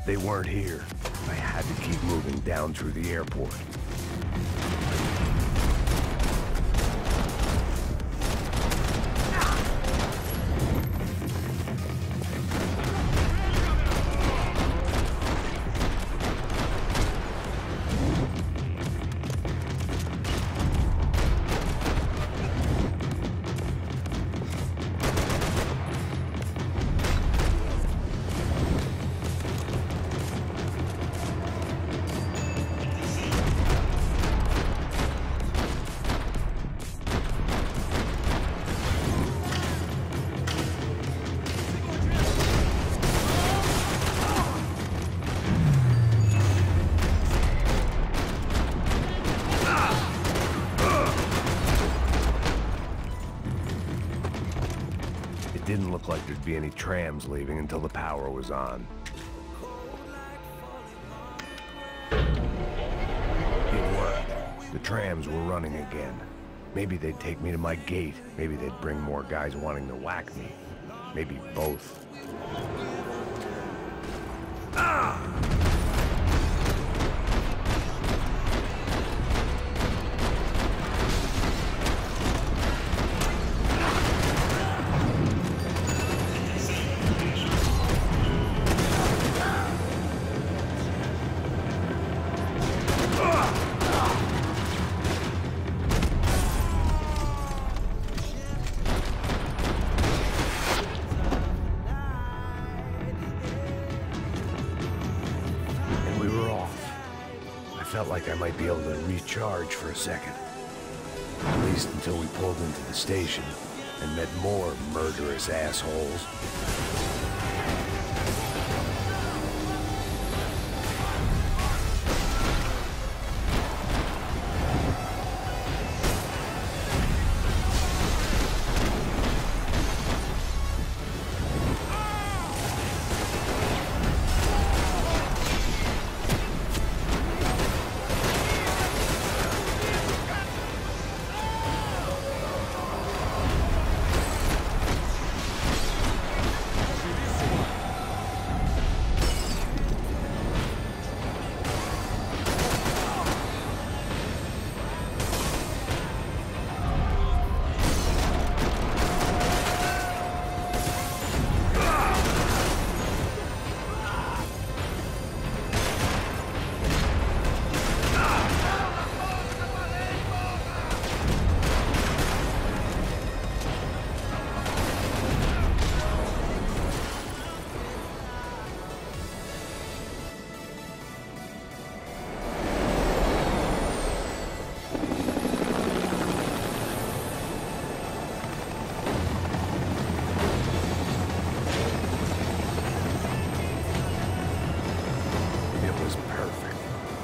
They weren't here. I had to keep moving down through the airport. Didn't look like there'd be any trams leaving until the power was on. It worked. The trams were running again. Maybe they'd take me to my gate. Maybe they'd bring more guys wanting to whack me. Maybe both. Felt like I might be able to recharge for a second. At least until we pulled into the station and met more murderous assholes.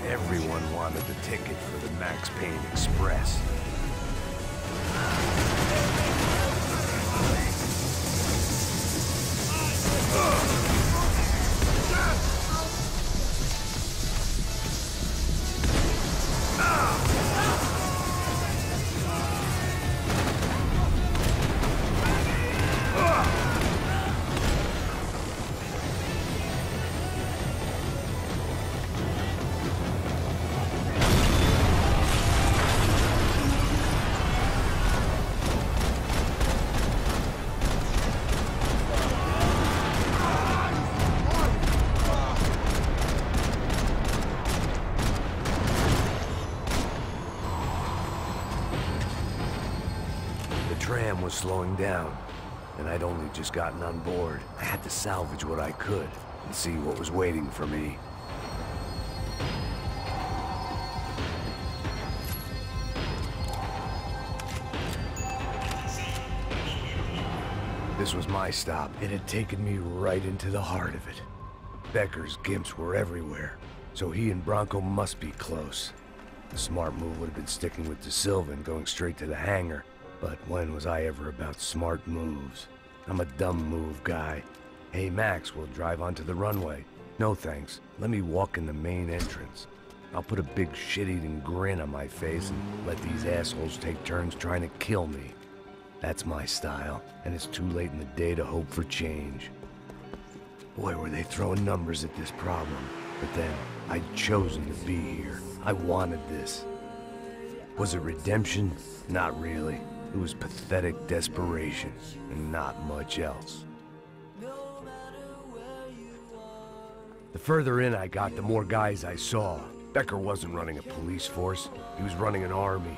Everyone wanted the ticket for the Max Payne Express. The tram was slowing down, and I'd only just gotten on board. I had to salvage what I could and see what was waiting for me. This was my stop. It had taken me right into the heart of it. Becker's gimps were everywhere, so he and Bronco must be close. The smart move would have been sticking with De Silva and going straight to the hangar. But when was I ever about smart moves? I'm a dumb move guy. Hey Max, we'll drive onto the runway. No thanks, let me walk in the main entrance. I'll put a big shit-eating grin on my face and let these assholes take turns trying to kill me. That's my style, and it's too late in the day to hope for change. Boy, were they throwing numbers at this problem. But then, I'd chosen to be here. I wanted this. Was it redemption? Not really. It was pathetic desperation, and not much else. The further in I got, the more guys I saw. Becker wasn't running a police force. He was running an army.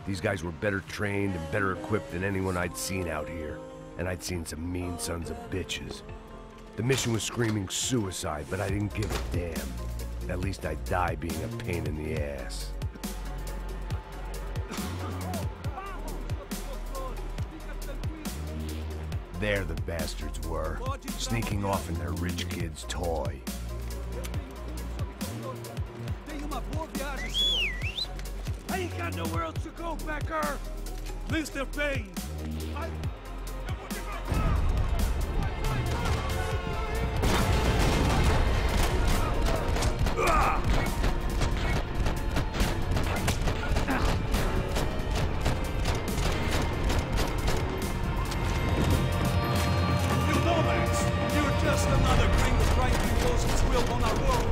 These guys were better trained and better equipped than anyone I'd seen out here. And I'd seen some mean sons of bitches. The mission was screaming suicide, but I didn't give a damn. At least I'd die being a pain in the ass. There the bastards were, sneaking off in their rich kid's toy. I ain't got nowhere else to go, Becker! Mr. Payne! Just another gringo trying to impose his will on our world.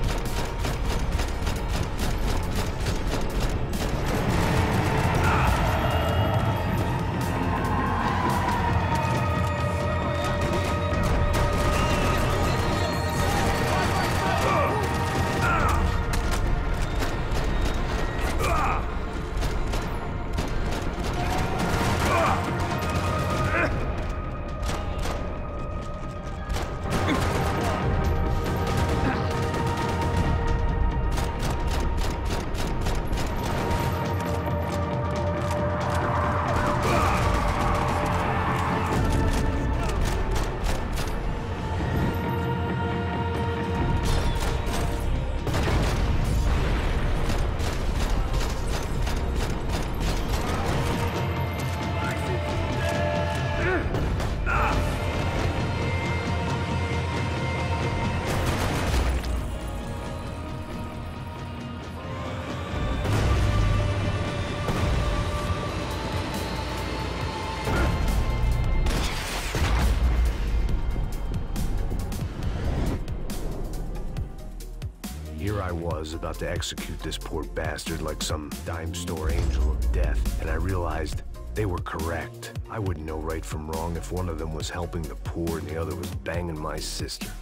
I was, about to execute this poor bastard like some dime store angel of death, and I realized they were correct. I wouldn't know right from wrong if one of them was helping the poor and the other was banging my sister.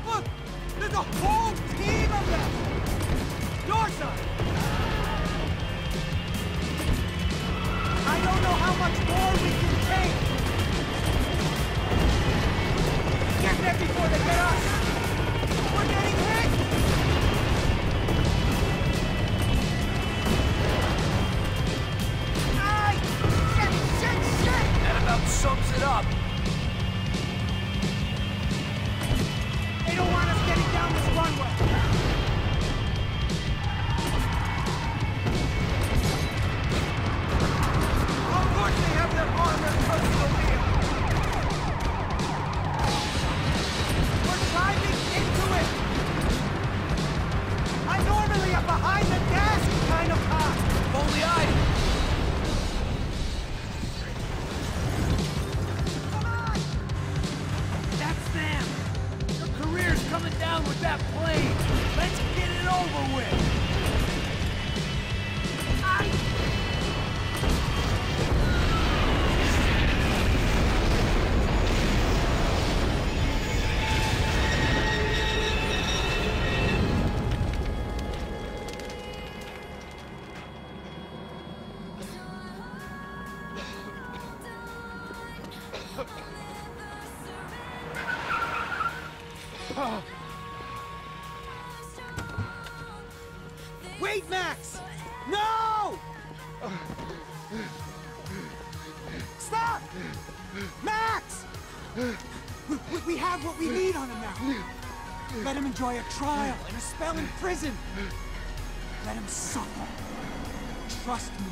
Look! There's a whole team of them! Your side! I don't know how much more we can take! Get there before they get us! We're getting hit! Ay! Shit! That about sums it up. They don't want us getting down this runway! Of course they have their armored personal vehicle! We're driving into it! I'm normally a behind-the-desk kind of cop! If only I... Come on! That's them! Your career's coming down with that plane! Let's get it over with! Wait, Max! No! Stop! Max! We have what we need on him now. Let him enjoy a trial and a spell in prison. Let him suffer. Trust me.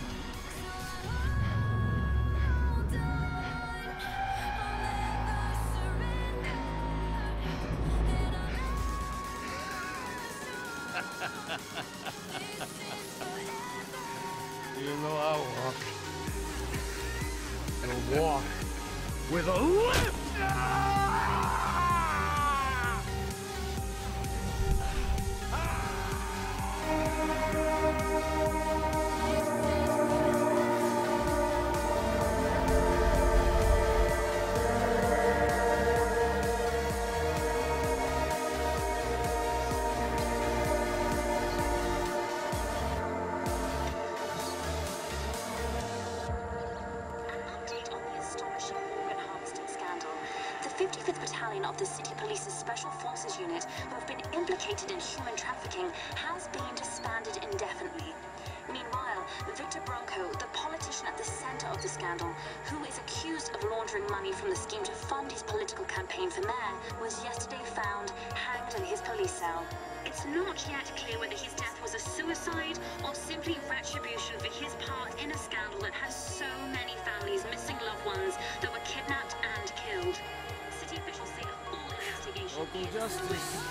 You know I walk. And walk with a lift! The 55th Battalion of the City Police's Special Forces Unit, who have been implicated in human trafficking, has been disbanded indefinitely. Meanwhile, Victor Bronco, the politician at the center of the scandal, who is accused of laundering money from the scheme to fund his political campaign for mayor, was yesterday found hanged in his police cell. It's not yet clear whether his death was a suicide or simply retribution for his part in a scandal that has so many families missing loved ones that were kidnapped and killed. City officials say that all investigation... Local justice.